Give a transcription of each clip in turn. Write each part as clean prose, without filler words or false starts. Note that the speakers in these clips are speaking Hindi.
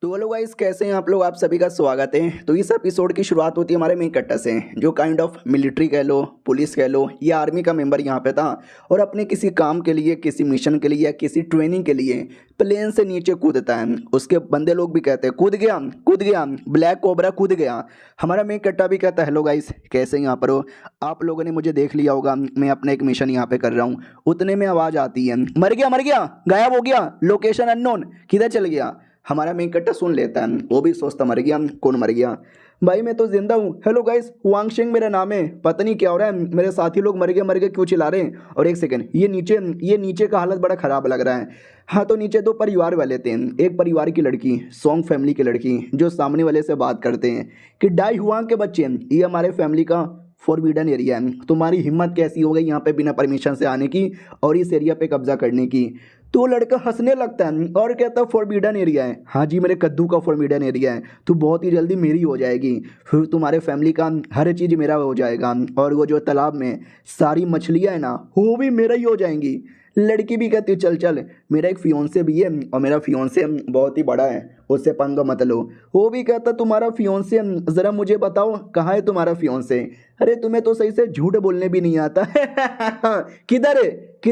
तो हेलो गाइस, कैसे हैं आप लोग। आप सभी का स्वागत है। तो इस एपिसोड की शुरुआत होती है हमारे मेन कट्टा से, जो काइंड ऑफ मिलिट्री कह लो, पुलिस कह लो, या आर्मी का मेंबर यहाँ पे था और अपने किसी काम के लिए, किसी मिशन के लिए या किसी ट्रेनिंग के लिए प्लेन से नीचे कूदता है। उसके बंदे लोग भी कहते हैं कूद गया, ब्लैक कोबरा कूद गया। हमारा मेन कट्टा भी कहता है हेलो गाइस, कैसे यहाँ पर हो। आप लोगों ने मुझे देख लिया होगा, मैं अपना एक मिशन यहाँ पे कर रहा हूँ। उतने में आवाज़ आती है मर गया, गायब हो गया, लोकेशन अननोन, किधर चल गया। हमारा मेन कट्टा सुन लेता है, वो भी सोचता मर गया, कौन मर गया भाई, मैं तो जिंदा हूँ। हेलो गाइस, वांगशिंग मेरा नाम है। पता नहीं क्या हो रहा है, मेरे साथी लोग मर गए क्यों चिल्ला रहे हैं। और एक सेकंड, ये नीचे का हालत बड़ा ख़राब लग रहा है। हाँ, तो नीचे दो परिवार वाले थे। एक परिवार की लड़की, सॉन्ग फैमिली की लड़की, जो सामने वाले से बात करते हैं कि डाई हुआंग के बच्चे, ये हमारे फैमिली का फॉरबिडन एरिया है। तुम्हारी हिम्मत कैसी हो गई यहाँ पे बिना परमिशन से आने की और इस एरिया पे कब्जा करने की। तो लड़का हंसने लगता है और कहता है फॉरबिडन एरिया है। हाँ जी, मेरे कद्दू का फॉरबिडन एरिया है, तो बहुत ही जल्दी मेरी हो जाएगी। फिर तुम्हारे फैमिली का हर चीज़ मेरा हो जाएगा और वो जो तालाब में सारी मछलियाँ हैं ना, वो भी मेरा ही हो जाएंगी। लड़की भी कहती है चल चल, मेरा एक फियोंसे भी है और मेरा फियोंसे बहुत ही बड़ा है, उससे पंगा मत लो। वो भी कहता तुम्हारा फियोंसे ज़रा मुझे बताओ, कहाँ है तुम्हारा फियोंसे। अरे तुम्हें तो सही से झूठ बोलने भी नहीं आता। किधर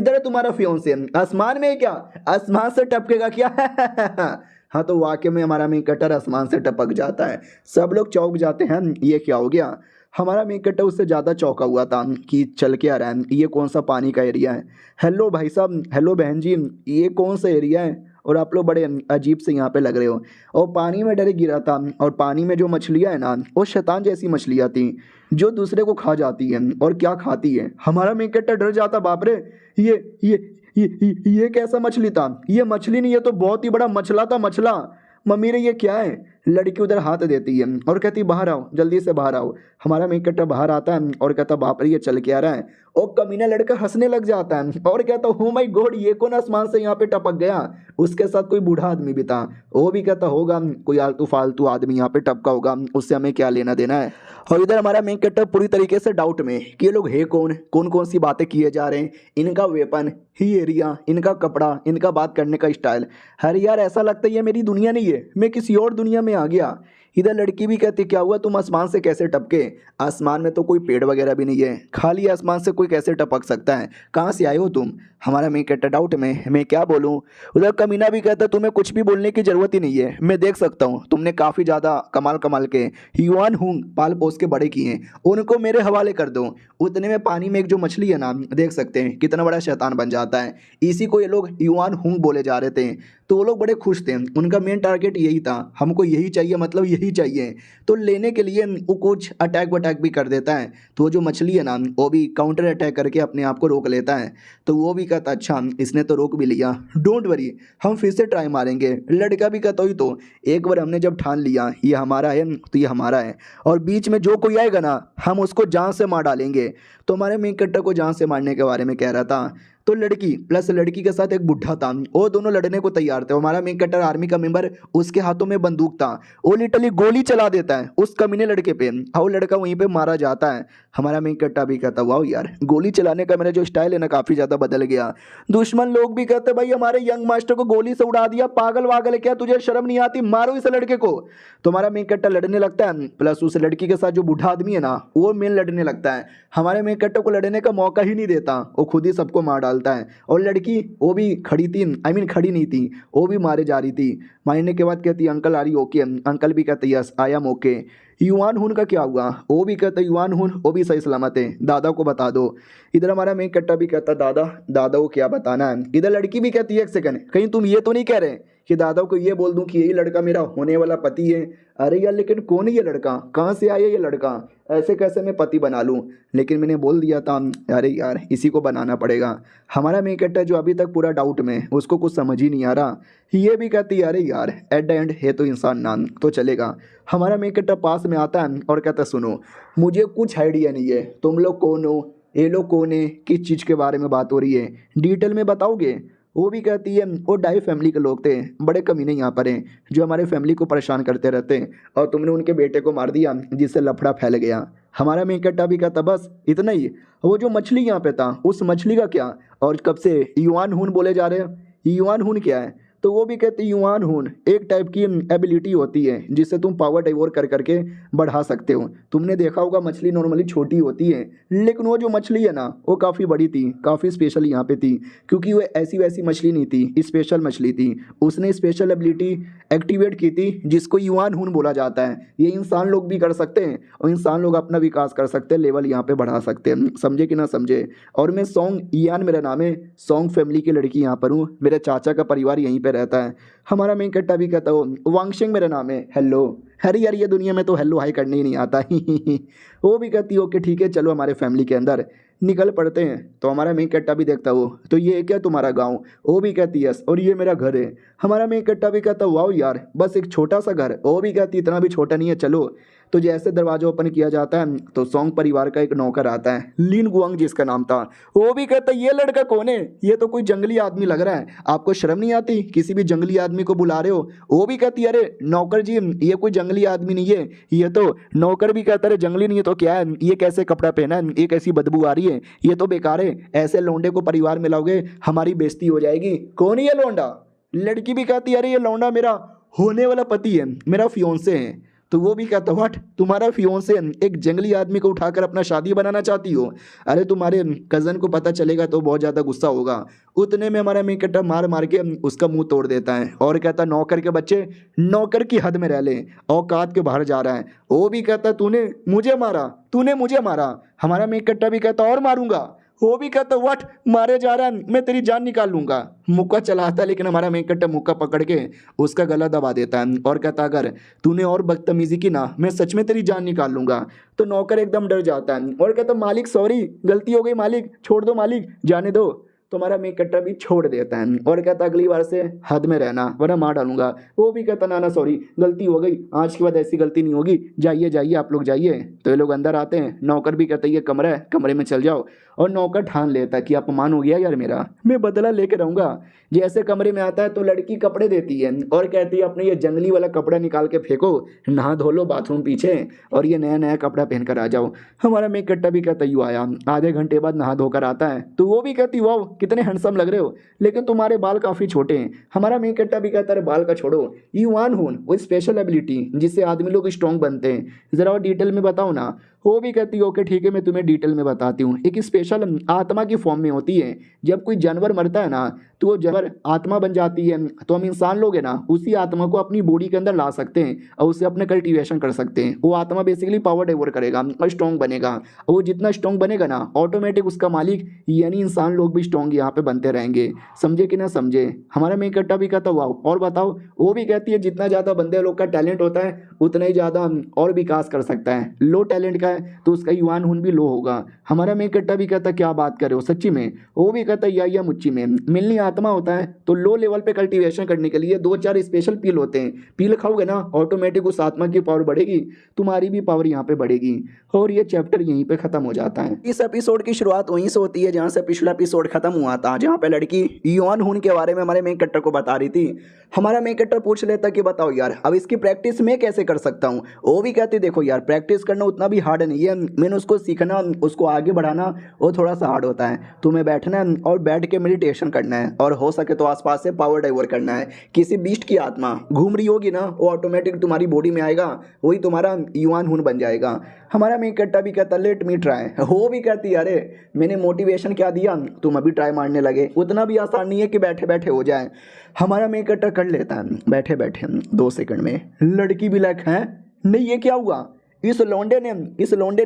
है तुम्हारा फियोंसे, आसमान में है क्या, आसमान से टपकेगा क्या। हाँ, तो वाकई में हमारा मेन कटर आसमान से टपक जाता है। सब लोग चौंक जाते हैं, ये क्या हो गया। हमारा मेन कट्टा उससे ज़्यादा चौंका हुआ था कि चल के आ रहा है, ये कौन सा पानी का एरिया है। हेलो भाई साहब, हेलो बहन जी, ये कौन सा एरिया है और आप लोग बड़े अजीब से यहाँ पे लग रहे हो। और पानी में डरे गिरा था और पानी में जो मछलियाँ हैं ना, वो शैतान जैसी मछलियाँ थी जो दूसरे को खा जाती हैं। और क्या खाती है, हमारा मेन कट्टा डर जाता, बाप रे, ये ये ये कैसा मछली था। ये मछली नहीं, ये तो बहुत ही बड़ा मछला था, मछला। मम्मी रे ये क्या है। लड़की उधर हाथ देती है और कहती बाहर आओ, जल्दी से बाहर आओ। हमारा मेन कट्टा बाहर आता है और कहता बाप रे ये चल के आ रहा है। और कमीना लड़का हंसने लग जाता है और कहता हो माय गॉड, ये कौन आसमान से यहाँ पे टपक गया। उसके साथ कोई बूढ़ा आदमी भी था, वो भी कहता होगा कोई आलतू फालतू आदमी यहाँ पे टपका होगा, उससे हमें क्या लेना देना है। और इधर हमारा मेन कट्टर पूरी तरीके से डाउट में कि ये लोग है कौन, कौन कौन सी बातें किए जा रहे हैं, इनका वेपन ही एरिया, इनका कपड़ा, इनका बात करने का स्टाइल। अरे यार, ऐसा लगता है ये मेरी दुनिया नहीं है, मैं किसी और दुनिया में आ गया। इधर लड़की भी कहती क्या हुआ, तुम आसमान से कैसे टपके। आसमान में तो कोई पेड़ वगैरह भी नहीं है, खाली आसमान से कोई कैसे टपक सकता है, कहाँ से आए हो तुम। हमारा मेन कट्टा डाउट में, मैं क्या बोलूँ। उधर कमीना भी कहता तुम्हें कुछ भी बोलने की ज़रूरत ही नहीं है, मैं देख सकता हूँ तुमने काफ़ी ज़्यादा कमाल कमाल के युवान हूँ पाल पोस के बड़े किए, उनको मेरे हवाले कर दो। उतने में पानी में एक जो मछली है ना, देख सकते हैं कितना बड़ा शैतान बन जाता है। इसी को ये लोग युवान हूँ बोले जा रहे थे। तो वो लोग बड़े खुश थे, उनका मेन टारगेट यही था, हमको यही चाहिए, मतलब यही चाहिए। तो लेने के लिए वो कुछ अटैक वटैक भी कर देता है। तो वो जो मछली है ना, वो भी काउंटर अटैक करके अपने आप को रोक लेता है। तो वो भी कहता अच्छा इसने तो रोक भी लिया, डोंट वरी, हम फिर से ट्राई मारेंगे। लड़का भी कहता ही तो, एक बार हमने जब ठान लिया ये हमारा है तो ये हमारा है, और बीच में जो कोई आएगा ना हम उसको जान से मार डालेंगे। तो हमारे मेन कट्टा को जान से मारने के बारे में कह रहा था। तो लड़की प्लस लड़की के साथ एक बुढ़ा था, वो दोनों लड़ने को तैयार थे। हमारा मेन कट्टर आर्मी का मेंबर, उसके हाथों में बंदूक था, वो लिटरली गोली चला देता है उस कमीने लड़के पे, और वो लड़का वहीं पे मारा जाता है। हमारा मेन कट्टा भी कहता वाह यार, गोली चलाने का मेरा जो स्टाइल है ना काफ़ी ज़्यादा बदल गया। दुश्मन लोग भी कहते भाई हमारे यंग मास्टर को गोली से उड़ा दिया, पागल वागल है क्या, तुझे शर्म नहीं आती, मारो इस लड़के को। तो हमारा मेन कट्टा लड़ने लगता है, प्लस उस लड़की के साथ जो बूढ़ा आदमी है ना, वो मेन लड़ने लगता है। हमारे मेन कट्टे को लड़ने का मौका ही नहीं देता, वो खुद ही सबको मार डालता है। और लड़की वो भी खड़ी थी, आई मीन खड़ी नहीं थी, वो भी मारे जा रही थी। मारने के बाद कहती uncle are you okay, uncle भी कहते यस आई एम ओके। युवान हुन का क्या हुआ, वो भी कहता युवान हुन वो भी सही सलामत है, दादा को बता दो। इधर हमारा मेन कट्टा भी कहता दादा, दादा को क्या बताना है। इधर लड़की भी कहती है एक सेकंड, कहीं तुम ये तो नहीं कह रहे कि दादा को ये बोल दूं कि यही लड़का मेरा होने वाला पति है। अरे यार लेकिन कौन है ये लड़का, कहाँ से आया ये लड़का, ऐसे कैसे मैं पति बना लूँ। लेकिन मैंने बोल दिया था, अरे यार इसी को बनाना पड़ेगा। हमारा मेन कट्टा जो अभी तक पूरा डाउट में, उसको कुछ समझ ही नहीं आ रहा। ये भी कहती है अरे यार एट द एंड है तो इंसान नाम तो चलेगा। हमारा मेन कट्टा पास में आता है और कहता सुनो, मुझे कुछ आइडिया नहीं है, तुम लोग कौन हो, ये लोग कौन है, किस चीज़ के बारे में बात हो रही है, डिटेल में बताओगे। वो भी कहती है वो डाई फैमिली के लोग थे, बड़े कमीने यहाँ पर हैं जो हमारे फैमिली को परेशान करते रहते हैं, और तुमने उनके बेटे को मार दिया जिससे लफड़ा फैल गया। हमारा मेन कट्टा भी कहता बस इतना ही। वो जो मछली यहाँ पे था, उस मछली का क्या, और कब से युआन हुन बोले जा रहे हैं, युआन हुन क्या है। तो वो भी कहती युवान हून एक टाइप की एबिलिटी होती है जिससे तुम पावर डिवोर कर करके बढ़ा सकते हो। तुमने देखा होगा मछली नॉर्मली छोटी होती है, लेकिन वो जो मछली है ना वो काफ़ी बड़ी थी, काफ़ी स्पेशल यहाँ पे थी, क्योंकि वो ऐसी वैसी मछली नहीं थी, स्पेशल मछली थी। उसने स्पेशल एबिलिटी एक्टिवेट की थी जिसको युवान हून बोला जाता है। ये इंसान लोग भी कर सकते हैं और इंसान लोग अपना विकास कर सकते हैं, लेवल यहाँ पे बढ़ा सकते हैं। समझे कि ना समझे। और मैं सॉन्ग ईयान मेरा नाम है, सॉन्ग फैमिली की लड़की यहाँ पर हूँ, मेरे चाचा का परिवार यहीं पे रहता है। हमारा मेन कट्टा भी कहता हूँ, वांगशिंग मेरा नाम है। हेलो, अरे यार ये दुनिया में तो हेलो हाई करने ही नहीं आता। वो भी कहती ओके ठीक है चलो हमारे फैमिली के अंदर निकल पड़ते हैं। तो हमारा मेन कट्टा भी देखता हो तो ये क्या तुम्हारा गांव? वो भी कहती यस, और ये मेरा घर है। हमारा मेन कट्टा भी कहता वाओ यार बस एक छोटा सा घर। वो भी कहती इतना भी छोटा नहीं है चलो। तो जैसे दरवाजा ओपन किया जाता है तो सॉन्ग परिवार का एक नौकर आता है, लिन गुआंग जिसका नाम था। वो भी कहता ये लड़का कौन है? ये तो कोई जंगली आदमी लग रहा है, आपको शर्म नहीं आती किसी भी जंगली आदमी को बुला रहे हो? वो भी कहती अरे नौकर जी ये कोई जंगली आदमी नहीं है। ये तो नौकर भी कहता है जंगली नहीं है तो क्या है, ये कैसे कपड़ा पहना है, ये कैसी बदबू आ रही है, ये तो बेकार है, ऐसे लौंडे को परिवार में लाओगे हमारी बेइज्जती हो जाएगी। कौन है ये लौंडा? लड़की भी कहती अरे ये लौंडा मेरा होने वाला पति है, मेरा फियोंसे है। तो वो भी कहता व्हाट, तुम्हारा फियोंसे एक जंगली आदमी को उठाकर अपना शादी बनाना चाहती हो? अरे तुम्हारे कज़न को पता चलेगा तो बहुत ज़्यादा गुस्सा होगा। उतने में हमारा मेकट्टा मार मार के उसका मुंह तोड़ देता है और कहता नौकर के बच्चे नौकर की हद में रह ले, औकात के बाहर जा रहा है। वो भी कहता तूने मुझे मारा, तूने मुझे मारा। हमारा मेकट्टा भी कहता और मारूंगा। वो भी कहता व्हाट, मारे जा रहा है, मैं तेरी जान निकाल लूंगा। मुक्का चलाता है लेकिन हमारा मेकट्टा मुक्का पकड़ के उसका गला दबा देता है और कहता अगर तूने और बदतमीजी की ना मैं सच में तेरी जान निकाल लूंगा। तो नौकर एकदम डर जाता है और कहता मालिक सॉरी गलती हो गई मालिक, छोड़ दो मालिक, जाने दो। तो हमारा मेकट्टा भी छोड़ देता है और कहता अगली बार से हद में रहना वरना मार डालूंगा। वो भी कहता ना सॉरी गलती हो गई, आज के बाद ऐसी गलती नहीं होगी, जाइए जाइए आप लोग जाइए। तो ये लोग अंदर आते हैं, नौकर भी कहता है ये कमरा है, कमरे में चल जाओ। और नौकर ठान लेता है कि अपमान हो गया यार मेरा, मैं बदला लेकर रहूंगा। जैसे कमरे में आता है तो लड़की कपड़े देती है और कहती है अपने ये जंगली वाला कपड़ा निकाल के फेंको, नहा धो लो बाथरूम पीछे और ये नया नया कपड़ा पहन कर आ जाओ। हमारा मेकट्टा भी कहता यू आया, आधे घंटे बाद नहा धोकर आता है तो वो भी कहती वाह कितने हैंडसम लग रहे हो, लेकिन तुम्हारे बाल काफ़ी छोटे हैं। हमारा मेकट्टा भी कहता है बाल का छोड़ो, युवान हूँ वो स्पेशल एबिलिटी जिससे आदमी लोग स्ट्रॉन्ग बनते हैं, ज़रा और डिटेल में बताओ ना। वो भी कहती है ओके ठीक है मैं तुम्हें डिटेल में बताती हूँ। एक स्पेशल आत्मा की फॉर्म में होती है, जब कोई जानवर मरता है ना तो वो जानवर आत्मा बन जाती है। तो हम इंसान लोग हैं ना उसी आत्मा को अपनी बॉडी के अंदर ला सकते हैं और उससे अपने कल्टीवेशन कर सकते हैं। वो आत्मा बेसिकली पावर डिवोर करेगा और स्ट्रॉन्ग बनेगा। और वो जितना स्ट्रॉन्ग बनेगा ना ऑटोमेटिक उसका मालिक यानी इंसान लोग भी स्ट्रॉन्ग यहाँ पे बनते रहेंगे। समझे कि ना समझे। हमारा मेकट्टा भी कहता वाह और बताओ। वो भी कहती है जितना ज़्यादा बंदे लोग का टैलेंट होता है उतना ही ज़्यादा और विकास कर सकता है। लो टैलेंट का है तो उसका युवान हुन भी लो होगा। हमारा मेकट्टा भी कहता क्या बात कर रहे हो सच्ची में? वो भी कहता या मुच्ची में मिलनी आत्मा होता है तो लो लेवल पे कल्टीवेशन करने के लिए 2-4 स्पेशल पील होते हैं, पील खाओगे ना ऑटोमेटिक उस आत्मा की पावर बढ़ेगी, तुम्हारी भी पावर यहाँ पे बढ़ेगी। और ये चैप्टर यहीं पे खत्म हो जाता है। इस एपिसोड की शुरुआत वहीं से होती है जहाँ से पिछला एपिसोड खत्म हुआ था, जहाँ पे लड़की युवान हुन के बारे में हमारे मेकट्टा को बता रही थी। हमारा मेकट्टा पूछ लेता कि बताओ यार अब इसकी प्रैक्टिस मैं कैसे कर सकता हूँ? वो भी कहती देखो यार प्रैक्टिस करना उतना भी हार्ड नहीं है, मैंने उसको सीखना उसको आगे बढ़ाना वो थोड़ा सा हार्ड होता है। तुम्हें बैठना है और बैठ के मेडिटेशन करना है और हो सके तो आसपास से पावर डाइवर करना है। किसी बीस्ट की आत्मा घूम रही होगी ना वो ऑटोमेटिक तुम्हारी बॉडी में आएगा, वही तुम्हारा युवान हुन बन जाएगा। हमारा मेकट्टा भी कहता लेट मी ट्राई। वो भी कहती अरे मैंने मोटिवेशन क्या दिया तुम अभी ट्राई मारने लगे, उतना भी आसान नहीं है कि बैठे बैठे हो जाए। हमारा मेकट्टा कर लेता है बैठे बैठे 2 सेकंड में। लड़की भी लाइक है नहीं ये क्या हुआ, इस लौंडे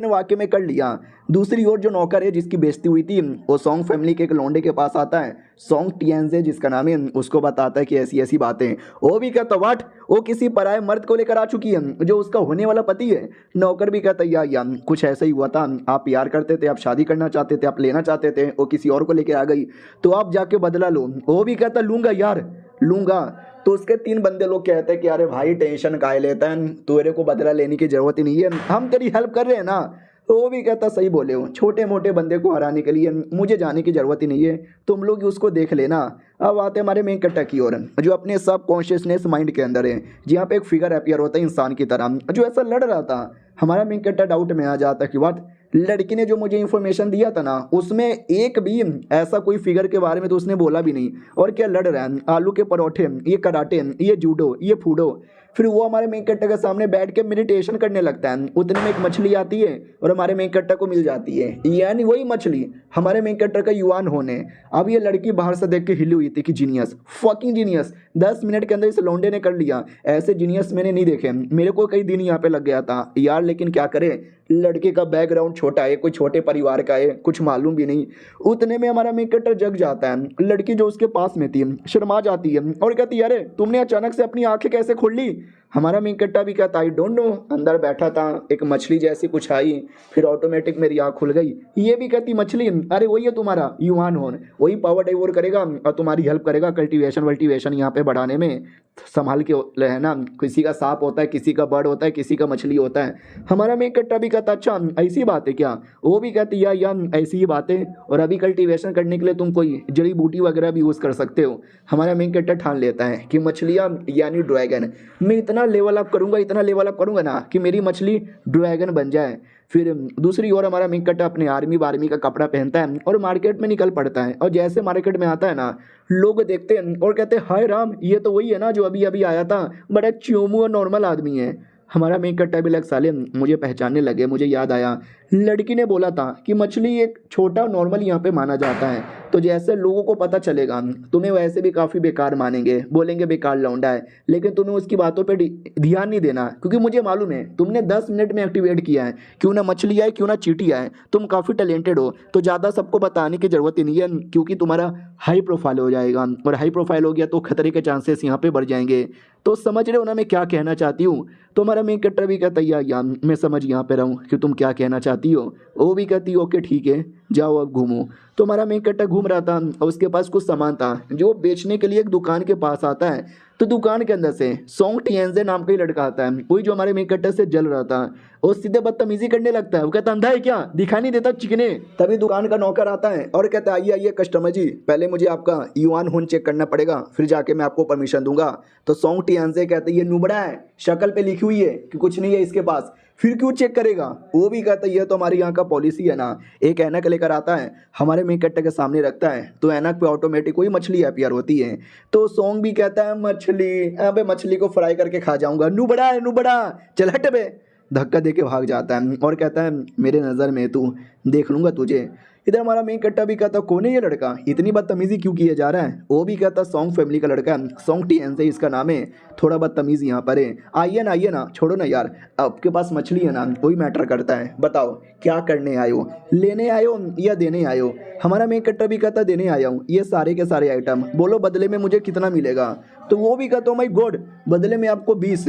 ने वाकई में कर लिया। दूसरी ओर जो नौकर है जिसकी बेइज्जती हुई थी वो सॉन्ग फैमिली के एक लौंडे के पास आता है, सॉन्ग टियंजे जिसका नाम है, उसको बताता है कि ऐसी ऐसी बातें। वो भी कहता वाट, वो किसी पराये मर्द को लेकर आ चुकी है जो उसका होने वाला पति है। नौकर भी कहता या कुछ ऐसा ही हुआ था, आप प्यार करते थे, आप शादी करना चाहते थे, आप लेना चाहते थे, वो किसी और को लेकर आ गई तो आप जाके बदला लो। वो भी कहता लूँगा यार लूँगा। तो उसके 3 बंदे लोग कहते हैं कि अरे भाई टेंशन काहे लेता है, तेरे को बदला लेने की जरूरत ही नहीं है, हम तेरी हेल्प कर रहे हैं ना। तो वो भी कहता सही बोले हो, छोटे मोटे बंदे को हराने के लिए मुझे जाने की ज़रूरत ही नहीं है, तुम लोग उसको देख लेना। अब आते हमारे मेकट्टा की ओर जो अपने सब कॉन्शियसनेस माइंड के अंदर है, जहाँ पे एक फिगर अपीयर होता है इंसान की तरह जो ऐसा लड़ रहा था। हमारा मेकट्टा डाउट में आ जाता कि व्हाट लड़की ने जो मुझे इन्फॉर्मेशन दिया था ना, उसमें एक भी ऐसा कोई फिगर के बारे में तो उसने बोला भी नहीं। और क्या लड़ रहा है, आलू के परोठे, ये कराटे, ये जूडो, ये फूडो। फिर वो हमारे मेन कट्टा के सामने बैठ के मेडिटेशन करने लगता है। उतने में एक मछली आती है और हमारे मेन कट्टा को मिल जाती है, यानी वही मछली हमारे मेन कट्टा का युवान होने। अब ये लड़की बाहर से देख के हिली हुई थी कि जीनियस, फकिंग जीनियस, 10 मिनट के अंदर इस लौंडे ने कर लिया। ऐसे जीनियस मैंने नहीं देखे, मेरे को कई दिन यहाँ पे लग गया था यार। लेकिन क्या करे, लड़के का बैकग्राउंड छोटा है, कोई छोटे परिवार का है, कुछ मालूम भी नहीं। उतने में हमारा मेन कट्टर जग जाता है। लड़की जो उसके पास में थी शर्मा जाती है और कहती है, अरे तुमने अचानक से अपनी आंखें कैसे खोल ली। हमारा मेन कट्टा भी कहता आई डोंट नो, अंदर बैठा था, एक मछली जैसी कुछ आई, फिर ऑटोमेटिक मेरी आँख खुल गई। ये भी कहती मछली, अरे वही है तुम्हारा युवान होन, वही पावर डाइवोर करेगा और तुम्हारी हेल्प करेगा कल्टीवेशन वल्टीवेशन यहाँ पे बढ़ाने में। संभाल के रहना, किसी का सांप होता है, किसी का बर्ड होता है, किसी का मछली होता है। हमारा मेन कट्टा भी कहता अच्छा ऐसी बात है क्या। वो भी कहती यार ऐसी ही बात है, और अभी कल्टीवेशन करने के लिए तुम कोई जड़ी बूटी वगैरह भी यूज़ कर सकते हो। हमारा मेन कट्टा ठान लेता है कि मछलियाँ यानी ड्रैगन, मैं इतना लेवल अप करूँगा, इतना लेवल अप करूँगा ना कि मेरी मछली ड्रैगन बन जाए। फिर दूसरी ओर हमारा मेन कट्टा अपने आर्मी वार्मी का कपड़ा पहनता है और मार्केट में निकल पड़ता है। और जैसे मार्केट में आता है ना, लोग देखते हैं और कहते हैं हाय राम, ये तो वही है ना जो अभी अभी आया था, बड़ा च्योमू और नॉर्मल आदमी है। हमारा मेन कट्टा भी लग साले मुझे पहचानने लगे। मुझे याद आया लड़की ने बोला था कि मछली एक छोटा नॉर्मल यहाँ पे माना जाता है, तो जैसे लोगों को पता चलेगा तुम्हें वैसे भी काफ़ी बेकार मानेंगे, बोलेंगे बेकार लौंडा है, लेकिन तुम्हें उसकी बातों पे ध्यान नहीं देना, क्योंकि मुझे मालूम है तुमने 10 मिनट में एक्टिवेट किया है। क्यों ना मछली आए, क्यों ना चींटी आए, तुम काफ़ी टैलेंटेड हो, तो ज़्यादा सबको बताने की ज़रूरत ही नहीं है, क्योंकि तुम्हारा हाई प्रोफाइल हो जाएगा, और हाई प्रोफाइल हो गया तो खतरे के चांसेस यहाँ पे बढ़ जाएंगे। तो समझ रहे हो ना मैं क्या कहना चाहती हूँ। तो हमारा मेन कट्टा भी कहता है यार मैं समझ यहाँ पे रहूँ कि तुम क्या कहना चाहती हो। वो भी कहती है ओके ठीक है, जाओ अब घूमो। तो हमारा मेन कट्टा घूम रहा था और उसके पास कुछ सामान था जो बेचने के लिए एक दुकान के पास आता है। तो दुकान के अंदर से सोंग टिएंजे नाम का ही लड़का आता है, वही जो हमारे मेन कट्टा से जल रहा था। वो सीधे बदतमीजी करने लगता है, वो कहता अंधा है क्या, दिखाई नहीं देता चिकने। तभी दुकान का नौकर आता है और कहता है आइए आइए कस्टमर जी, पहले मुझे आपका युवान होन चेक करना पड़ेगा, फिर जाके मैं आपको परमिशन दूंगा। तो सोंग टिएंजे कहते हैं ये नुबड़ा है, शक्ल पे लिखी हुई है कि कुछ नहीं है इसके पास, फिर क्यों चेक करेगा। वो भी कहता है ये तो हमारी यहाँ का पॉलिसी है ना। एक ऐनक लेकर आता है, हमारे मेन कट्टे के सामने रखता है, तो ऐनक पे ऑटोमेटिक कोई मछली अपीयर होती है। तो सोंग भी कहता है मछली, अबे मछली को फ्राई करके खा जाऊंगा, नुबड़ा है नुबड़ा, चल हट बे। धक्का दे के भाग जाता है और कहता है मेरे नज़र में तू, देख लूंगा तुझे। इधर हमारा मेन कट्टा भी कहता कौन है ये लड़का, इतनी बदतमीजी क्यों किया जा रहा है। वो भी कहता सोंग फैमिली का लड़का है, सोंग टिएंजे इसका नाम है, थोड़ा बदतमीज यहाँ पर है। आइए ना छोड़ो ना यार, आपके पास मछली है ना, वही मैटर करता है। बताओ क्या करने आए हो, लेने आए हो या देने आए हो। हमारा मेन कट्टा भी कहता देने आया हूँ ये सारे के सारे आइटम, बोलो बदले में मुझे कितना मिलेगा। तो वो भी कहता हूँ माई गॉड, बदले में आपको 20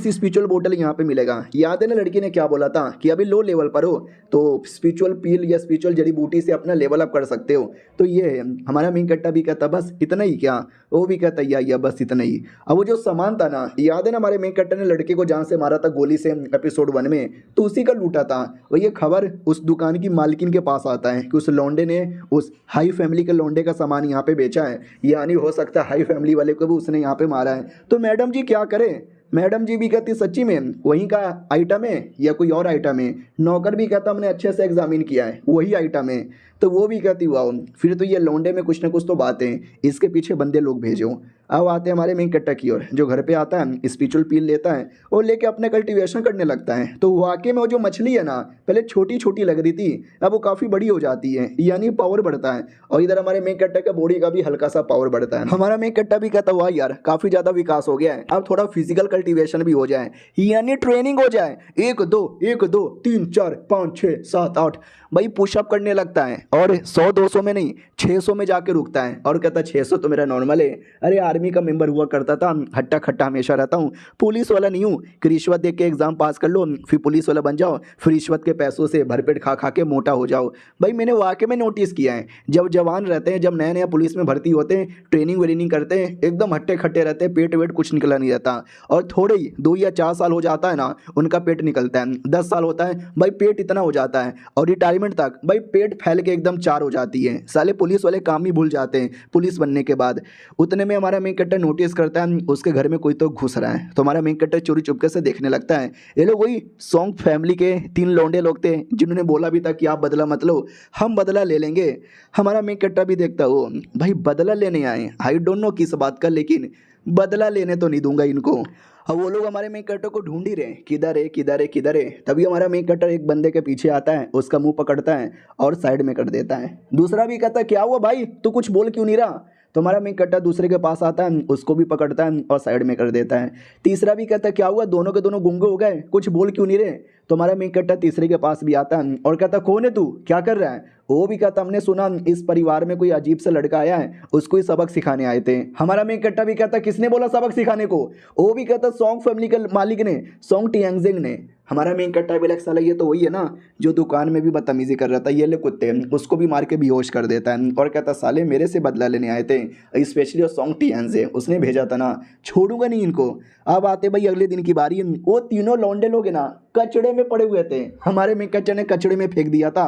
स्पिरिचुअल बोतल यहाँ पे मिलेगा। याद है ना लड़की ने क्या बोला था कि अभी लो लेवल पर हो तो स्पिरिचुअल पील या स्पिरिचुअल जड़ी बूटी से अपना लेवल अप कर सकते हो। तो ये है। हमारा मेन कट्टा भी कहता बस इतना ही क्या, वो भी कहता या बस इतना ही। अब वो जो सामान था ना, याद है ना हमारे मेन कट्टा ने लड़के को जान से मारा था गोली से एपिसोड 1 में, तो उसी का लूटा था। और ये खबर उस दुकान की मालकिन के पास आता है कि उस लौंडे ने उस हाई फैमिली के लौंडे का सामान यहाँ पे बेचा है, यानी हो सकता है हाई फैमिली वाले को भी उसने यहाँ पे मारा है। तो मैडम जी क्या करें। मैडम जी भी कहती सच्ची में वहीं का आइटम है या कोई और आइटम है। नौकर भी कहता हमने अच्छे से एग्जामिन किया है, वही आइटम है। तो वो भी कहती वाह, फिर तो ये लौंडे में कुछ ना कुछ तो बातें, इसके पीछे बंदे लोग भेजो। अब आते हैं हमारे मेन कट्टा की ओर, जो घर पे आता है स्पिरिचुअल पील लेता है और लेके अपने कल्टीवेशन करने लगता है। तो वाकई में वो जो मछली है ना, पहले छोटी छोटी लग रही थी, अब वो काफ़ी बड़ी हो जाती है, यानी पावर बढ़ता है। और इधर हमारे मेन कट्टा का बॉडी का भी हल्का सा पावर बढ़ता है। हमारा मेन कट्टा भी कहता हुआ यार काफ़ी ज़्यादा विकास हो गया है, अब थोड़ा फिजिकल कल्टीवेशन भी हो जाए, यानी ट्रेनिंग हो जाए। 1 2 3 4 5 6 7 8 भाई पुशअप करने लगता है, और 100-200 में नहीं 600 में जाके रुकता है। और कहता 600 तो मेरा नॉर्मल है, अरे आर्मी का मेंबर हुआ करता था, हट्टा खट्टा हमेशा रहता हूँ, पुलिस वाला नहीं हूँ कि रिश्वत दे के एग्जाम पास कर लो फिर पुलिस वाला बन जाओ, फिर रिश्वत के पैसों से भरपेट खा खा के मोटा हो जाओ। भाई मैंने वाकई में नोटिस किया है, जब जवान रहते हैं, जब नया नया पुलिस में भर्ती होते हैं, ट्रेनिंग व्रेनिंग करते हैं, एकदम हट्टे खट्टे रहते हैं, पेट वेट कुछ निकला नहीं रहता। और थोड़े ही 2 या 4 साल हो जाता है ना, उनका पेट निकलता है। 10 साल होता है भाई पेट इतना हो जाता है, और रिटायरमेंट तक भाई पेट फैल के एकदम चार हो जाती है। साले पुलिस वाले काम ही भूल जाते हैं पुलिस बनने के बाद। उतने में हमारा मेन कैरेक्टर नोटिस करता है उसके घर में कोई तो घुस रहा है। तो हमारा मेन कैरेक्टर चोरी चुपके से देखने लगता है। ये लोग वही सॉन्ग फैमिली के 3 लौंडे लोग थे जिन्होंने बोला भी था कि आप बदला मत लो, हम बदला ले लेंगे। हमारा मेन कैरेक्टर भी देखता हो भाई बदला लेने आए, आई डोंट नो किस बात का, लेकिन बदला लेने तो नहीं दूंगा इनको। अब वो लोग हमारे मेन कैरेक्टर को ढूंढ ही रहे, किधर है किधर है किधर है। तभी हमारा मेन कैरेक्टर एक बंदे के पीछे आता है, उसका मुंह पकड़ता है और साइड में कर देता है। दूसरा भी कहता है क्या हुआ भाई, तू कुछ बोल क्यों नहीं रहा। तो हमारा मेन कैरेक्टर दूसरे के पास आता है, उसको भी पकड़ता है और साइड में कर देता है। तीसरा भी कहता है क्या हुआ, दोनों के दोनों गूंगे हो गए, कुछ बोल क्यों नहीं रहे। तो हमारा मेन कैरेक्टर तीसरे के पास भी आता है और कहता कौन है तू, क्या कर रहा है। वो भी कहता हमने सुना इस परिवार में कोई अजीब सा लड़का आया है, उसको ही सबक सिखाने आए थे। हमारा मेन कैरेक्टर भी कहता किसने बोला सबक सिखाने को। वो भी कहता सॉन्ग फैमिली के मालिक ने, सॉन्ग टियांगजिंग ने। हमारा मेन कैरेक्टर भी साला ये तो वही है ना जो दुकान में भी बदतमीजी कर रहा था, ये ले कुत्ते, उसको भी मार के बेहोश कर देता है और कहता साले मेरे से बदला लेने आए थे, स्पेशली वो सॉन्ग टियांगजे उसने भेजा था ना, छोड़ूंगा नहीं इनको। अब आते भाई अगले दिन की बारी, वो तीनों लौंडे लोग है ना कचड़े में पड़े हुए थे। हमारे मेन कैरेक्टर ने कचड़े में फेंक दिया था।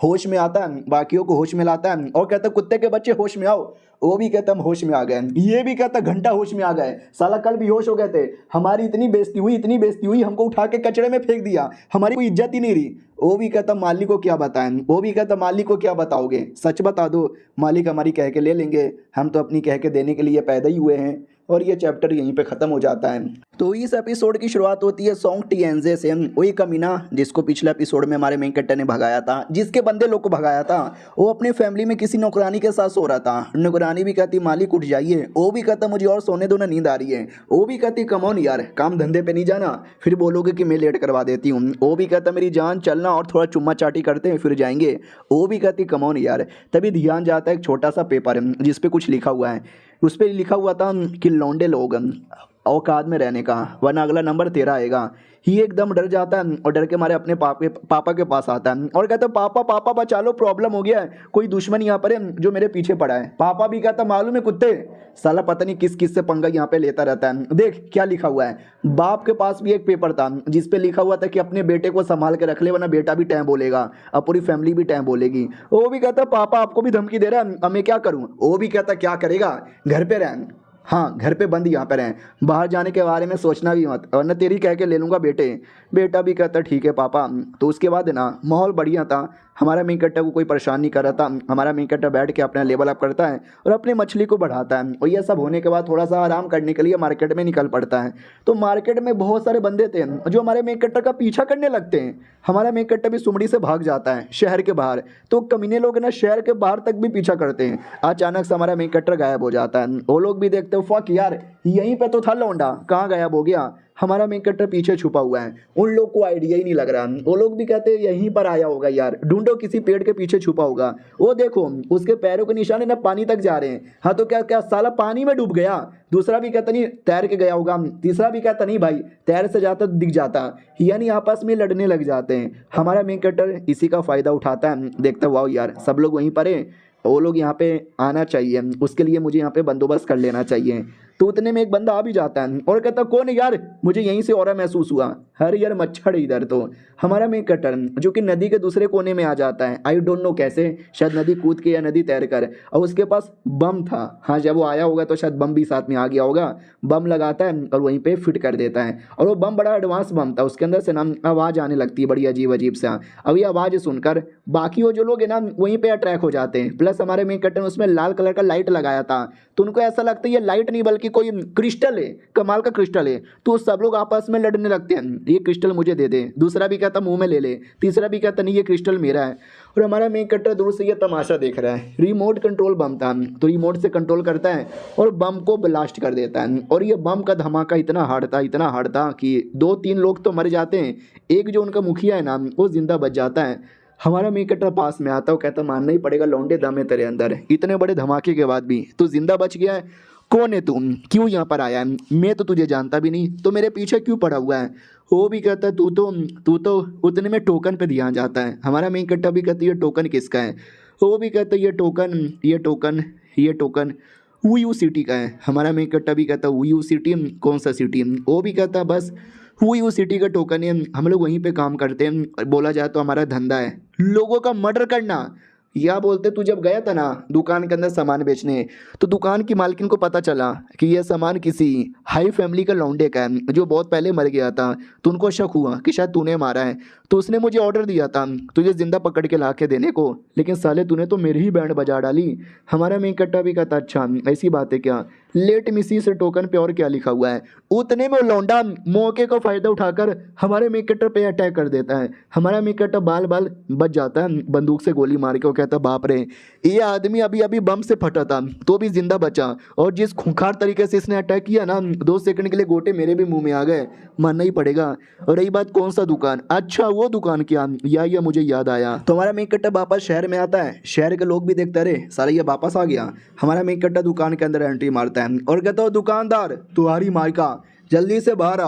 होश में आता है, बाकियों को होश में लाता है और कहता कुत्ते के बच्चे होश में आओ। वो भी कहता हम होश में आ गए, ये भी कहता घंटा होश में आ गए, साला कल भी होश हो गए थे, हमारी इतनी बेइज्जती हुई इतनी बेइज्जती हुई, हमको उठा के कचड़े में फेंक दिया, हमारी कोई इज्जत ही नहीं रही। वो भी कहता मालिक को क्या बताएं, वो भी कहता मालिक को क्या बताओगे, सच बता दो, मालिक हमारी कह के ले लेंगे, हम तो अपनी कह के देने के लिए पैदा ही हुए हैं। और ये चैप्टर यहीं पे ख़त्म हो जाता है। तो इस एपिसोड की शुरुआत होती है सॉन्ग टियांगजे से, वही कमीना जिसको पिछले एपिसोड में हमारे मेन कैरेक्टर ने भगाया था, जिसके बंदे लोग को भगाया था। वो अपनी फैमिली में किसी नौकरानी के साथ सो रहा था। नौकरानी भी कहती मालिक उठ जाइए, वो भी कहता मुझे और सोने दो ना, नींद आ रही है। वो भी कहती कमॉन यार काम धंधे पे नहीं जाना, फिर बोलोगे कि मैं लेट करवा देती हूँ। वो भी कहता मेरी जान चलना और थोड़ा चुम्मा चाटी करते हैं फिर जाएंगे। वो भी कहती कमॉन यार। तभी ध्यान जाता है एक छोटा सा पेपर है जिसपे कुछ लिखा हुआ है। उस पर लिखा हुआ था कि लौंडे लोग औकात में रहने का, वरना अगला नंबर तेरा आएगा। ही एकदम डर जाता है और डर के मारे अपने पापा के पास आता है और कहता है पापा पापा बचा लो, प्रॉब्लम हो गया है, कोई दुश्मन यहाँ पर है जो मेरे पीछे पड़ा है। पापा भी कहता मालूम है कुत्ते, साला पता नहीं किस किस से पंगा यहाँ पे लेता रहता है, देख क्या लिखा हुआ है। बाप के पास भी एक पेपर था जिसपे लिखा हुआ था कि अपने बेटे को संभाल के रख ले, वरना बेटा भी टैं बोलेगा और पूरी फैमिली भी टैं बोलेगी। वो भी कहता पापा आपको भी धमकी दे रहा है, अब मैं क्या करूँ। वो भी कहता क्या करेगा, घर पे रह, हाँ घर पे बंद यहाँ पे रहें, बाहर जाने के बारे में सोचना भी मत, वरना तेरी कह के ले लूँगा बेटे। बेटा भी कहता ठीक है पापा। तो उसके बाद है ना माहौल बढ़िया था, हमारा मेन कैरेक्टर को कोई परेशान नहीं कर रहा था। हमारा मेन कैरेक्टर बैठ के अपना लेवल अप करता है और अपनी मछली को बढ़ाता है। और यह सब होने के बाद थोड़ा सा आराम करने के लिए मार्केट में निकल पड़ता है। तो मार्केट में बहुत सारे बंदे थे जो हमारे मेन कैरेक्टर का पीछा करने लगते हैं। हमारा मेन कैरेक्टर भी सुमड़ी से भाग जाता है शहर के बाहर। तो कमीने लोग ना शहर के बाहर तक भी पीछा करते हैं। अचानक से हमारा मेन कैरेक्टर गायब हो जाता है। वो लोग भी देखते हो फक यार यहीं पे तो था लौंडा, कहाँ गायब हो गया। हमारा मेन कैरेक्टर पीछे छुपा हुआ है, उन लोग को आइडिया ही नहीं लग रहा। वो लोग भी कहते हैं यहीं पर आया होगा यार, ढूंढो किसी पेड़ के पीछे छुपा होगा। वो देखो उसके पैरों के निशान है ना पानी तक जा रहे हैं। हाँ तो क्या क्या साला पानी में डूब गया। दूसरा भी कहता नहीं तैर के गया होगा। तीसरा भी कहता नहीं भाई तैर से जाता दिख जाता। यानी आपस में लड़ने लग जाते हैं। हमारा मेन कैरेक्टर इसी का फायदा उठाता है, देखता वाओ यार सब लोग वहीं पर है, वो लोग यहाँ पे आना चाहिए, उसके लिए मुझे यहाँ पे बंदोबस्त कर लेना चाहिए। तो उतने में एक बंदा आ भी जाता है और कहता कौन है यार, मुझे यहीं से और महसूस हुआ। अरे यार मच्छर इधर। तो हमारा मेन कैरेक्टर जो कि नदी के दूसरे कोने में आ जाता है, आई डोंट नो कैसे, शायद नदी कूद के या नदी तैर कर। और उसके पास बम था। हाँ जब वो आया होगा तो शायद बम भी साथ में आ गया होगा। बम लगाता है और वहीं पे फिट कर देता है। और वो बम बड़ा एडवांस बम था, उसके अंदर से ना आवाज़ आने लगती है बड़ी अजीब अजीब सा। अब ये आवाज़ सुनकर बाकी वो जो लोग हैं ना वहीं पे अट्रैक्ट हो जाते हैं। प्लस हमारे मेन कैरेक्टर ने उसमें लाल कलर का लाइट लगाया था, तो उनको ऐसा लगता है ये लाइट नहीं बल्कि कोई क्रिस्टल है, कमाल का क्रिस्टल है। तो सब लोग आपस में लड़ने लगते हैं, ये क्रिस्टल मुझे दे दे। दूसरा भी कहता मुंह में ले ले। तीसरा भी कहता नहीं ये क्रिस्टल मेरा है। और हमारा मेन कैरेक्टर दूर से ये तमाशा देख रहा है। रिमोट कंट्रोल बम था, तो रिमोट से कंट्रोल करता है और बम को ब्लास्ट कर देता है। और ये बम का धमाका इतना हार्ड था कि 2-3 लोग तो मर जाते हैं। एक जो उनका मुखिया है ना वो जिंदा बच जाता है। हमारा मेन कैरेक्टर पास में आता है, कहता मानना ही पड़ेगा लौंडे दम है तेरे अंदर, इतने बड़े धमाके के बाद भी तू जिंदा बच गया है। कौन है तुम, क्यों यहाँ पर आया है, मैं तो तुझे जानता भी नहीं, तो मेरे पीछे क्यों पड़ा हुआ है। वो भी कहता है तू तो उतने में टोकन पे ध्यान जाता है। हमारा मेन कैरेक्टर भी कहता है ये टोकन किसका है। वो भी कहता है ये टोकन वू सिटी का है। हमारा मेन कैरेक्टर भी कहता है वू सिटी, कौन सा सिटी। वो भी कहता है बस वू सिटी का टोकन है, हम लोग वहीं पे काम करते हैं। बोला जाए तो हमारा धंधा है लोगों का मर्डर करना। या बोलते तू जब गया था ना दुकान के अंदर सामान बेचने, तो दुकान की मालकिन को पता चला कि यह सामान किसी हाई फैमिली का लौंडे का है जो बहुत पहले मर गया था, तो उनको शक हुआ कि शायद तूने मारा है। तो उसने मुझे ऑर्डर दिया था तुझे जिंदा पकड़ के ला के देने को, लेकिन साले तूने तो मेरी ही बैंड बजा डाली। हमारा मेन कट्टा भी कहता अच्छा ऐसी बात है क्या, लेट मिसी से टोकन पे और क्या लिखा हुआ है। उतने में वो लौंडा मौके का फ़ायदा उठाकर हमारे मेन कट्टर पे अटैक कर देता है। हमारा मेन कट्टा बाल बाल बच जाता है बंदूक से गोली मार के। वो कहता बाप रे, ये आदमी अभी अभी बम से फटा था तो भी जिंदा बचा, और जिस खूंखार तरीके से इसने अटैक किया ना 2 सेकंड के लिए गोटे मेरे भी मुंह में आ गए, मानना ही पड़ेगा। और रही बात कौन सा दुकान, अच्छा वो दुकान क्या, या मुझे याद आया। तो हमारा मेन कट्टा वापस शहर में आता है, शहर के लोग भी देखते रहे सारा ये वापस आ गया। हमारा मेन कट्टा दुकान के अंदर एंट्री मारता है और कहता हो दुकानदार तुम्हारी मायका, जल्दी से बाहर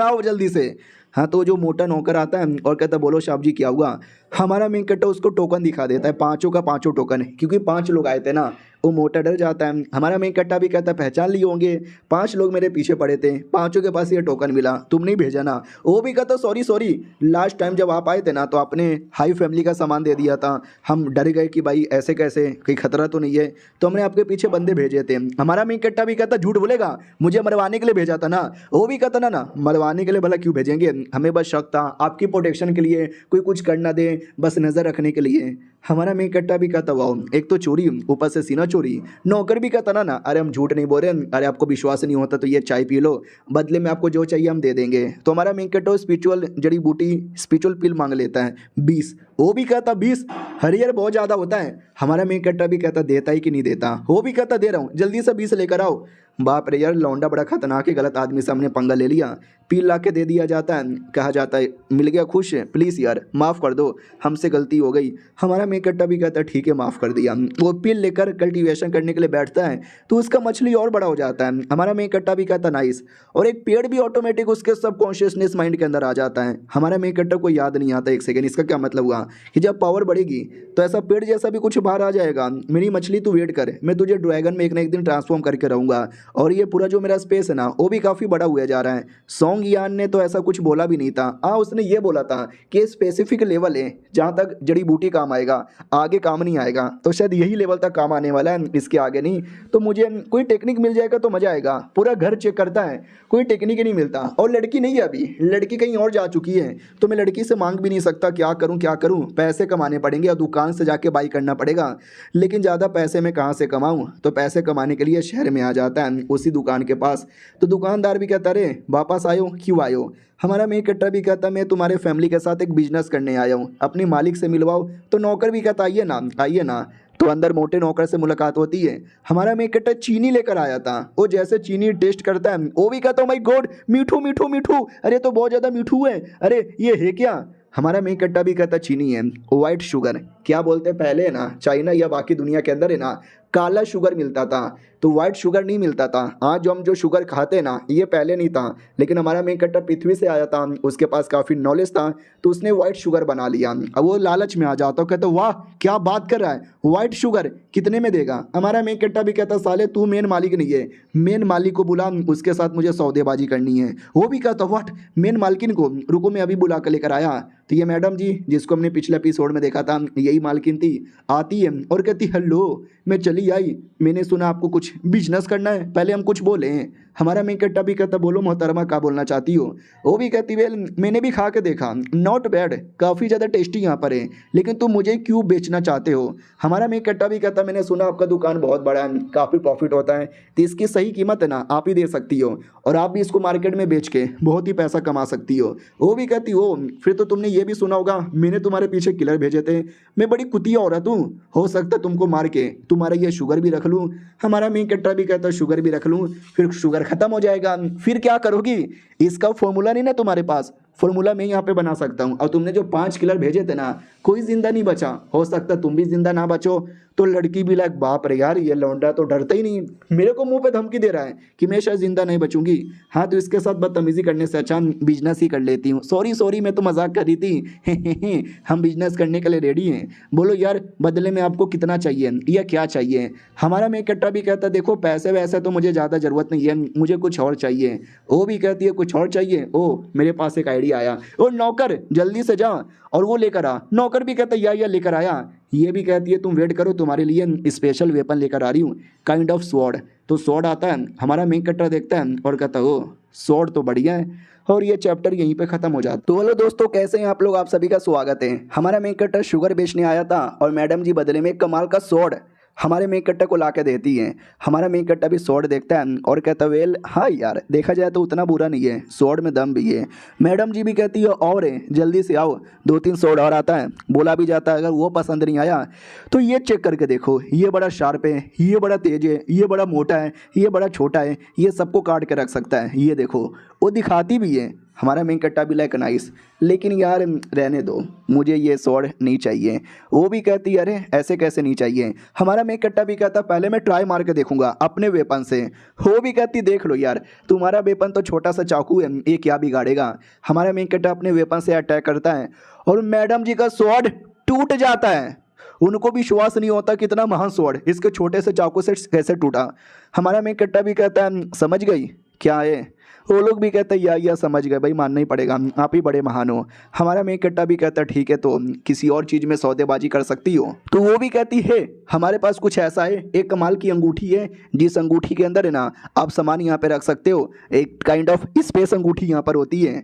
आओ जल्दी से। हाँ, तो जो मोटा नौकर आता है और कहता बोलो साहब जी क्या हुआ। हमारा मेन कट्टा उसको टोकन दिखा देता है, 5 का 5 टोकन है, क्योंकि 5 लोग आए थे ना। वो मोटा डर जाता है। हमारा मेन कट्टा भी कहता है पहचान लिए होंगे, 5 लोग मेरे पीछे पड़े थे, 5 के पास ये टोकन मिला, तुम नहीं भेजा ना। वो भी कहता सॉरी लास्ट टाइम जब आप आए थे ना तो आपने हाई फैमिली का सामान दे दिया था, हम डर गए कि भाई ऐसे कैसे, कोई खतरा तो नहीं है, तो हमने आपके पीछे बंदे भेजे थे। हमारा मेन कट्टा भी कहता झूठ बोलेगा, मुझे मरवाने के लिए भेजा था ना। वो भी कहता ना मरवाने के लिए भला क्यों भेजेंगे, हमें बस शक था आपकी प्रोटेक्शन के लिए, कोई कुछ कर ना दे, बस नज़र रखने के लिए। हमारा मेन कट्टा भी कहता वाह एक तो चोरी ऊपर से सीना चोरी। नौकर भी कहता ना अरे हम झूठ नहीं बोल रहे, अरे आपको विश्वास नहीं होता तो ये चाय पी लो, बदले में आपको जो चाहिए हम दे देंगे। तो हमारा मेन कट्टा स्पिरिचुअल जड़ी बूटी स्पिरिचुअल पिल मांग लेता है 20। वो भी कहता 20 हरियर बहुत ज़्यादा होता है। हमारा मेन कट्टा भी कहता देता ही कि नहीं देता। वो भी कहता दे रहा हूँ, जल्दी से 20 लेकर आओ। बाप रे यार, लौंडा बड़ा खतरनाक है, गलत आदमी से हमने पंगा ले लिया। पील ला के दे दिया जाता है, कहा जाता है मिल गया खुश, प्लीज़ यार माफ़ कर दो, हमसे गलती हो गई। हमारा मेन कट्टा भी कहता है ठीक है माफ़ कर दिया। वो पील लेकर कल्टीवेशन करने के लिए बैठता है तो उसका मछली और बड़ा हो जाता है। हमारा मेन कट्टा भी कहता नाइस, और एक पेड़ भी ऑटोमेटिक उसके सबकॉन्शियसनेस माइंड के अंदर आ जाता है। हमारा मेन कट्टा को याद नहीं आता 1 सेकेंड, इसका क्या मतलब हुआ कि जब पावर बढ़ेगी तो ऐसा पेड़ जैसा भी कुछ बाहर आ जाएगा। मेरी मछली तू वेट कर, मैं तुझे ड्रैगन में एक ना एक दिन ट्रांसफॉर्म करके रहूँगा। और ये पूरा जो मेरा स्पेस है ना वो भी काफ़ी बड़ा हुआ जा रहा है। सॉन्ग यान ने तो ऐसा कुछ बोला भी नहीं था। हाँ, उसने ये बोला था कि स्पेसिफिक लेवल है जहाँ तक जड़ी बूटी काम आएगा, आगे काम नहीं आएगा। तो शायद यही लेवल तक काम आने वाला है, इसके आगे नहीं। तो मुझे कोई टेक्निक मिल जाएगा तो मज़ा आएगा। पूरा घर चेक करता है, कोई टेक्निक ही नहीं मिलता। और लड़की नहीं है अभी, लड़की कहीं और जा चुकी है, तो मैं लड़की से मांग भी नहीं सकता। क्या करूँ, पैसे कमाने पड़ेंगे और दुकान से जाके बाई करना पड़ेगा। लेकिन ज़्यादा पैसे मैं कहाँ से कमाऊँ, तो पैसे कमाने के लिए शहर में आ जाता है उसी दुकान के पास। तो दुकानदार भी कहता अरे वापस आयो, क्यों आयो। हमारा मेन कट्टा भी कहता मैं तुम्हारे फैमिली के साथ एक बिजनेस करने आया हूँ, अपने मालिक से मिलवाओ। तो नौकर भी कहता आइए ना। तो अंदर मोटे नौकर से मुलाकात होती है। हमारा मेन कट्टा चीनी लेकर आया था। वो जैसे चीनी टेस्ट करता है वो भी कहता माय गॉड मीठू, अरे तो बहुत ज़्यादा मीठू है, अरे ये है क्या। हमारा मेन कट्टा भी कहता चीनी है, वाइट शुगर। क्या बोलते हैं पहले है ना चाइना या बाकी दुनिया के अंदर है ना काला शुगर मिलता था, तो वाइट शुगर नहीं मिलता था। आज हम जो शुगर खाते हैं ना ये पहले नहीं था। लेकिन हमारा मेन कट्टा पृथ्वी से आया था, उसके पास काफ़ी नॉलेज था, तो उसने वाइट शुगर बना लिया। अब वो लालच में आ जाता है, कहता वाह क्या बात कर रहा है, वाइट शुगर कितने में देगा। हमारा मेन कट्टा भी कहता साले तू मेन मालिक नहीं है, मेन मालिक को बुला, उसके साथ मुझे सौदेबाजी करनी है। वो भी कहता वाट मेन मालकिन को, रुको मैं अभी बुला कर लेकर आया। तो ये मैडम जी जिसको हमने पिछले एपिसोड में देखा था यही मालकिन थी। आती है और कहती हेलो मैं चली आई, मैंने सुना आपको कुछ बिजनेस करना है, पहले हम कुछ बोले हैं। हमारा मेन कट्टा भी कहता बोलो मोहतरमा क्या बोलना चाहती हो। वो भी कहती वेल मैंने भी खा के देखा, नॉट बैड, काफ़ी ज़्यादा टेस्टी यहाँ पर है, लेकिन तुम मुझे क्यों बेचना चाहते हो। हमारा मेन कट्टा भी कहता मैंने सुना आपका दुकान बहुत बड़ा है, काफ़ी प्रॉफिट होता है, तो इसकी सही कीमत है ना आप ही दे सकती हो, और आप भी इसको मार्केट में बेच के बहुत ही पैसा कमा सकती हो। वो भी कहती हो फिर तो तुमने ये भी सुना होगा मैंने तुम्हारे पीछे किलर भेजे थे, मैं बड़ी कुतिया औरत हूँ, हो सकता तुमको मार के तुम्हारा ये शुगर भी रख लूँ। हमारा मेन कट्टा भी कहता शुगर भी रख लूँ, फिर शुगर खत्म हो जाएगा, फिर क्या करोगी। इसका फॉर्मूला नहीं ना तुम्हारे पास, फॉर्मूला मैं यहाँ पे बना सकता हूँ। और तुमने जो 5 किलर भेजे थे ना कोई जिंदा नहीं बचा, हो सकता तुम भी जिंदा ना बचो। तो लड़की भी लाइक बाप रे यार ये लौंडा तो डरता ही नहीं, मेरे को मुंह पे धमकी दे रहा है कि मैं शायद जिंदा नहीं बचूंगी। हाँ तो इसके साथ बदतमीजी करने से अच्छा बिजनेस ही कर लेती हूँ। सॉरी मैं तो मजाक कर रही थी हम बिजनेस करने के लिए रेडी हैं। बोलो यार बदले में आपको कितना चाहिए या क्या चाहिए। हमारा मेन कट्टा भी कहता देखो पैसे वैसे तो मुझे ज़्यादा ज़रूरत नहीं है, मुझे कुछ और चाहिए। वो भी कहती है कुछ और चाहिए, ओ मेरे पास एक आइडिया आया, ओ नौकर जल्दी से जा और वो लेकर आ। नौकर भी कहता या लेकर आया। ये भी कहती है तुम वेट करो, तुम्हारे लिए स्पेशल वेपन लेकर आ रही हूँ, काइंड ऑफ स्वॉर्ड। तो स्वॉर्ड आता है, हमारा मेन कट्टर देखता है और कहता है ओ स्वॉर्ड तो बढ़िया है, और ये चैप्टर यहीं पे खत्म हो जाता। तो हेलो दोस्तों, कैसे हैं आप लोग? आप सभी का स्वागत है। हमारा मेन कट्टर शुगर बेचने आया था और मैडम जी बदले में एक कमाल का स्वॉर्ड हमारे मेन कट्टा को ला के देती हैं। हमारा मेन कट्टा भी स्वॉर्ड देखता है और कहता है वेल हाँ यार, देखा जाए तो उतना बुरा नहीं है, स्वॉर्ड में दम भी है। मैडम जी भी कहती है और है, जल्दी से आओ, 2-3 स्वॉर्ड और आता है। बोला भी जाता है अगर वो पसंद नहीं आया तो ये चेक करके देखो, ये बड़ा शार्प है, ये बड़ा तेज है, ये बड़ा मोटा है, ये बड़ा छोटा है, ये सबको काट के रख सकता है, ये देखो। वो दिखाती भी है। हमारा मेन कट्टा भी लाइक नाइस, लेकिन यार रहने दो, मुझे ये स्वॉर्ड नहीं चाहिए। वो भी कहती है अरे ऐसे कैसे नहीं चाहिए। हमारा मेन कट्टा भी कहता पहले मैं ट्राई मार के देखूंगा अपने वेपन से। वो भी कहती देख लो यार, तुम्हारा वेपन तो छोटा सा चाकू है, ये क्या बिगाड़ेगा। हमारा मेन कट्टा अपने वेपन से अटैक करता है और मैडम जी का स्वॉर्ड टूट जाता है। उनको भी विश्वास नहीं होता कितना महान स्वॉर्ड इसके छोटे से चाकू से कैसे टूटा। हमारा मेन कट्टा भी कहता है समझ गई क्या है। वो लोग भी कहते हैं या समझ गए भाई, मानना ही पड़ेगा, आप ही बड़े महान हो। हमारा मेन कट्टा भी कहता है ठीक है, तो किसी और चीज़ में सौदेबाजी कर सकती हो। तो वो भी कहती है हमारे पास कुछ ऐसा है, एक कमाल की अंगूठी है, जिस अंगूठी के अंदर है ना आप सामान यहाँ पे रख सकते हो, एक काइंड ऑफ स्पेस अंगूठी यहाँ पर होती है।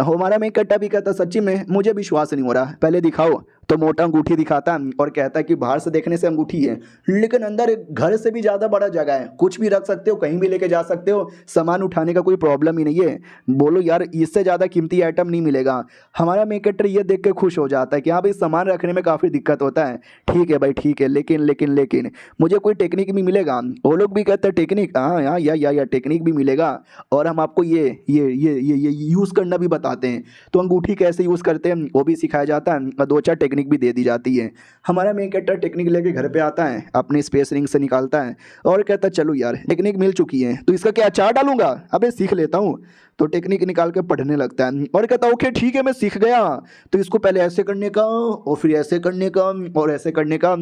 हमारा मेन कट्टा भी कहता सच्ची में मुझे विश्वास नहीं हो रहा, पहले दिखाओ। तो मोटा अंगूठी दिखाता है और कहता है कि बाहर से देखने से अंगूठी है, लेकिन अंदर घर से भी ज़्यादा बड़ा जगह है, कुछ भी रख सकते हो, कहीं भी लेके जा सकते हो, सामान उठाने का कोई प्रॉब्लम ही नहीं है। बोलो यार इससे ज़्यादा कीमती आइटम नहीं मिलेगा। हमारा मेन कट्टर ये देख के खुश हो जाता है कि हाँ भाई सामान रखने में काफ़ी दिक्कत होता है, ठीक है भाई ठीक है, लेकिन लेकिन लेकिन मुझे कोई टेक्निक भी मिलेगा। वो लोग भी कहते हैं टेक्निक, हाँ हाँ या टेक्निक भी मिलेगा, और हम आपको ये यूज़ करना भी बताते हैं। तो अंगूठी कैसे यूज़ करते हैं वो भी सिखाया जाता है और 2-4 टेक्निक भी दे दी जाती है। हमारा मेन कैरेक्टर टेक्निक लेके घर पे आता है, अपनी स्पेस रिंग से निकालता है और कहता है चलो यार टेक्निक मिल चुकी है, तो इसका क्या अचार डालूंगा, अबे सीख लेता हूँ। तो टेक्निक निकाल के पढ़ने लगता है और कहता है ओके ठीक है मैं सीख गया, तो इसको पहले ऐसे करने का और फिर ऐसे करने का और ऐसे करने का।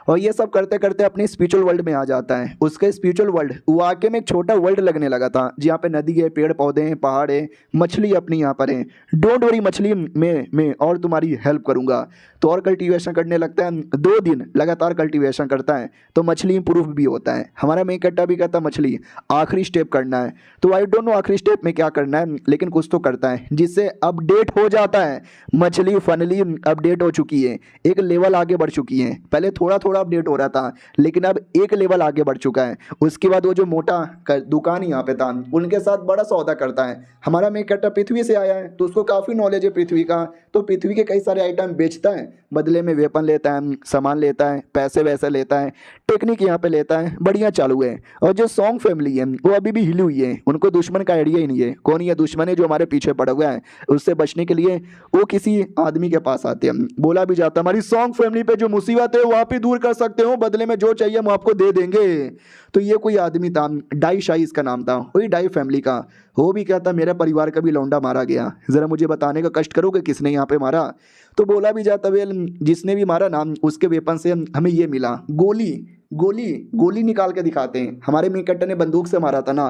और ये सब करते करते अपनी स्पिरिचुअल वर्ल्ड में आ जाता है। उसके स्पिरिचुअल वर्ल्ड वाकई में एक छोटा वर्ल्ड लगने लगा था, जहाँ पे नदी है, पेड़ पौधे हैं, पहाड़ है, मछली अपनी यहाँ पर है। डोंट वरी मछली, मैं और तुम्हारी हेल्प करूँगा। तो और कल्टीवेशन करने लगता है, 2 दिन लगातार कल्टीवेशन करता है तो मछली इंप्रूव भी होता है। हमारा मेन कट्टा भी कहता मछली आखिरी स्टेप करना है, तो आई डोंट नो आखिरी स्टेप में क्या करना है, लेकिन कुछ तो करता है जिससे अपडेट हो जाता है। मछली फाइनली अपडेट हो चुकी है, एक लेवल आगे बढ़ चुकी है। पहले थोड़ा थोड़ा अपडेट हो रहा था, लेकिन अब एक लेवल आगे बढ़ चुका है। उसके बाद वो जो मोटा दुकान यहाँ पे था उनके साथ बड़ा सौदा करता है। हमारा मेन कट्टा पृथ्वी से आया है तो उसको काफ़ी नॉलेज है पृथ्वी का, तो पृथ्वी के कई सारे आइटम बेचता है, बदले में वेपन लेता है, सामान लेता है, पैसे वैसे लेता है, टेक्निक यहाँ पे लेता है, बढ़िया चालू है। और जो सॉन्ग फैमिली है वो अभी भी हिली हुई है, उनको दुश्मन का आइडिया ही नहीं है कौन ये दुश्मन है जो हमारे पीछे पड़ा हुआ है। उससे बचने के लिए वो किसी आदमी के पास आते हैं। बोला भी जाता हमारी सॉन्ग फैमिली पे जो मुसीबत है वो आप ही दूर कर सकते हो, बदले में जो चाहिए हम आपको दे देंगे। तो ये कोई आदमी था, डाई शाही इसका नाम था, वही डाई फैमिली का। वो भी कहता मेरा परिवार का भी लौंडा मारा गया, ज़रा मुझे बताने का कष्ट करोगे किसने यहाँ पे मारा। तो बोला भी जाता वेल जिसने भी मारा ना उसके वेपन से हमें ये मिला, गोली गोली गोली निकाल के दिखाते हैं। हमारे मेन कट्टर ने बंदूक से मारा था ना,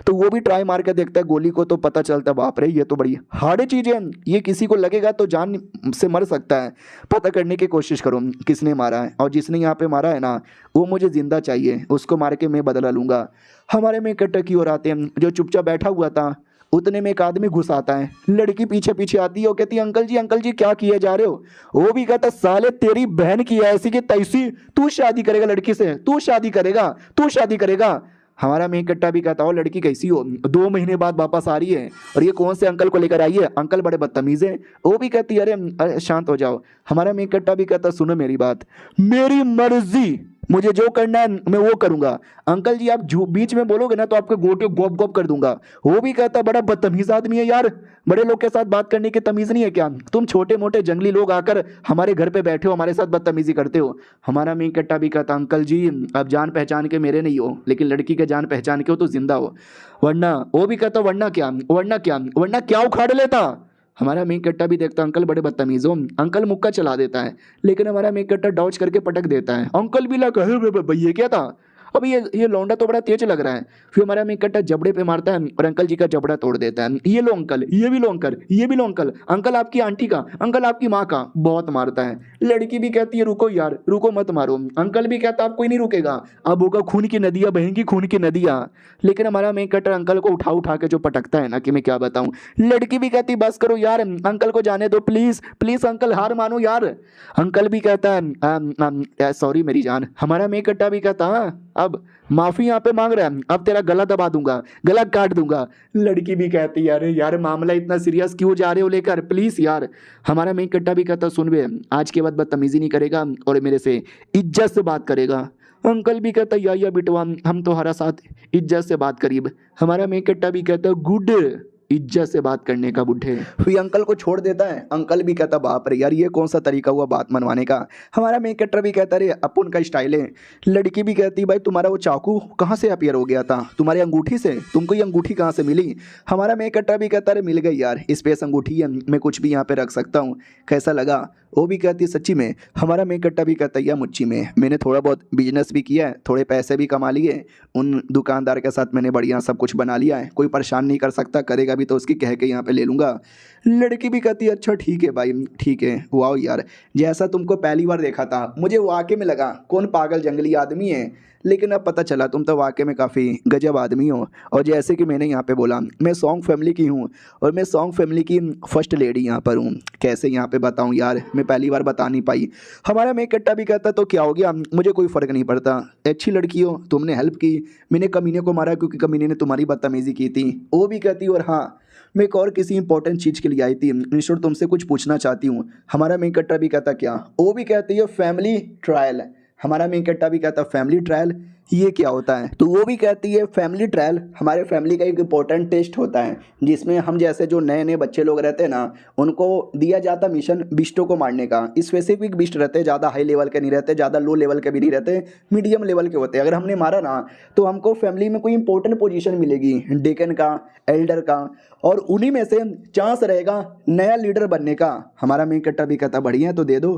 तो वो भी ट्राई मार के देखता है गोली को, तो पता चलता बाप रे ये तो बड़ी हार्ड चीज़ है, ये किसी को लगेगा तो जान से मर सकता है। पता करने की कोशिश करो किसने मारा है, और जिसने यहाँ पे मारा है ना वो मुझे जिंदा चाहिए, उसको मार के मैं बदला लूँगा। हमारे मेन कट्टर की ओर आते हैं, जो चुपचाप बैठा हुआ था उतने में एक आदमी घुस आता है। लड़की पीछे पीछे आती है और कहती है अंकल जी क्या किए जा रहे हो। वो भी कहता साले तेरी बहन की ऐसी की तैसी, तू शादी करेगा लड़की से, तू शादी करेगा। हमारा मेन कट्टा भी कहता हो लड़की कैसी हो, 2 महीने बाद वापस आ रही है और ये कौन से अंकल को लेकर आई है, अंकल बड़े बदतमीज है। वो भी कहती है अरे शांत हो जाओ। हमारा मेन कट्टा भी कहता सुनो मेरी बात, मेरी मर्जी, मुझे जो करना है मैं वो करूंगा। अंकल जी आप बीच में बोलोगे ना तो आपके गोटे गोप गोप कर दूंगा। वो भी कहता बड़ा बदतमीज आदमी है यार, बड़े लोग के साथ बात करने की तमीज नहीं है क्या, तुम छोटे मोटे जंगली लोग आकर हमारे घर पे बैठे हो, हमारे साथ बदतमीजी करते हो। हमारा मेन कट्टा भी कहता अंकल जी अब जान पहचान के मेरे नहीं हो, लेकिन लड़की के जान पहचान के हो तो जिंदा हो, वरना। वो भी कहता वरना क्या उखाड़ लेता। हमारा मेन कट्टा भी देखता अंकल बड़े बदतमीज हो, अंकल मुक्का चला देता है, लेकिन हमारा मेन कट्टा डॉज करके पटक देता है। अंकल भी लगा भैया क्या था, अब ये लौंडा तो बड़ा तेज लग रहा है। फिर हमारा मेन कट्टा जबड़े पे मारता है और अंकल जी का जबड़ा तोड़ देता है। ये लो अंकल, ये भी लो अंकल, ये भी लो अंकल, अंकल आपकी आंटी का, अंकल आपकी माँ का, बहुत मारता है। लड़की भी कहती है रुको यार, रुको मत मारो। अंकल भी कहता अब कोई नहीं रुकेगा, अब होगा खून की नदियां बहेंगी, खून की नदियां। लेकिन हमारा मेन कटर अंकल को उठा उठा के जो पटकता है ना कि मैं क्या बताऊं। लड़की भी कहती बस करो यार, अंकल को जाने दो प्लीज प्लीज अंकल, हार मानो यार। अंकल भी कहता है सॉरी मेरी जान। हमारा मेन कट्टा भी कहता अब माफी यहाँ पे मांग रहा है, अब तेरा गला दबा दूंगा, गला काट दूंगा। लड़की भी कहती है अरे यार मामला इतना सीरियस क्यों जा रहे हो लेकर, प्लीज यार। हमारा मेन कट्टा भी कहता सुन बे, आज के बाद बदतमीजी नहीं करेगा और मेरे से इज्जत से बात करेगा। अंकल भी कहता या बिटवा, हम तो हरा साथ इज्जत से बात करीब। हमारा मेन कट्टा भी कहता गुड, इज्जत से बात करने का बुढ़े। फिर अंकल को छोड़ देता है। अंकल भी कहता बाप रे यार ये कौन सा तरीका हुआ बात मनवाने का। हमारा मेन कट्टर भी कहता रे अपन का स्टाइल है। लड़की भी कहती भाई तुम्हारा वो चाकू कहाँ से अपीयर हो गया था, तुम्हारी अंगूठी से, तुमको ये अंगूठी कहाँ से मिली। हमारा मेन कट्टर भी कहता रे मिल गई यार, स्पेस अंगूठी है, मैं कुछ भी यहाँ पे रख सकता हूँ, कैसा लगा। वो भी कहती है सच्ची में। हमारा मेन कट्टा भी कहता है या मुच्ची में, मैंने थोड़ा बहुत बिजनेस भी किया है, थोड़े पैसे भी कमा लिए, उन दुकानदार के साथ मैंने बढ़िया सब कुछ बना लिया है, कोई परेशान नहीं कर सकता, करेगा भी तो उसकी कह के यहाँ पे ले लूँगा। लड़की भी कहती है अच्छा ठीक है भाई ठीक है। वाह यार जैसा तुमको पहली बार देखा था मुझे वाकई में लगा कौन पागल जंगली आदमी है, लेकिन अब पता चला तुम तो वाकई में काफ़ी गजब आदमी हो। और जैसे कि मैंने यहाँ पे बोला मैं सॉन्ग फैमिली की हूँ और मैं सॉन्ग फैमिली की फर्स्ट लेडी यहाँ पर हूँ। कैसे यहाँ पे बताऊँ यार, मैं पहली बार बता नहीं पाई। हमारा मेन कट्टा भी कहता तो क्या हो गया, मुझे कोई फ़र्क नहीं पड़ता, अच्छी लड़की हो, तुमने हेल्प की, मैंने कमीने को मारा क्योंकि कमीने ने तुम्हारी बदतमीज़ी की थी। वो भी कहती और हाँ मैं एक और किसी इंपॉर्टेंट चीज़ के लिए आई थी, इंस्टीट्यूट तुमसे कुछ पूछना चाहती हूँ। हमारा मेन कट्टा भी कहता क्या। वो भी कहती है फैमिली ट्रायल। हमारा मेन कट्टा भी कहता फैमिली ट्रायल ये क्या होता है। तो वो भी कहती है फैमिली ट्रायल हमारे फैमिली का एक इंपॉर्टेंट टेस्ट होता है जिसमें हम जैसे जो नए नए बच्चे लोग रहते हैं ना उनको दिया जाता मिशन बिस्टों को मारने का। स्पेसिफिक बिस्ट रहते हैं, ज़्यादा हाई लेवल के नहीं रहते, ज़्यादा लो लेवल के भी नहीं रहते, मीडियम लेवल के होते हैं। अगर हमने मारा ना तो हमको फैमिली में कोई इंपॉर्टेंट पोजीशन मिलेगी, डेकन का, एल्डर का, और उन्हीं में से चांस रहेगा नया लीडर बनने का। हमारा मेन कट्टा भी कहता बढ़िया तो दे दो।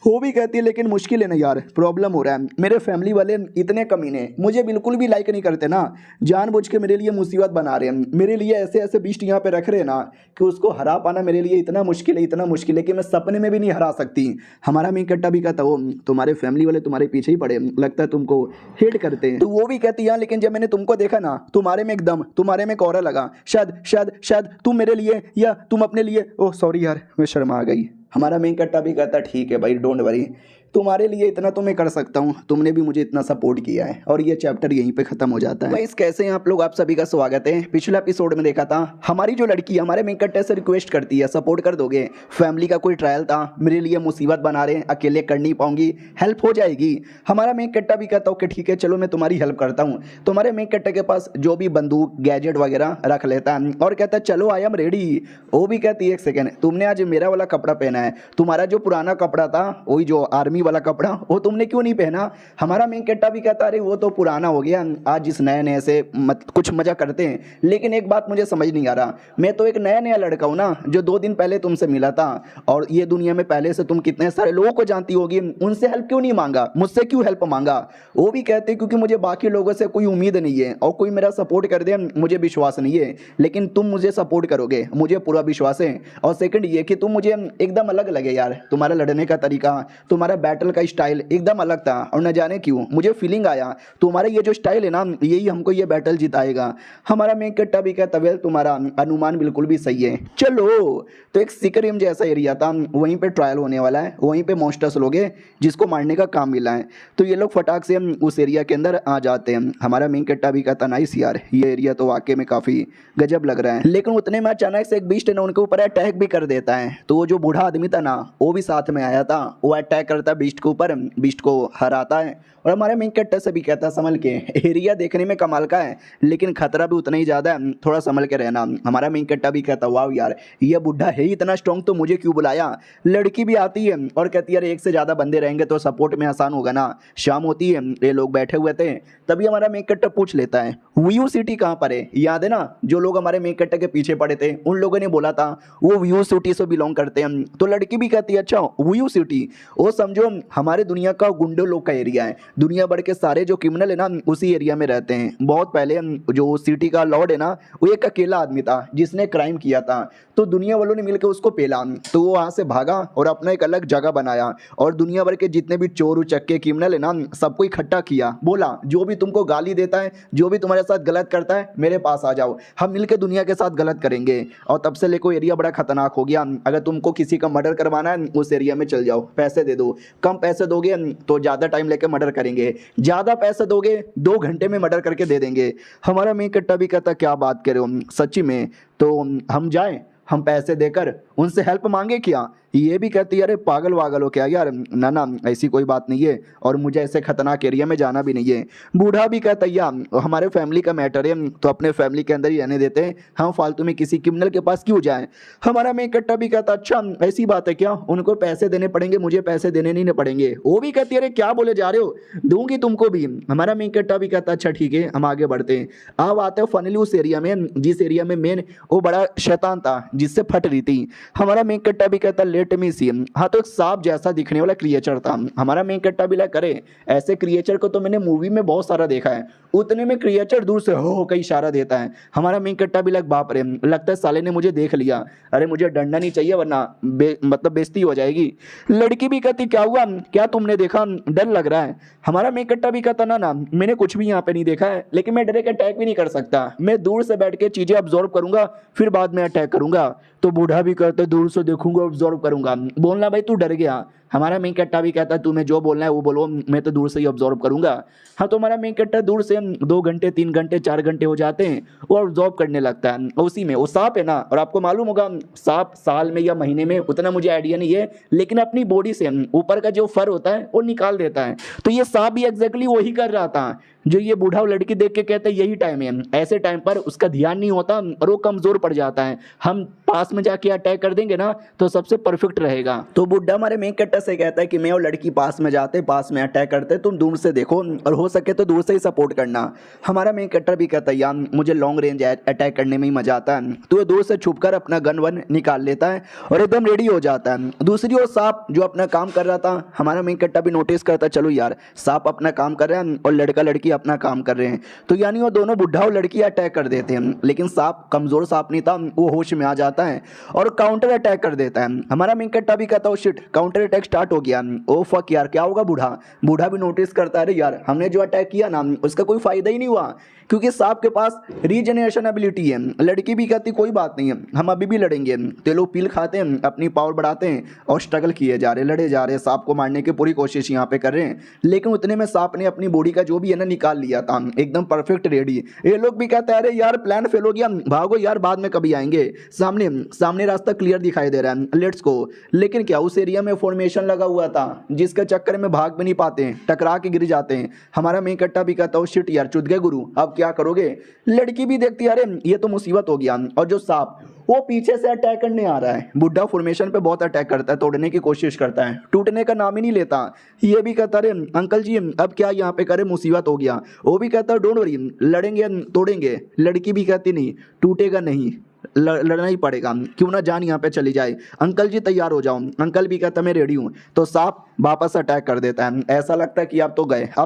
वो भी कहती है लेकिन मुश्किल है ना यार, प्रॉब्लम हो रहा है, मेरे फैमिली वाले इतने कमीने मुझे बिल्कुल भी लाइक नहीं करते ना, जानबूझ के मेरे लिए मुसीबत बना रहे हैं, मेरे लिए ऐसे ऐसे बीस्ट यहाँ पे रख रहे हैं ना कि उसको हरा पाना मेरे लिए इतना मुश्किल है, इतना मुश्किल है कि मैं सपने में भी नहीं हरा सकती। हमारा मेन कट्टा भी कहता वो तुम्हारे फैमिली वाले तुम्हारे पीछे ही पड़े, लगता है तुमको हेट करते हैं। तो वो भी कहती है लेकिन जब मैंने तुमको देखा ना तुम्हारे में एकदम, तुम्हारे में कोरा लगा, शायद शायद शायद तुम मेरे लिए या तुम अपने लिए। ओह सॉरी यार मैं शर्मा गई। हमारा मेन कट्टा भी कहता ठीक है भाई डोंट वरी, तुम्हारे लिए इतना तो मैं कर सकता हूँ, तुमने भी मुझे इतना सपोर्ट किया है। और ये चैप्टर यहीं पे खत्म हो जाता है। गाइस कैसे हैं आप लोग, आप सभी का स्वागत है। पिछले एपिसोड में देखा था हमारी जो लड़की हमारे मेन कट्टे से रिक्वेस्ट करती है सपोर्ट कर दोगे, फैमिली का कोई ट्रायल था, मेरे लिए मुसीबत बना रहे हैं, अकेले कर नहीं पाऊंगी, हेल्प हो जाएगी। हमारा मेन कट्टा भी कहता ओके ठीक है चलो मैं तुम्हारी हेल्प करता हूँ। तुम्हारे मेन कट्टे के पास जो भी बंदूक गैजेट वगैरह रख लेता है और कहता है चलो आई एम रेडी। वो भी कहती है एक सेकेंड, तुमने आज मेरा वाला कपड़ा पहना है, तुम्हारा जो पुराना कपड़ा था वही जो आर्मी वाला कपड़ा वो तुमने क्यों नहीं पहना। हमारा मेन कट्टा भी कहता अरे वो तो पुराना हो गया, आज जिस नए नए से कुछ मजा करते हैं। लेकिन एक बात मुझे समझ नहीं आ रहा, मैं तो एक नया नया लड़का हूँ ना जो 2 दिन पहले तुमसे मिला था, और ये दुनिया में पहले से तुम कितने सारे लोगों को जानती होगी, उनसे हेल्प क्यों नहीं मांगा, मुझसे क्यों हेल्प मांगा। वो भी कहते क्योंकि मुझे बाकी लोगों से कोई उम्मीद नहीं है और कोई मेरा सपोर्ट कर दे मुझे विश्वास नहीं है, लेकिन तुम मुझे सपोर्ट करोगे मुझे पूरा विश्वास है। और सेकंड ये कि तुम मुझे एकदम अलग लगे यार, तुम्हारा लड़ने का तरीका, तुम्हारा बैटल का स्टाइल एकदम अलग था, और न जाने क्यों मुझे फीलिंग आया तुम्हारा ये जो स्टाइल है ना यही हमको ये बैटल जिताएगा। हमारा मेन कट्टा भी कहता वेल तुम्हारा अनुमान बिल्कुल भी सही है चलो। तो एक सिकरिम जैसा एरिया था, वहीं पे ट्रायल होने वाला है, वहीं पे मॉन्स्टर्स लोग हैं जिसको मारने का काम मिला है, तो ये लोग फटाक से उस एरिया के अंदर आ जाते हैं। हमारा मेन कट्टा भी कहता नाइस यार ये एरिया तो वाकई में काफ़ी गजब लग रहा है। लेकिन उतने में अचानक से एक बीस्ट ने उनके ऊपर अटैक भी कर देता है। तो वो जो बूढ़ा आदमी था ना वो भी साथ में आया था, वो अटैक करता है बीस्ट के ऊपर, बीस्ट को हराता है। और हमारे मेन कट्टा से भी कहता संभल के, एरिया देखने में कमाल का है लेकिन खतरा भी उतना ही ज़्यादा है, थोड़ा संभल के रहना। हमारा मेन कट्टा भी कहता वाह यार ये बुढ़ा है ही इतना स्ट्रॉन्ग तो मुझे क्यों बुलाया। लड़की भी आती है और कहती है यार एक से ज़्यादा बंदे रहेंगे तो सपोर्ट में आसान होगा ना। शाम होती है, ये लोग बैठे हुए थे, तभी हमारा मेन कट्टा पूछ लेता है व्यू सिटी कहाँ पर है। याद है ना जो लोग हमारे मेन कट्टा के पीछे पड़े थे उन लोगों ने बोला था वो व्यू सिटी से बिलोंग करते हैं। तो लड़की भी कहती है अच्छा व्यू सिटी, वो समझो हो, हमारे दुनिया का गुंडों लोग का एरिया है। दुनिया भर के सारे जो क्रिमिनल है ना उसी एरिया में रहते हैं। बहुत पहले जो सिटी का लॉर्ड है ना वो एक अकेला आदमी था जिसने क्राइम किया था, तो दुनिया वालों ने मिलकर उसको पेला, तो वो वहाँ से भागा और अपना एक अलग जगह बनाया और दुनिया भर के जितने भी चोर उचक्के क्रिमिनल है ना सबको इकट्ठा किया। बोला जो भी तुमको गाली देता है, जो भी तुम्हारे साथ गलत करता है, मेरे पास आ जाओ, हम मिलकर दुनिया के साथ गलत करेंगे। और तब से लेको एरिया बड़ा खतरनाक हो गया। अगर तुमको किसी का मर्डर करवाना है उस एरिया में चल जाओ, पैसे दे दो। कम पैसे दोगे तो ज़्यादा टाइम लेके मर्डर करेंगे, ज़्यादा पैसे दोगे 2 घंटे में मर्डर करके दे देंगे। हमारा मेन कट्टा भी कहता क्या बात करे हो सच्ची में, तो हम जाएं, हम पैसे देकर उनसे हेल्प मांगे क्या? ये भी कहती है अरे पागल वागल हो क्या यार, ना ना ऐसी कोई बात नहीं है और मुझे ऐसे खतरनाक एरिया में जाना भी नहीं है। बूढ़ा भी कहता है या हमारे फैमिली का मैटर है तो अपने फैमिली के अंदर ही रहने देते हैं, हम फालतू में किसी क्रिमिनल के पास क्यों जाएं। हमारा मेन कट्टा भी कहता अच्छा ऐसी बात है क्या, उनको पैसे देने पड़ेंगे, मुझे पैसे देने नहीं पड़ेंगे। वो भी कहती है अरे क्या बोले जा रहे हो, दूंगी तुमको भी। हमारा मेन कट्टा भी कहता अच्छा ठीक है हम आगे बढ़ते हैं। अब आते हैं फाइनली उस एरिया में जिस एरिया में मेन वो बड़ा शैतान था जिससे फट रही थी। हमारा मेन कट्टा भी कहता लेट मी सी, हाँ तो एक सांप जैसा दिखने वाला क्रिएचर था। हमारा मेन कट्टा भी लगा करे ऐसे क्रिएचर को तो मैंने मूवी में बहुत सारा देखा है, उतने में क्रिएचर दूर से हो का इशारा देता है। हमारा मेन कट्टा भी लग बाप रे लगता है साले ने मुझे देख लिया, अरे मुझे डरना नहीं चाहिए वरना मतलब बेइज्जती हो जाएगी। लड़की भी कहती क्या हुआ, क्या तुमने देखा, डर लग रहा है। हमारा मेन कट्टा भी कहता ना ना मैंने कुछ भी यहाँ पे नहीं देखा है, लेकिन मैं डायरेक्ट अटैक भी नहीं कर सकता, मैं दूर से बैठ के चीजें ऑब्जर्व करूंगा फिर बाद में अटैक करूंगा। तो बूढ़ा भी कहता दूर से देखूंगा ऑब्जर्व करूंगा। बोलना भाई तू डर गया। हमारा मेन कट्टा भी कहता तुम्हें जो बोलना है वो बोलो, मैं तो दूर से ही ऑब्जर्व करूंगा। हाँ तो हमारा मेन कट्टा दूर से 2 घंटे 3 घंटे 4 घंटे हो जाते हैं वो ऑब्जर्व करने लगता है। उसी में वो सांप है ना, और आपको मालूम होगा सांप साल में या महीने में उतना मुझे आइडिया नहीं है, लेकिन अपनी बॉडी से ऊपर का जो फर होता है वो निकाल देता है। तो ये सांप भी एग्जैक्टली वही कर रहा था जो ये बूढ़ा लड़की देख के कहते हैं यही टाइम है। ऐसे टाइम पर उसका ध्यान नहीं होता और वो कमजोर पड़ जाता है। हम पास में जाके अटैक कर देंगे ना तो सबसे परफेक्ट रहेगा। तो बुढ़ा हमारे मेन कट्टा से कहता है कि मैं और लड़की पास में जाते, पास में अटैक करते, तुम दूर से देखो और हो सके तो दूर से ही सपोर्ट करना। हमारा मेन कट्टा भी कहता है यार मुझे लॉन्ग रेंज अटैक करने में ही मजा आता है। तो वो दूर से छुप कर अपना गन वन निकाल लेता है और एकदम रेडी हो जाता है। दूसरी ओर सांप जो अपना काम कर रहा था, हमारा मेन कट्टा भी नोटिस करता है चलो यार सांप अपना काम कर रहे हैं और लड़का लड़की अपना काम कर रहे हैं, तो यानी वो दोनों बुढ़ा और लड़की अटैक कर देते हैं। लेकिन सांप कमजोर सांप नहीं था, वो होश में आ जाता है और काउंटर अटैक कर देता है। हमारा मेन कट्टा भी कहता है शिट काउंटर अटैक स्टार्ट हो गया, ओ फक यार क्या होगा। बूढ़ा बूढ़ा भी नोटिस करता है अरे यार हमने जो अटैक किया ना उसका कोई फायदा ही नहीं हुआ क्योंकि सांप के पास रीजनरेशन एबिलिटी है। लड़की भी कहती कोई बात नहीं है हम अभी भी लड़ेंगे। तो लोग पील खाते हैं, अपनी पावर बढ़ाते हैं और स्ट्रगल किए जा रहे, लड़े जा रहे, सांप को मारने की पूरी कोशिश यहाँ पे कर रहे हैं। लेकिन उतने में सांप ने अपनी बॉडी का जो भी है ना निकाल लिया था, एकदम परफेक्ट रेडी। ये लोग भी कहते हैं अरे यार प्लान फेल हो गया, भागो यार बाद में कभी आएंगे। सामने सामने रास्ता क्लियर दिखाई दे रहा है, लेट्स गो। लेकिन क्या उस एरिया में फॉर्मेशन लगा हुआ था जिसके चक्कर में भाग भी नहीं पाते, टकरा के गिर जाते हैं। हमारा मेन कट्टा भी कहता है शिट यार चुद गए गुरु, अब क्या करोगे। लड़की भी देखती है अरे ये तो मुसीबत हो गया। और जो सांप वो पीछे से अटैक करने आ रहा है। बुढ़ा फॉर्मेशन पे बहुत अटैक करता है, तोड़ने की कोशिश करता है, टूटने का नाम ही नहीं लेता। ये भी कहता अरे अंकल जी अब क्या यहाँ पे करे, मुसीबत हो गया। वो भी कहता डोंट वरी लड़ेंगे तोड़ेंगे। लड़की भी कहती नहीं टूटेगा नहीं, लड़ना ही पड़ेगा, क्यों ना जान यहाँ पे चली जाए। अंकल जी तैयार हो जाओ। अंकल भी कहता मैं रेडी हूँ। तो सांप वापस अटैक कर देता है। ऐसा लगता है कि अब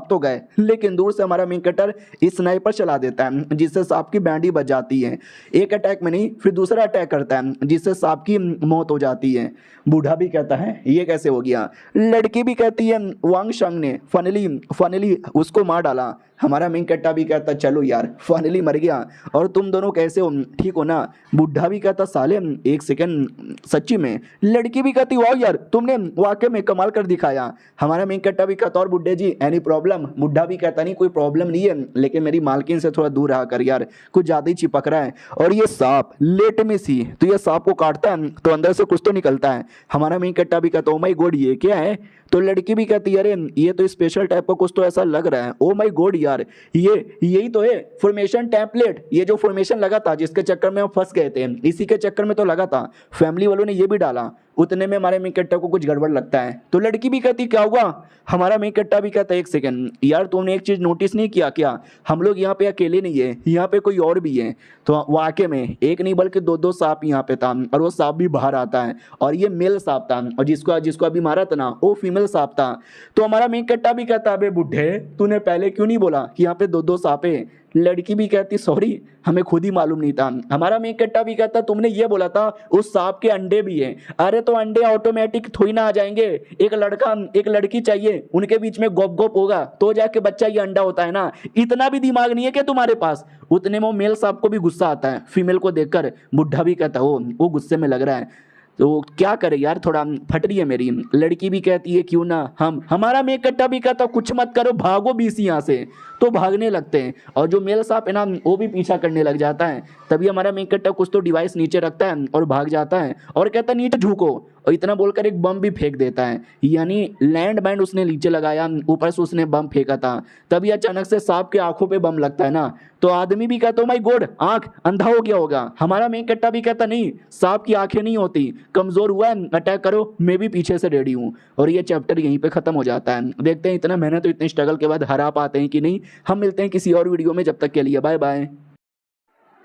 तो गए, लेकिन दूर से हमारा मेन कटर स्नाइपर चला देता है जिससे सांप की बैंडी बच जाती है। एक अटैक में नहीं फिर दूसरा अटैक करता है जिससे सांप की मौत हो जाती है। बूढ़ा भी कहता है ये कैसे हो गया। लड़की भी कहती है वांग शंग ने फाइनली उसको मार डाला। हमारा मेन कट्टा भी कहता चलो यार फाइनली मर गया और तुम दोनों कैसे हो, ठीक हो ना। बुढ़ा भी कहता साले एक सेकंड सच्ची में। लड़की भी कहती वाह यार तुमने वाकई में कमाल कर दिखाया। हमारा मेन कट्टा भी कहता और बुढ़े जी एनी प्रॉब्लम। बुढ़ा भी कहता नहीं कोई प्रॉब्लम नहीं है, लेकिन मेरी मालकिन से थोड़ा दूर रहा कर यार, कुछ ज्यादा ही चिपक रहा है। और ये सांप लेट में सी, तो ये सांप को काटता है तो अंदर से कुछ तो निकलता है। हमारा मेन कट्टा भी कहता ओ माय गॉड ये क्या है। तो लड़की भी कहती है अरे ये तो स्पेशल टाइप का कुछ तो ऐसा लग रहा है। ओ माय गॉड यार ये यही तो है फॉर्मेशन टेम्पलेट। ये जो फॉर्मेशन लगा था जिसके चक्कर में हम फंस गए थे, इसी के चक्कर में तो लगा था। फैमिली वालों ने ये भी डाला। उतने में हमारे मेन कट्टा को कुछ गड़बड़ लगता है। तो लड़की भी कहती क्या हुआ। हमारा मेन कट्टा भी कहता एक सेकंड यार तुमने एक चीज नोटिस नहीं किया क्या, हम लोग यहाँ पे अकेले नहीं है, यहाँ पे कोई और भी है। तो वाकई में एक नहीं बल्कि दो सांप यहाँ पे था और वो सांप भी बाहर आता है और ये मेल सांप था और जिसको अभी मारा था ना वो फीमेल फीमेल सांप था। तो हमारा मेन कट्टा भी कहता अबे बुढ़े तूने पहले क्यों नहीं बोला कि यहाँ पे दो दो सांप है। लड़की भी कहती सॉरी हमें खुद ही मालूम नहीं था। हमारा मेन कट्टा भी कहता तुमने ये बोला था उस सांप के अंडे भी हैं। अरे तो अंडे ऑटोमेटिक थोड़ी ना आ जाएंगे, एक लड़का एक लड़की चाहिए, उनके बीच में गोप गोप होगा तो जाके बच्चा ये अंडा होता है ना। इतना भी दिमाग नहीं है क्या तुम्हारे पास। उतने में मेल सांप को भी गुस्सा आता है फीमेल को देखकर। बुढ़ा भी कहता वो गुस्से में लग रहा है तो क्या करे यार, थोड़ा फट रही है मेरी। लड़की भी कहती है क्यों ना हमारा मेक कट्टा भी कहता कुछ मत करो भागो बीस यहाँ से। तो भागने लगते हैं और जो मेल सांप है ना वो भी पीछा करने लग जाता है। तभी हमारा मेक कट्टा कुछ तो डिवाइस नीचे रखता है और भाग जाता है और कहता नीचे झुको, और इतना बोलकर एक बम भी फेंक देता है। यानी लैंड बैंड उसने नीचे लगाया, ऊपर से उसने बम फेंका था। तभी अचानक से सांप के आंखों पे बम लगता है ना, तो आदमी भी कहता माय गॉड आंख अंधा हो गया होगा। हमारा मेन कट्टा भी कहता नहीं सांप की आंखें नहीं होती, कमजोर हुआ है अटैक करो मैं भी पीछे से रेडी हूँ। और ये चैप्टर यहीं पे खत्म हो जाता है। देखते हैं इतना मेहनत तो इतने स्ट्रगल के बाद हरा पाते हैं कि नहीं। हम मिलते हैं किसी और वीडियो में, जब तक के लिए बाय बाय।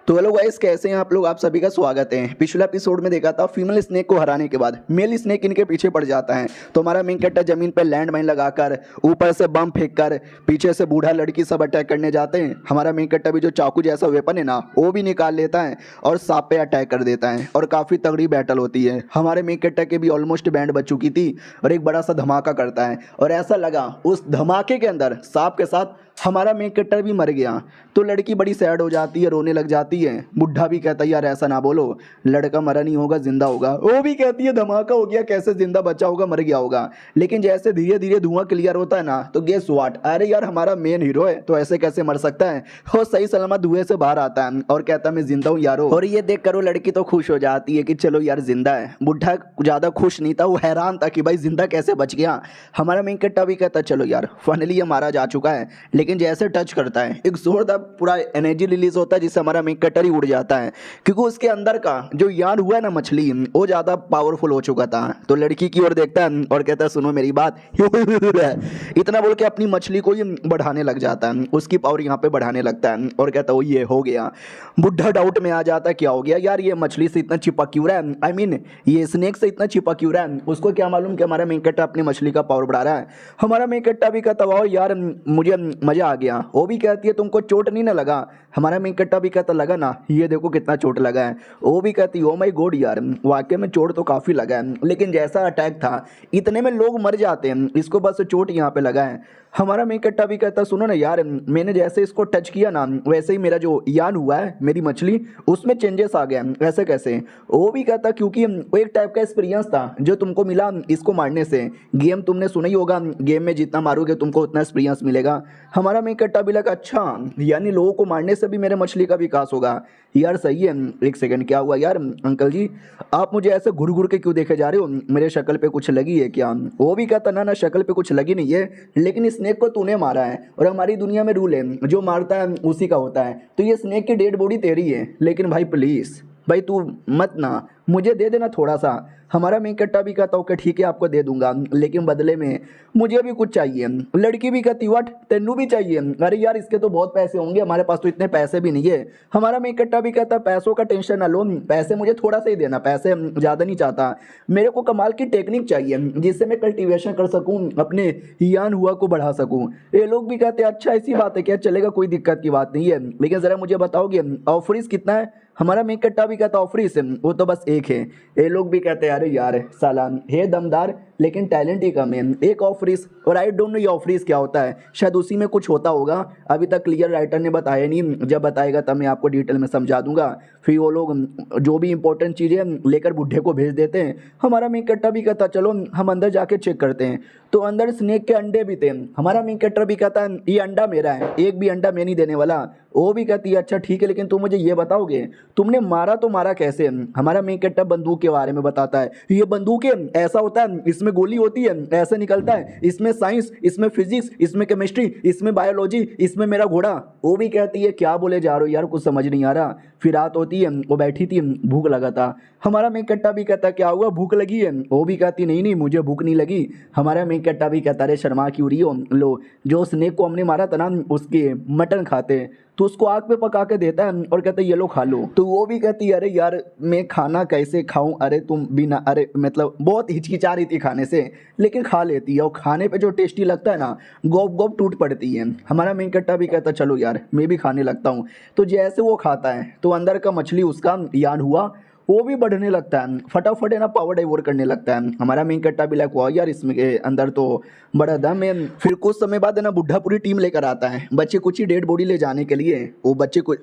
तो हेलो गाइस कैसे हैं आप लोग, आप सभी का स्वागत है। पिछले एपिसोड में देखा था फीमेल स्नेक को हराने के बाद मेल स्नेक इनके पीछे पड़ जाता है। तो हमारा मेन कट्टा जमीन पर लैंड माइन लगाकर ऊपर से बम फेंककर पीछे से बूढ़ा लड़की सब अटैक करने जाते हैं। हमारा मेन कट्टा भी जो चाकू जैसा वेपन है ना वो भी निकाल लेता है और सांप पे अटैक कर देता है और काफ़ी तगड़ी बैटल होती है। हमारे मेन कट्टा के भी ऑलमोस्ट बैंड बच चुकी थी और एक बड़ा सा धमाका करता है और ऐसा लगा उस धमाके के अंदर सांप के साथ हमारा मेन कट्टर भी मर गया। तो लड़की बड़ी सैड हो जाती है, रोने लग जाती है। बुढ़ा भी कहता है यार ऐसा ना बोलो, लड़का मरा नहीं होगा जिंदा होगा। वो भी कहती है धमाका हो गया कैसे जिंदा बचा होगा, मर गया होगा। लेकिन जैसे धीरे धीरे धुआं क्लियर होता है ना तो गेस व्हाट, अरे यार हमारा मेन हीरो है तो ऐसे कैसे मर सकता है। वो सही सलामत धुएं से बाहर आता है और कहता है मैं जिंदा हूँ यारो। और ये देख कर वो लड़की तो खुश हो जाती है कि चलो यार जिंदा है। बुढ़ा ज्यादा खुश नहीं था, वो हैरान था कि भाई जिंदा कैसे बच गया। हमारा मेन कट्टा भी कहता चलो यार फाइनली ये मारा जा चुका है। लेकिन जैसे टच करता है एक जोरदार पूरा एनर्जी रिलीज होता है जिससे हमारा मेन कट्टर ही उड़ जाता है, क्योंकि उसके अंदर का जो यान हुआ है ना मछली वो ज्यादा पावरफुल हो चुका था। तो लड़की की ओर देखता है और कहता है सुनो मेरी बात इतना बोल के अपनी मछली को ही बढ़ाने लग जाता है, उसकी पावर यहाँ पे बढ़ाने लगता है और कहता है ये हो गया। बुढ़ा डाउट में आ जाता है क्या हो गया यार, ये मछली से इतना चिपक क्यों रहा है, आई मीन ये स्नेक से इतना चिपक क्यों रहा है। उसको क्या मालूम कि हमारा मेन कट्टा अपनी मछली का पावर बढ़ा रहा है। हमारा मेन कट्टा भी कहता वाह यार मुझे मजा आ गया। वो भी कहती है तुमको चोट नहीं ना लगा। हमारा मेन कट्टा भी कहता लगा ना, ये देखो कितना चोट लगा है। वो भी कहती ओ माय गॉड यार वाकई में चोट तो काफी लगा है, लेकिन जैसा अटैक था इतने में लोग मर जाते हैं, इसको बस चोट यहाँ पे लगा है। हमारा मेन कट्टा भी कहता सुनो ना यार मैंने जैसे इसको टच किया ना वैसे ही मेरा जो यान हुआ है मेरी मछली उसमें चेंजेस आ गए। ऐसे कैसे। वो भी कहता क्योंकि वो एक टाइप का एक्सपीरियंस था जो तुमको मिला इसको मारने से। गेम तुमने सुना ही होगा, गेम में जितना मारोगे तुमको उतना एक्सपीरियंस मिलेगा। हमारा मेन कट्टा भी लगा अच्छा यानी लोगों को मारने से भी मेरे मछली का विकास होगा। यार सही है। एक सेकंड क्या हुआ यार अंकल जी आप मुझे ऐसे घुर घुर के क्यों देखे जा रहे हो, मेरे शक्ल पे कुछ लगी है क्या। वो भी कहता ना शक्ल पे कुछ लगी नहीं है, लेकिन स्नेक को तूने मारा है और हमारी दुनिया में रूल है जो मारता है उसी का होता है। तो ये स्नेक की डेड बॉडी तेरी है, लेकिन भाई प्लीज भाई तू मत ना मुझे दे देना थोड़ा सा। हमारा मेन कट्टा भी कहता ओके ठीक है आपको दे दूंगा, लेकिन बदले में मुझे भी कुछ चाहिए। लड़की भी कहती व्हाट तेनू भी चाहिए, अरे यार इसके तो बहुत पैसे होंगे हमारे पास तो इतने पैसे भी नहीं है। हमारा मेन कट्टा भी कहता पैसों का टेंशन ना लो, पैसे मुझे थोड़ा सा ही देना, पैसे ज़्यादा नहीं चाहता। मेरे को कमाल की टेक्निक चाहिए जिससे मैं कल्टीवेशन कर सकूँ, अपने यान हुआ को बढ़ा सकूँ। ये लोग भी कहते हैं अच्छा ऐसी बात है क्या, चलेगा कोई दिक्कत की बात नहीं है, लेकिन ज़रा मुझे बताओगे ऑफरिस कितना है। हमारा मेन कट्टा भी कहता ऑफरिस वो तो बस एक है। ये लोग भी कहते हैं अरे यार साला है दमदार लेकिन टैलेंट ही कम है, एक ऑफरिस। और आई डोंट नो ये ऑफरिस क्या होता है, शायद उसी में कुछ होता होगा, अभी तक क्लियर राइटर ने बताया नहीं, जब बताएगा तब मैं आपको डिटेल में समझा दूंगा। फिर वो लोग जो भी इंपॉर्टेंट चीज़ें लेकर बुढ़े को भेज देते हैं। हमारा मेन कट्टा भी कहता चलो हम अंदर जाके चेक करते हैं। तो अंदर स्नेक के अंडे भी थे। हमारा मेन कट्टा भी कहता है ये अंडा मेरा है, एक भी अंडा मैं नहीं देने वाला। वो भी कहती है अच्छा ठीक है, लेकिन तुम मुझे ये बताओगे तुमने मारा तो मारा कैसे। हमारा मेन कट्टा बंदूक के बारे में बताता है, ये बंदूक है ऐसा होता है, इसमें गोली होती है ऐसे निकलता है, इसमें साइंस, इसमें फिजिक्स, इसमें केमिस्ट्री, इसमें बायोलॉजी, इसमें मेरा घोड़ा। वो भी कहती है क्या बोले जा रहे हो यार कुछ समझ नहीं आ रहा। फिर रात होती आती है, वो बैठी थी, भूख लगा था। हमारा मेन कट्टा भी कहता क्या हुआ, भूख लगी है? वो भी कहती नहीं नहीं मुझे भूख नहीं लगी। हमारा मेन कट्टा भी कहता अरे शर्मा क्यों रही हो, लो जो स्नेक को हमने मारा था ना उसके मटन खाते, तो उसको आग पे पका के देता है और कहता है ये लो खा लो। तो वो भी कहती है अरे यार मैं खाना कैसे खाऊं, अरे तुम बिना, अरे मतलब बहुत हिचकिचा रही थी खाने से, लेकिन खा लेती है और खाने पे जो टेस्टी लगता है ना गोप गोप टूट पड़ती है। हमारा मेन कट्टा भी कहता चलो यार मैं भी खाने लगता हूँ। तो जैसे वो खाता है तो अंदर का मछली उसका यान हुआ वो भी बढ़ने लगता है, फटाफट है ना पावर डाइवर्ट करने लगता है। हमारा मेन कट्टा भी हुआ यार इसमें के अंदर तो बड़ा दम है। फिर कुछ समय बाद है ना बुढ़ा पूरी टीम लेकर आता है बच्चे कुछ ही डेड बॉडी ले जाने के लिए। वो बच्चे को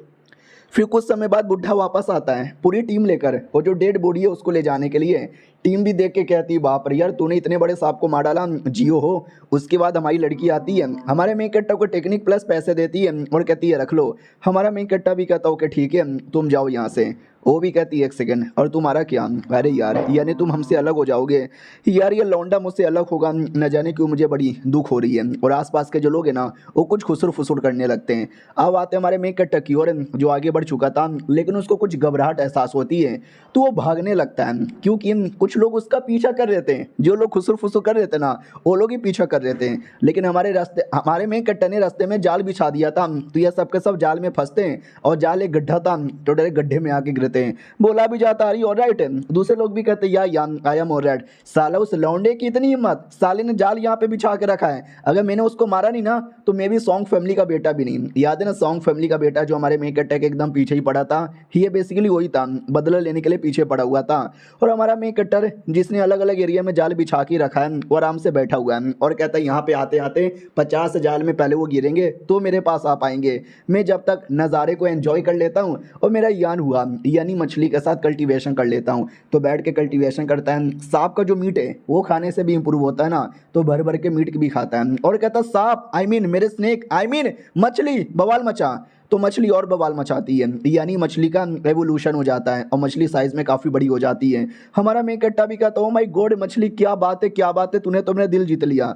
फिर कुछ समय बाद बुढ़ा वापस आता है पूरी टीम लेकर, और जो डेड बॉडी है उसको ले जाने के लिए। टीम भी देख के कहती है बाप रे यार तूने इतने बड़े सांप को मार डाला, जियो हो। उसके बाद हमारी लड़की आती है, हमारे मेन कट्टा को टेक्निक प्लस पैसे देती है और कहती है रख लो। हमारा मेन कट्टा भी कहता ओके ठीक है तुम जाओ यहाँ से। वो भी कहती है एक सेकंड और तुम्हारा क्या, अरे यार यानी तुम हमसे अलग हो जाओगे। यार ये लौंडा मुझसे अलग होगा न जाने क्यों मुझे बड़ी दुख हो रही है। और आसपास के जो लोग हैं ना वो कुछ खुसुर फुसुर करने लगते हैं। अब आते हमारे मेन कट्टा की और जो आगे बढ़ चुका था, लेकिन उसको कुछ घबराहट एहसास होती है तो वो भागने लगता है, क्योंकि कुछ लोग उसका पीछा कर रहे थे। जो लोग खुसुर फुसुर कर रहे थे ना वो लोग ही पीछा कर रहे थे। लेकिन हमारे मेन कट्टा ने रास्ते में जाल बिछा दिया था, तो ये सब के सब जाल में फंसते हैं और जाल एक गड्ढा था तो डायरेक्ट गड्ढे में आके गिरते हैं। बोला भी जाता अरे ऑलराइट है, दूसरे लोग भी कहते यार आई एम ऑलराइट। साला उस लौंडे की इतनी हिम्मत, साले ने जाल यहाँ पे बिछा के रखा है, अगर मैंने उसको मारा नहीं ना तो मैं भी सॉन्ग फैमिली का बेटा भी नहीं। याद है ना सॉन्ग फैमिली का बेटा जो हमारे मेन कट्टा के एकदम पीछे ही पड़ा था, ये बेसिकली वही था, बदला लेने के लिए पीछे पड़ा हुआ था। और हमारा मेन कट्टर जिसने अलग अलग एरिया में जाल बिछा के रखा है वो आराम से बैठा हुआ है और कहता है यहाँ पे आते आते 50 जाल में पहले वो गिरेंगे तो मेरे पास आ पाएंगे। मैं जब तक नज़ारे को एंजॉय कर लेता हूँ और मेरा यान हुआ यानी मछली के साथ कल्टीवेशन कर लेता हूँ। तो बैठ के कल्टीवेशन करता है। सांप का जो मीट है वो खाने से भी इंप्रूव होता है ना, तो भर भर के मीट भी खाता है और कहता है सांप आई मीन मेरे स्नेक आई मीन मछली बवाल मचा। तो मछली और बवाल मचाती है, यानी मछली का एवोल्यूशन हो जाता है और मछली साइज में काफ़ी बड़ी हो जाती है। हमारा मेन कट्टा भी कहता है ओ माय गॉड मछली क्या बात है क्या बात है, तूने तो मेरा दिल जीत लिया।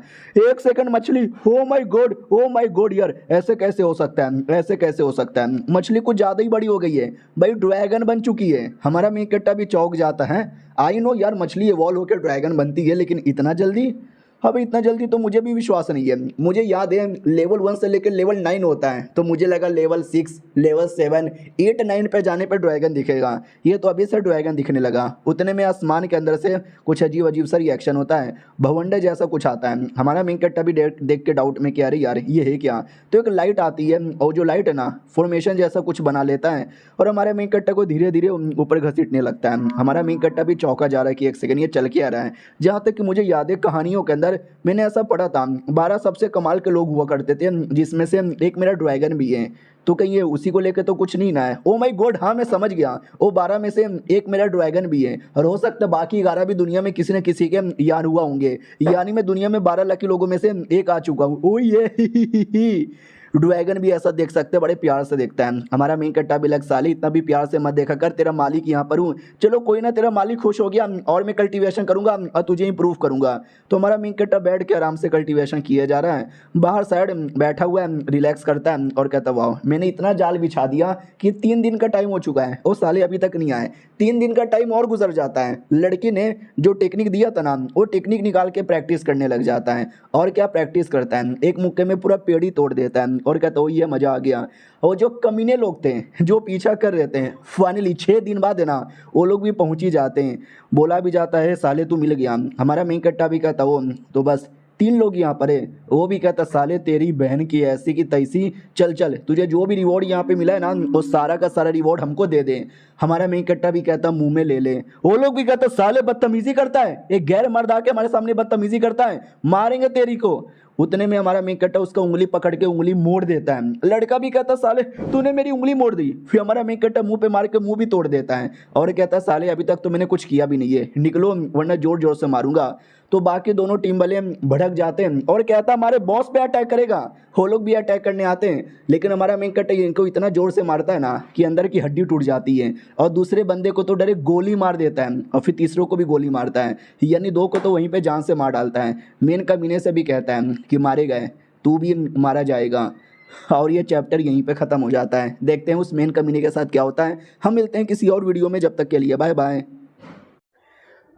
एक सेकंड मछली ओ माय गॉड यार ऐसे कैसे हो सकता है, ऐसे कैसे हो सकता है, मछली कुछ ज़्यादा ही बड़ी हो गई है भाई, ड्रैगन बन चुकी है। हमारा मेन कट्टा भी चौंक जाता है। आई नो यार मछली इवॉल्व होकर ड्रैगन बनती है, लेकिन इतना जल्दी, अब इतना जल्दी तो मुझे भी विश्वास नहीं है। मुझे याद है लेवल 1 से लेकर लेवल 9 होता है, तो मुझे लगा लेवल 6 लेवल 7 8 9 पे जाने पे ड्रैगन दिखेगा, ये तो अभी से ड्रैगन दिखने लगा। उतने में आसमान के अंदर से कुछ अजीब अजीब सा रिएक्शन होता है, भवंडर जैसा कुछ आता है। हमारा मेन कट्टा भी देख के डाउट में क्या अरे यार ये है क्या। तो एक लाइट आती है और जो लाइट है ना फॉर्मेशन जैसा कुछ बना लेता है और हमारे मेन कट्टा को धीरे धीरे ऊपर घसीटने लगता है। हमारा मेन कट्टा भी चौंका जा रहा है कि एक सेकंड ये चल के आ रहा है। जहाँ तक कि मुझे याद है कहानियों के अंदर मैंने ऐसा पढ़ा था 12 सबसे कमाल के लोग हुआ करते थे, जिसमें से एक मेरा ड्रैगन भी है। तो कहीं ये उसी को लेकर तो कुछ नहीं ना है। ओ माय गॉड हाँ मैं समझ गया, वो 12 में से एक मेरा ड्रैगन भी है और हो सकता है बाकी 11 भी दुनिया में किसी न किसी के यान हुआ होंगे, यानी मैं दुनिया में 12 लकी लोगों में से एक आ चुका हूँ। ओ ये ड्रैगन भी ऐसा देख सकते बड़े प्यार से देखता है। हमारा मेन कट्टा भी लग साली इतना भी प्यार से मत देखा कर, तेरा मालिक यहाँ पर हूँ। चलो कोई ना तेरा मालिक खुश हो गया और मैं कल्टीवेशन करूंगा और तुझे इंप्रूव करूंगा। तो हमारा मेन कट्टा बैठ के आराम से कल्टीवेशन किया जा रहा है, बाहर साइड बैठा हुआ है रिलैक्स करता है और कहता वाह मैंने इतना जाल बिछा दिया कि 3 दिन का टाइम हो चुका है वो साले अभी तक नहीं आए। 3 दिन का टाइम और गुजर जाता है। लड़की ने जो टेक्निक दिया था ना वो टेक्निक निकाल के प्रैक्टिस करने लग जाता है और क्या प्रैक्टिस करता है एक मुक्के में पूरा पेड़ ही तोड़ देता है और कहता हो ये मज़ा आ गया। और जो कमीने लोग थे जो पीछा कर रहे थे फाइनली 6 दिन बाद है ना वो लोग भी पहुंच ही जाते हैं। बोला भी जाता है साले तू मिल गया। हमारा मेन कट्टा भी कहता हो तो बस 3 लोग यहाँ पर है। वो भी कहता साले तेरी बहन की ऐसी की तैसी, चल चल तुझे जो भी रिवॉर्ड यहाँ पे मिला है ना वो सारा का सारा रिवॉर्ड हमको दे दे। हमारा मेन कट्टा भी कहता मुंह में ले ले। वो लोग भी कहता साले बदतमीजी करता है, एक गैर मर्द आके हमारे सामने बदतमीजी करता है, मारेंगे तेरी को। उतने में हमारा मेन कट्टा उसका उंगली पकड़ के उंगली मोड़ देता है। लड़का भी कहता साले तूने मेरी उंगली मोड़ दी। फिर हमारा मेन कट्टा मुंह पे मार के मुंह भी तोड़ देता है और कहता साले अभी तक तो मैंने कुछ किया भी नहीं है, निकलो वरना जोर जोर से मारूंगा। तो बाकी दोनों टीम वाले भड़क जाते हैं और कहता हमारे बॉस पे अटैक करेगा। वो लोग भी अटैक करने आते हैं, लेकिन हमारा मेन कट्टा इनको इतना जोर से मारता है ना कि अंदर की हड्डी टूट जाती है और दूसरे बंदे को तो डायरेक्ट गोली मार देता है और फिर तीसरों को भी गोली मारता है, यानी 2 को तो वहीं पे जान से मार डालता है। मेन कमीने से भी कहता है कि मारे गए तू भी मारा जाएगा। और ये चैप्टर यहीं पे ख़त्म हो जाता है। देखते हैं उस मेन कमीने के साथ क्या होता है। हम मिलते हैं किसी और वीडियो में, जब तक के लिए बाय बाय।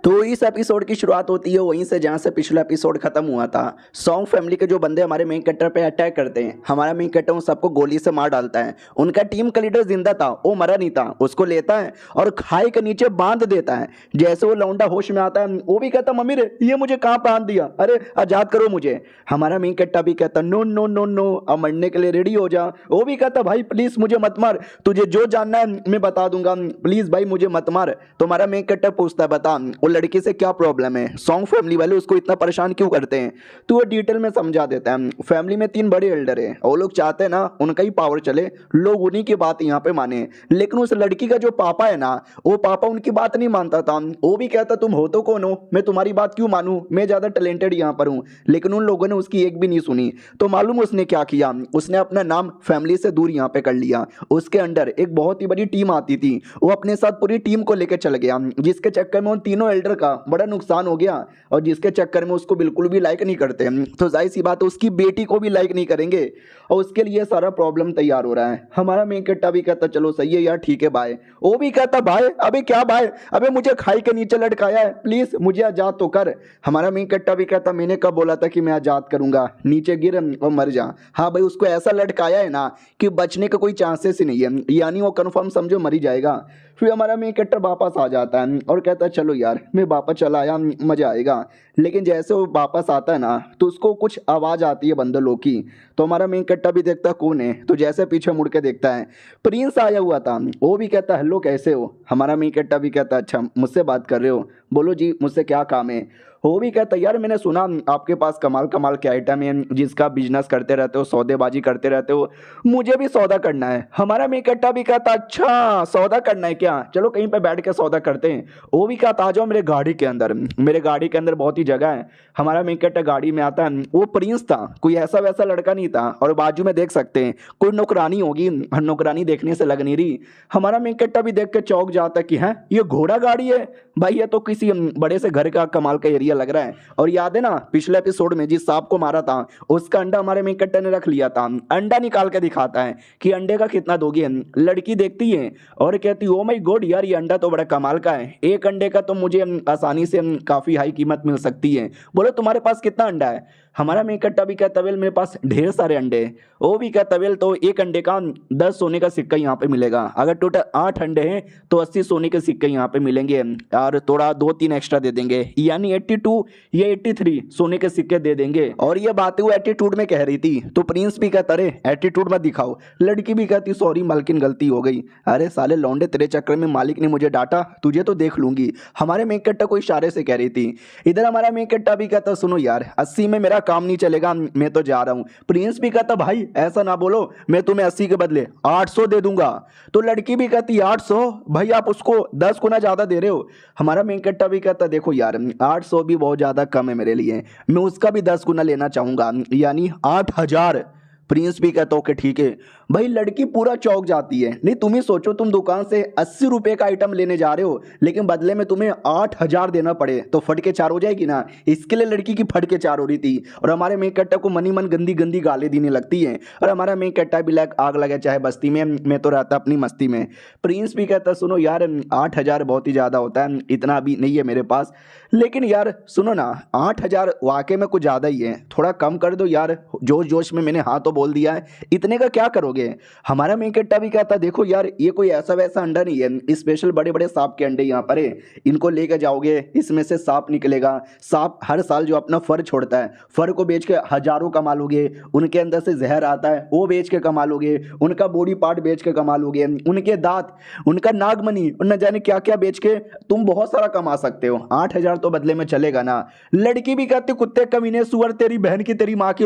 तो इस एपिसोड की शुरुआत होती है वहीं से जहाँ से पिछला एपिसोड खत्म हुआ था। सॉन्ग फैमिली के जो बंदे हमारे मेन कैरेक्टर पे अटैक करते हैं, हमारा मेन कैरेक्टर उन सबको गोली से मार डालता है। उनका टीम का लीडर जिंदा था, वो मरा नहीं था, उसको लेता है और खाई के नीचे बांध देता है। जैसे वो लौंडा होश में आता है, वो भी कहता मम्मी रे ये मुझे कहाँ बांध दिया, अरे आजाद करो मुझे। हमारा मेन कैरेक्टर भी कहता नो नो नो नो, अब मरने के लिए रेडी हो जा। वो भी कहता भाई प्लीज मुझे मत मार, तुझे जो जानना है मैं बता दूंगा, प्लीज भाई मुझे मत मार। तो हमारा मेन कैरेक्टर पूछता है बता वो लड़की से क्या प्रॉब्लम है, सॉन्ग फैमिली वाले उसको इतना परेशान क्यों करते हैं। तो वो डिटेल में समझा देता है। फैमिली में 3 बड़े एल्डर है, वो लोग चाहते हैं ना उनका ही पावर चले, लोग उन्हीं की बात यहाँ पे माने। लेकिन उस लड़की का जो पापा है ना, वो पापा उनकी बात नहीं मानता था। वो भी कहता तुम हो तो कौन हो, मैं तुम्हारी बात क्यों मानूं, मैं ज्यादा टैलेंटेड यहाँ पर हूँ। लेकिन उन लोगों ने उसकी एक भी नहीं सुनी। तो मालूम उसने क्या किया, उसने अपना नाम फैमिली से दूर यहाँ पे कर लिया। उसके अंडर एक बहुत ही बड़ी टीम आती थी, वो अपने साथ पूरी टीम को लेकर चल गया, जिसके चक्कर में उन तीनों एल्डर का बड़ा नुकसान हो गया और जिसके चक्कर में उसको बिल्कुल भी लाइक नहीं करते। तो जाहिर सी बात है उसकी बेटी को भी लाइक नहीं करेंगे और उसके लिए सारा प्रॉब्लम तैयार हो रहा है। हमारा मेन कैरेक्टर भी कहता चलो सही है यार ठीक है बाय। वो भी कहता भाई अबे क्या भाई, अबे मुझे खाई के नीचे लटकाया है, प्लीज मुझे आजाद तो कर। हमारा मेन कैरेक्टर भी कहता मैंने कब बोला था कि मैं आजाद करूंगा, नीचे गिर और मर जा। हाँ भाई उसको ऐसा लटकाया है ना कि बचने का कोई चांसेस ही नहीं है, यानी वो कन्फर्म समझो मर ही जाएगा। फिर हमारा मेन कैरेक्टर वापस आ जाता है और कहता है चलो यार मैं वापस चला आया, मजा आएगा। लेकिन जैसे वो वापस आता है ना तो उसको कुछ आवाज़ आती है बंदर लोग की। तो हमारा मेन कैरेक्टर भी देखता कौन है, तो जैसे पीछे मुड़ के देखता है प्रिंस आया हुआ था। वो भी कहता हेलो कैसे हो। हमारा मेन कैरेक्टर भी कहता अच्छा मुझसे बात कर रहे हो, बोलो जी मुझसे क्या काम है। वो भी कहता यार मैंने सुना आपके पास कमाल कमाल के आइटम है, जिसका बिजनेस करते रहते हो, सौदेबाजी करते रहते हो, मुझे भी सौदा करना है। हमारा मेन कैरेक्टर भी कहता अच्छा सौदा करना है क्या, चलो कहीं पे बैठ के सौदा करते हैं। वो भी कहता आ जाओ मेरे गाड़ी के अंदर, मेरे गाड़ी के अंदर बहुत ही जगह है। हमारा मेन कैरेक्टर गाड़ी में आता है। वो प्रिंस था, कोई ऐसा वैसा लड़का नहीं था, और बाजू में देख सकते हैं कोई नौकरानी होगी, नौकरानी देखने से लग नहीं रही। हमारा मेन कैरेक्टर भी देख के चौंक जाता कि है ये घोड़ा गाड़ी है भाई, ये तो किसी बड़े से घर का कमाल का एरिया लग रहा है। और याद है ना पिछले एपिसोड में जिस सांप को मारा था उसका अंडा हमारे मेन कैरेक्टर ने रख लिया था। अंडा निकाल के दिखाता है कि अंडे का कितना दोगे। लड़की देखती है और कहती ओ माय गॉड यार ये अंडा तो बड़ा कमाल का है, एक अंडे का तो मुझे आसानी से काफी हाई कीमत मिल सकती है। बोलो तुम्हारे पास कितना अंडा है। हमारा मेन कैरेक्टर भी कहता वेल मेरे पास ढेर सारे अंडे। वो भी कहता वेल तो एक अंडे का 10 सोने का सिक्का यहाँ पे मिलेगा, अगर टोटल 8 अंडे हैं तो 80 सोने के सिक्के यहाँ पे मिलेंगे, और थोड़ा 2-3 एक्स्ट्रा दे देंगे, यानी 82 या 83 सोने के सिक्के दे देंगे। और ये बातें वो एटीट्यूड में कह रही थी। तो प्रिंस भी कहता अरे एटीट्यूड मत दिखाओ। लड़की भी कहती सॉरी मालकिन गलती हो गई। अरे साले लौंडे तेरे चक्कर में मालिक ने मुझे डांटा, तुझे तो देख लूंगी। हमारे मेन कैरेक्टर को इशारे से कह रही थी। इधर हमारा मेन कैरेक्टर भी कहता सुनो यार 80 में मेरा काम नहीं चलेगा, मैं तो जा रहा हूँ। प्रिंस भी कहता भाई ऐसा ना बोलो, मैं तुम्हें 80 के बदले 800 दे दूंगा। तो लड़की भी कहती 800 भाई आप उसको 10 गुना ज्यादा दे रहे हो। हमारा मेन कैरेक्टर भी कहता देखो यार 800 भी बहुत ज्यादा कम है मेरे लिए, मैं उसका भी 10 गुना लेना चाहूंगा, यानी 8000। प्रिंस भी कहता ओके ठीक है। भाई लड़की पूरा चौंक जाती है। नहीं तुम ही सोचो तुम दुकान से 80 रुपए का आइटम लेने जा रहे हो, लेकिन बदले में तुम्हें 8000 देना पड़े तो फट के 4 हो जाएगी ना। इसके लिए लड़की की फट के 4 हो रही थी। और हमारे मेन कैरेक्टर को मनी मन गंदी गंदी गाली देने लगती है। और हमारा मेन कैरेक्टर भी लाइक आग लगे चाहे बस्ती में, मैं तो रहता अपनी मस्ती में। प्रिंस भी कहता सुनो यार 8000 बहुत ही ज़्यादा होता है, इतना अभी नहीं है मेरे पास, लेकिन यार सुनो ना 8000 वाकई में कुछ ज़्यादा ही है, थोड़ा कम कर दो यार। जोश जोश में मैंने हाँ तो बोल दिया है, इतने का क्या करोगे। हमारा मेन कैरेक्टर भी कहता देखो यार ये कोई ऐसा वैसा अंडा नहीं है, स्पेशल बड़े बड़े सांप के अंडे यहाँ पर है, इनको लेकर जाओगे इसमें से सांप निकलेगा। सांप हर साल जो अपना फर छोड़ता है, फर को बेच के हजारों कमा लोगे। उनके अंदर से जहर आता है वो बेच के कमा लोगे, उनका बॉडी पार्ट बेच के कमा लोगे, उनके दांत, उनका नागमणि, न जाने क्या क्या बेच के तुम बहुत सारा कमा सकते हो। 8000 तो बदले में चलेगा ना। लड़की भी कहती कुत्ते कमीने सुअर तेरी बहन की तेरी माँ की,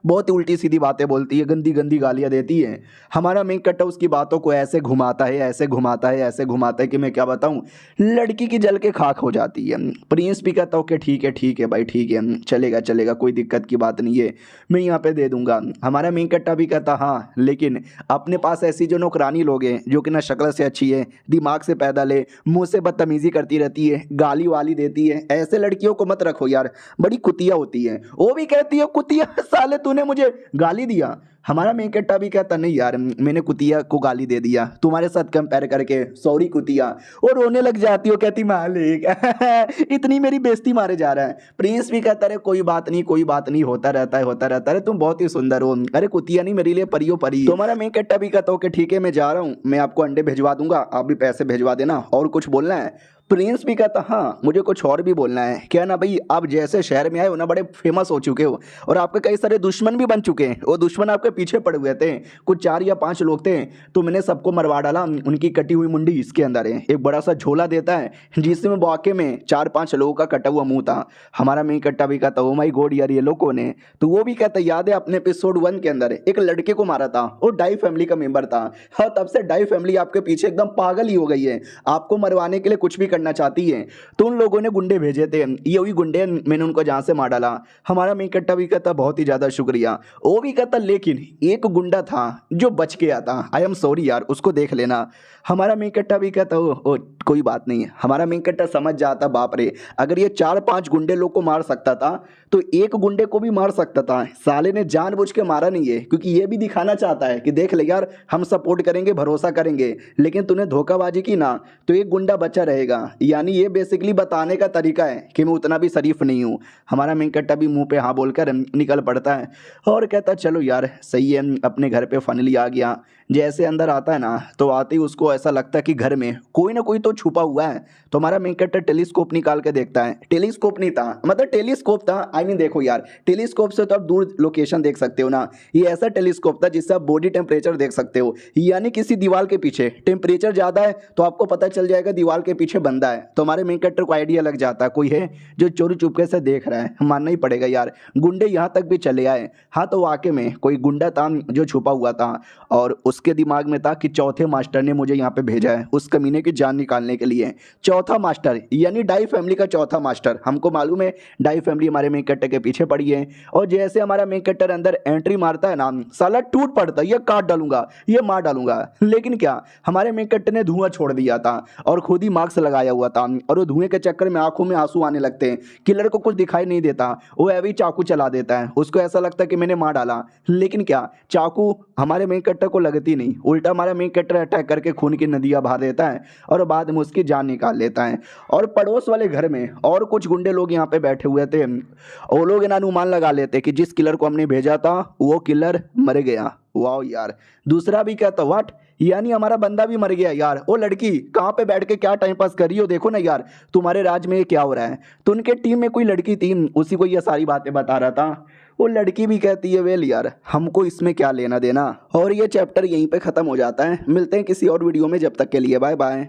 बहुत ही उल्टी सीधी बातें बोलती है, गंदी गंदी गालियां देती है। हमारा मेन कैरेक्टर उसकी बातों को ऐसे घुमाता है ऐसे घुमाता है ऐसे घुमाता है कि मैं क्या बताऊं, लड़की की जल के खाक हो जाती है। प्रिंस भी कहता ओके ठीक है भाई ठीक है, चलेगा चलेगा कोई दिक्कत की बात नहीं है, मैं यहाँ पे दे दूंगा। हमारा मेन कैरेक्टर भी कहता हाँ लेकिन अपने पास ऐसी जो नौकरानी लोग हैं जो कि ना शक्ल से अच्छी है, दिमाग से पैदल है, मुंह से बदतमीजी करती रहती है, गाली वाली देती है, ऐसे लड़कियों को मत रखो यार, बड़ी कुतिया होती है। वो भी कहती है कुतिया साले तूने मुझे गाली दिया। हमारा मेन कट्टा भी कहता नहीं यार मैंने कुतिया को गाली दे दिया तुम्हारे साथ कंपेयर करके, सॉरी कुतिया। और रोने लग जाती हो, कहती मालिक इतनी मेरी बेइज्जती मारे जा रहा है। प्रिंस भी कहता रहे कोई बात नहीं कोई बात नहीं, होता रहता है होता रहता है, तुम बहुत ही सुंदर हो। अरे कुतिया नहीं मेरे लिए परियो परी। तुम्हारा मेन कट्टा भी कहता हो कि ठीक है मैं जा रहा हूँ, मैं आपको अंडे भिजवा दूंगा, आप भी पैसे भिजवा देना, और कुछ बोलना है। प्रिंस भी कहता हाँ मुझे कुछ और भी बोलना है। क्या ना भाई, आप जैसे शहर में आए हो ना बड़े फेमस हो चुके हो और आपके कई सारे दुश्मन भी बन चुके हैं। वो दुश्मन आपके पीछे पड़े हुए थे, कुछ 4 या 5 लोग थे, तो मैंने सबको मरवा डाला। उनकी कटी हुई मुंडी इसके अंदर है। एक बड़ा सा झोला देता है जिसमें वाकई में 4-5 लोगों का कटा हुआ मुंह था। हमारा मेन कट्टा भी कहता ओ माई गॉड यार ये लोगों ने, तो वो भी कहता याद है अपने एपिसोड 1 के अंदर एक लड़के को मारा था, वो डाई फैमिली का मेंबर था। हाँ तब से डाई फैमिली आपके पीछे एकदम पागल ही हो गई है, आपको मरवाने के लिए कुछ भी करना चाहती है। तो उन लोगों ने गुंडे भेजे थे, ये वही गुंडे मैंने उनको जहां से मार डाला। हमारा मेन कट्टा भी कहता बहुत ही ज्यादा शुक्रिया। वो भी कहता लेकिन एक गुंडा था जो बच गया था, आई एम सॉरी यार उसको देख लेना। हमारा मेन कट्टा भी कहता ओ कोई बात नहीं। हमारा मेन कट्टा समझ जाता बाप रे, अगर ये 4-5 गुंडे लोग को मार सकता था तो एक गुंडे को भी मार सकता था। साले ने जानबूझ के मारा नहीं है, क्योंकि ये भी दिखाना चाहता है कि देख ले यार हम सपोर्ट करेंगे भरोसा करेंगे, लेकिन तूने धोखाबाजी की ना तो एक गुंडा बचा रहेगा। यानी ये बेसिकली बताने का तरीका है कि मैं उतना भी शरीफ नहीं हूँ। हमारा मेन कट्टा भी मुंह पे हाँ बोलकर निकल पड़ता है और कहता चलो यार सही है, अपने घर पे फाइनली आ गया। जैसे अंदर आता है ना तो आते ही उसको ऐसा लगता है कि घर में कोई ना कोई तो छुपा हुआ है। तो हमारा मेन कट्टा टेलीस्कोप निकाल के देखता है, टेलीस्कोप नहीं था, मतलब टेलीस्कोप था, आई मीन देखो यार टेलीस्कोप से तो आप दूर लोकेशन देख सकते हो ना, ये ऐसा टेलीस्कोप था जिससे आप बॉडी टेम्परेचर देख सकते हो। यानी किसी दीवार के पीछे टेम्परेचर ज़्यादा है तो आपको पता चल जाएगा दीवार के पीछे बंदा है। तो हमारे मेन कट्टर को आइडिया लग जाता है कोई है जो चोरी चुपके से देख रहा है, मानना ही पड़ेगा यार गुंडे यहाँ तक भी चले आए। हाँ तो वाकई में कोई गुंडा था जो छुपा हुआ था और उसके दिमाग में था कि चौथे मास्टर ने मुझे यहाँ पे भेजा है उस कमीने की जान निकालने के लिए। चौथा मास्टर यानी डाई फैमिली का चौथा मास्टर, हमको मालूम है डाई फैमिली हमारे मेन कट्टर के पीछे पड़ी है। और जैसे हमारा मेन कट्टर अंदर एंट्री मारता है ना साला टूट पड़ता है, ये काट डालूंगा ये मार डालूंगा। लेकिन क्या हमारे मेन कट्टर ने धुआं छोड़ दिया था और खुद ही मास्क लगाया हुआ था और वो धुएं के चक्कर में आंखों में आंसू आने लगते हैं। किलर को कुछ दिखाई नहीं देता, वो ऐवी चाकू चला देता है, उसको ऐसा लगता है कि मैंने मार डाला। लेकिन क्या चाकू हमारे मेन कट्टर को लगती नहीं, उल्टा हमारा मेन कट्टर अटैक करके खून की नदियां बहा देता है और बाद में उसकी जान निकाल लेता है। और पड़ोस वाले घर में और कुछ गुंडे लोग यहाँ पे बैठे हुए थे, वो लोग इन अनुमान लगा लेते कि जिस किलर को हमने भेजा था वो किलर मर गया। वाह यार, दूसरा भी कहता व्हाट, यानी हमारा बंदा भी मर गया यार। वो लड़की कहाँ पे बैठ के क्या टाइम पास कर रही हो, देखो ना यार तुम्हारे राज में ये क्या हो रहा है। तो उनके टीम में कोई लड़की थी, उसी को ये सारी बातें बता रहा था। वो लड़की भी कहती है वेल यार हमको इसमें क्या लेना देना। और ये चैप्टर यहीं पे खत्म हो जाता है। मिलते हैं किसी और वीडियो में, जब तक के लिए बाय बाय।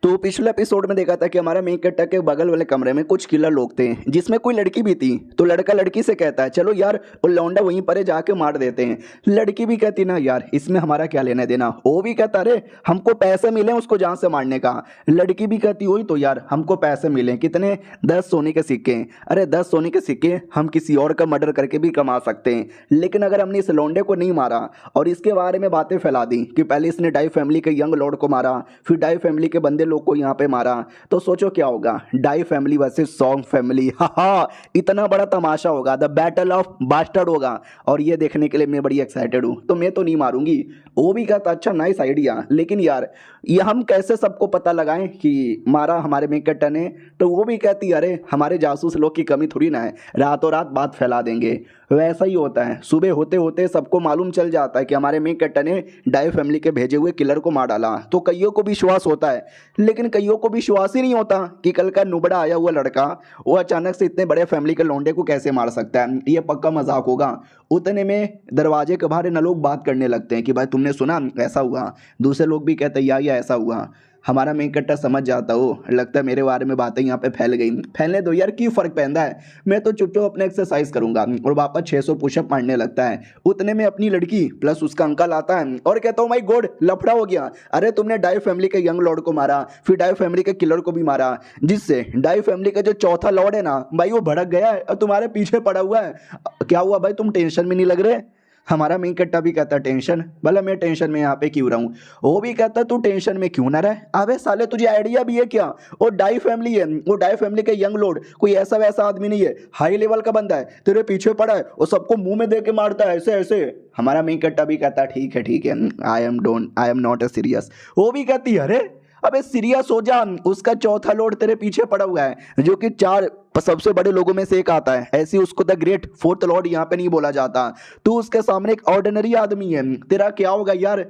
तो पिछले एपिसोड में देखा था कि हमारा मेन कट्टा के बगल वाले कमरे में कुछ किलर लोग थे जिसमें कोई लड़की भी थी। तो लड़का लड़की से कहता है चलो यार वो लौंडा वहीं पर जाके मार देते हैं। लड़की भी कहती ना यार इसमें हमारा क्या लेना देना। वो भी कहता अरे हमको पैसे मिले उसको जान से मारने का। लड़की भी कहती वही तो यार हमको पैसे मिले कितने, 10 सोने के सिक्के। अरे 10 सोने के सिक्के हम किसी और का मर्डर करके भी कमा सकते हैं, लेकिन अगर हमने इस लौंडे को नहीं मारा और इसके बारे में बातें फैला दी कि पहले इसने डाई फैमिली के यंग लॉर्ड को मारा फिर डाई फैमिली के बंदे लोग को यहाँ पे मारा, तो सोचो क्या होगा, die family versus song family. हा इतना बड़ा तमाशा होगा, द बैटल ऑफ बास्टर्ड होगा। और ये देखने के लिए मैं बड़ी एक्साइटेड हूँ। तो मैं तो नहीं मारूंगी। वो भी कहता अच्छा नाइस आइडिया, लेकिन यार ये हम कैसे सबको पता लगाएं कि मारा हमारे मेन कट्टर ने। तो वो भी कहती अरे हमारे जासूस लोग की कमी थोड़ी ना है, रातों रात बात फैला देंगे। वैसा ही होता है, सुबह होते होते सबको मालूम चल जाता है कि हमारे मेन कट्टर ने डाई फैमिली के भेजे हुए किलर को मार डाला। तो कईयों को विश्वास होता है, लेकिन कईयों को विश्वास ही नहीं होता कि कल का नुबड़ा आया हुआ लड़का वो अचानक से इतने बड़े फैमिली के लौंडे को कैसे मार सकता है, ये पक्का मजाक होगा। उतने में दरवाजे के बाहर न लोग बात करने लगते हैं कि भाई तुमने सुना ऐसा हुआ। दूसरे लोग भी कहते हैं या ऐसा हुआ। हमारा मेन कट्टा समझ जाता हो, लगता है मेरे बारे में बातें यहाँ पे फैल गई। फैलने दो यार, क्यों फर्क पहनता है, मैं तो चुपचाप अपने एक्सरसाइज करूंगा। और वापस 600 पुशअप मारने लगता है। उतने में अपनी लड़की प्लस उसका अंकल आता है और कहता हूँ माय गॉड लफड़ा हो गया। अरे तुमने डाई फैमिली के यंग लॉर्ड को मारा फिर डाई फैमिली के किलर को भी मारा, जिससे डाई फैमिली का जो चौथा लॉर्ड है ना भाई वो भड़क गया है और तुम्हारे पीछे पड़ा हुआ है। क्या हुआ भाई, तुम टेंशन में नहीं लग रहे? हमारा मेन कट्टा भी कहता टेंशन, भला मैं टेंशन में यहाँ पे क्यों रहूं। वो भी कहता तू टेंशन में क्यों ना रहे, अबे साले तुझे आइडिया भी है क्या, वो डाई फैमिली है, वो डाई फैमिली के यंग लॉर्ड कोई ऐसा वैसा आदमी नहीं है, हाई लेवल का बंदा है, तेरे पीछे पड़ा है, वो सबको मुंह में दे के मारता है ऐसे ऐसे। हमारा मेन कट्टा भी कहता ठीक है I am not a serious. वो भी कहती है अरे अबे सीरियस हो जा, उसका चौथा लॉर्ड तेरे पीछे पड़ा हुआ है जो कि 4 सबसे बड़े लोगों में से एक आता है, ऐसी उसको द ग्रेट फोर्थ लॉर्ड यहाँ पे नहीं बोला जाता। तू उसके सामने एक ऑर्डिनरी आदमी है, तेरा क्या होगा यार।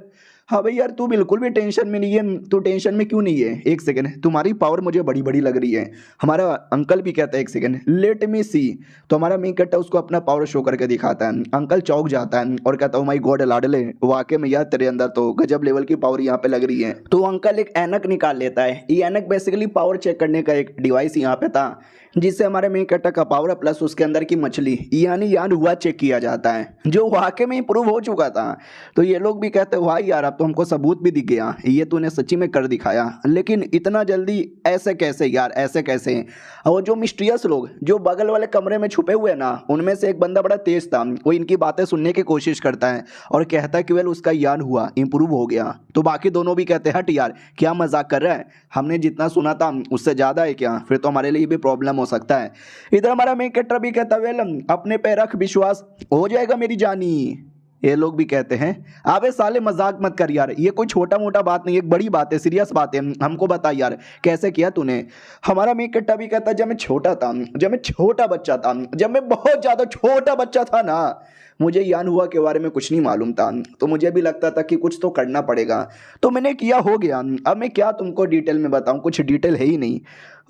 हाँ भाई यार तू बिल्कुल भी टेंशन में नहीं है, तू टेंशन में क्यों नहीं है, एक सेकंड तुम्हारी पावर मुझे बड़ी बड़ी लग रही है। हमारा अंकल भी कहता है एक सेकंड लेट मी सी, तो हमारा मेन कट्टा उसको अपना पावर शो करके दिखाता है। अंकल चौंक जाता है और कहता है माय गॉड लाडले, वाकई में यार तेरे अंदर तो गजब लेवल की पावर यहाँ पे लग रही है। तो अंकल एक ऐनक निकाल लेता है, ये ऐनक बेसिकली पावर चेक करने का एक डिवाइस यहाँ पे था, जिससे हमारे मेन कट्टा का पावर प्लस उसके अंदर की मछली यानी यान हुआ चेक किया जाता है, जो वाकई में इंप्रूव हो चुका था। तो ये लोग भी कहते हैं वाह यार अब तो हमको सबूत भी दिख गया, ये तूने सच्ची में कर दिखाया, लेकिन इतना जल्दी ऐसे कैसे यार, ऐसे कैसे। और जो मिस्टीरियस लोग जो बगल वाले कमरे में छुपे हुए ना, उनमें से एक बंदा बड़ा तेज था, वो इनकी बातें सुनने की कोशिश करता है और कहता है कि वेल उसका यान हुआ इंप्रूव हो गया। तो बाकी दोनों भी कहते हैं हट यार क्या मजाक कर रहा है, हमने जितना सुना था उससे ज़्यादा है क्या, फिर तो हमारे लिए भी प्रॉब्लम हो सकता है। इधर हमारा मेन कैरेक्टर भी कहता वेल अपने पे रख विश्वास, हो जाएगा मेरी जानी। ये लोग भी कहते हैं अबे साले मजाक मत कर यार, ये कोई छोटा मोटा बात नहीं, एक बड़ी बात है, सीरियस बात है, हमको बता यार कैसे किया तूने। हमारा मेन कैरेक्टर भी कहता जब मैं छोटा था, जब मैं छोटा बच्चा था, जब मैं बहुत ज़्यादा छोटा बच्चा था ना, मुझे यान हुआ के बारे में कुछ नहीं मालूम था, तो मुझे भी लगता था कि कुछ तो करना पड़ेगा, तो मैंने किया हो गया। अब मैं क्या तुमको डिटेल में बताऊं, कुछ डिटेल है ही नहीं।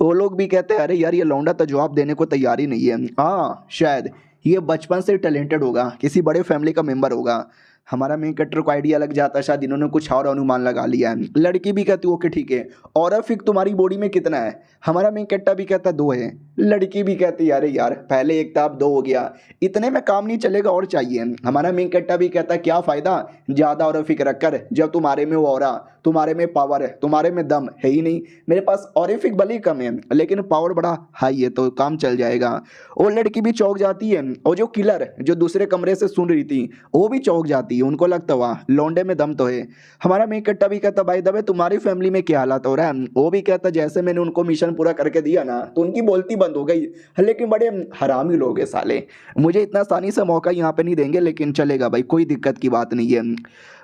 वो लोग भी कहते हैं अरे यार ये लौंडा तो जवाब देने को तैयार ही नहीं है, हाँ शायद ये बचपन से टैलेंटेड होगा, किसी बड़े फैमिली का मेंबर होगा। हमारा मेन कैरेक्टर को आइडिया लग जाता है शायद इन्होंने कुछ और अनुमान लगा लिया है। लड़की भी कहती ओके ठीक है, ऑरफिक तुम्हारी बॉडी में कितना है, हमारा मेन कैरेक्टर भी कहता 2 है। लड़की भी कहती अरे यार पहले एक था अब 2 हो गया, इतने में काम नहीं चलेगा और चाहिए। हमारा मेन कैरेक्टर भी कहता क्या फ़ायदा ज़्यादा ऑरफिक रखकर, जब तुम्हारे में वो ऑरा, तुम्हारे में पावर है, तुम्हारे में दम है ही नहीं, मेरे पास ऑरिफिक भले ही कम है लेकिन पावर बड़ा हाई है तो काम चल जाएगा। और लड़की भी चौंक जाती है, और जो किलर जो दूसरे कमरे से सुन रही थी वो भी चौंक जाती है, उनको लगता हुआ लौंडे में दम तो है। हमारा मेन कट्टा भी कहता भाई दबे तुम्हारी फैमिली में क्या हालात हो रहा है। वो भी कहता जैसे मैंने उनको मिशन पूरा करके दिया ना तो उनकी बोलती बंद हो गई, लेकिन बड़े हरामी लोग हैं साले, मुझे इतना आसानी से मौका यहाँ पे नहीं देंगे, लेकिन चलेगा भाई कोई दिक्कत की बात नहीं है,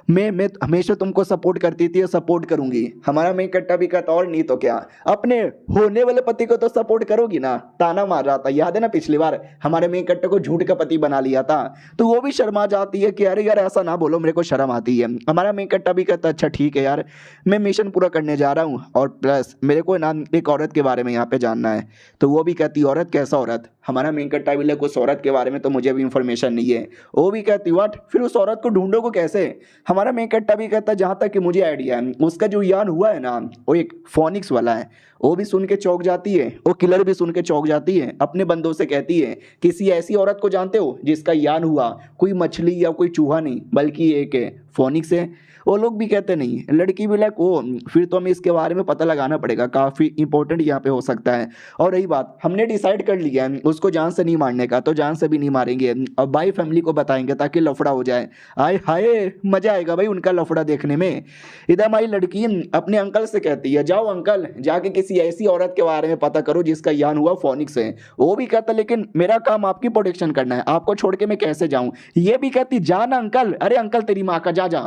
मैं हमेशा तुमको सपोर्ट करती थी, सपोर्ट करूंगी। हमारा मेन कट्टा भी कहता और नहीं तो क्या, अपने होने वाले पति को तो सपोर्ट करोगी ना, ताना मार रहा था याद है ना पिछली बार हमारे मेन कट्टे को झूठ का पति बना लिया था, तो वो भी शर्मा जाती है कि अरे यार ऐसा ना बोलो मेरे को शर्म आती है। हमारा मेन कट्टा भी कहता अच्छा ठीक है यार मैं मिशन पूरा करने जा रहा हूँ, और प्लस मेरे को ना एक औरत के बारे में यहाँ पे जानना है। तो वो भी कहती औरत कैसा औरत, हमारा मेन कट्टा भी उस औरत के बारे में तो मुझे भी इंफॉर्मेशन नहीं है। वो भी कहती व्हाट, फिर उस औरत को ढूंढो को कैसे। हमारा मेन कट्टा भी कहता जहाँ तक कि मुझे आइडिया है उसका जो यान हुआ है ना वो एक फोनिक्स वाला है। वो भी सुन के चौंक जाती है, वो किलर भी सुन के चौंक जाती है, अपने बंदों से कहती है किसी ऐसी औरत को जानते हो जिसका यान हुआ कोई मछली या कोई चूहा नहीं बल्कि एक फोनिक्स है। वो लोग भी कहते नहीं, लड़की भी लाइक ओ फिर तो हमें इसके बारे में पता लगाना पड़ेगा, काफ़ी इंपॉर्टेंट यहाँ पे हो सकता है। और रही बात हमने डिसाइड कर लिया है उसको जान से नहीं मारने का, तो जान से भी नहीं मारेंगे, अब भाई फैमिली को बताएंगे ताकि लफड़ा हो जाए। आए हाय मजा आएगा भाई उनका लफड़ा देखने में। इधर हमारी लड़की अपने अंकल से कहती है जाओ अंकल जाके किसी ऐसी औरत के बारे में पता करो जिसका यान हुआ फोनिक्स है। वो भी कहता लेकिन मेरा काम आपकी प्रोटेक्शन करना है, आपको छोड़ के मैं कैसे जाऊं। ये भी कहती जाना अंकल, अरे अंकल तेरी माँ का जा जा,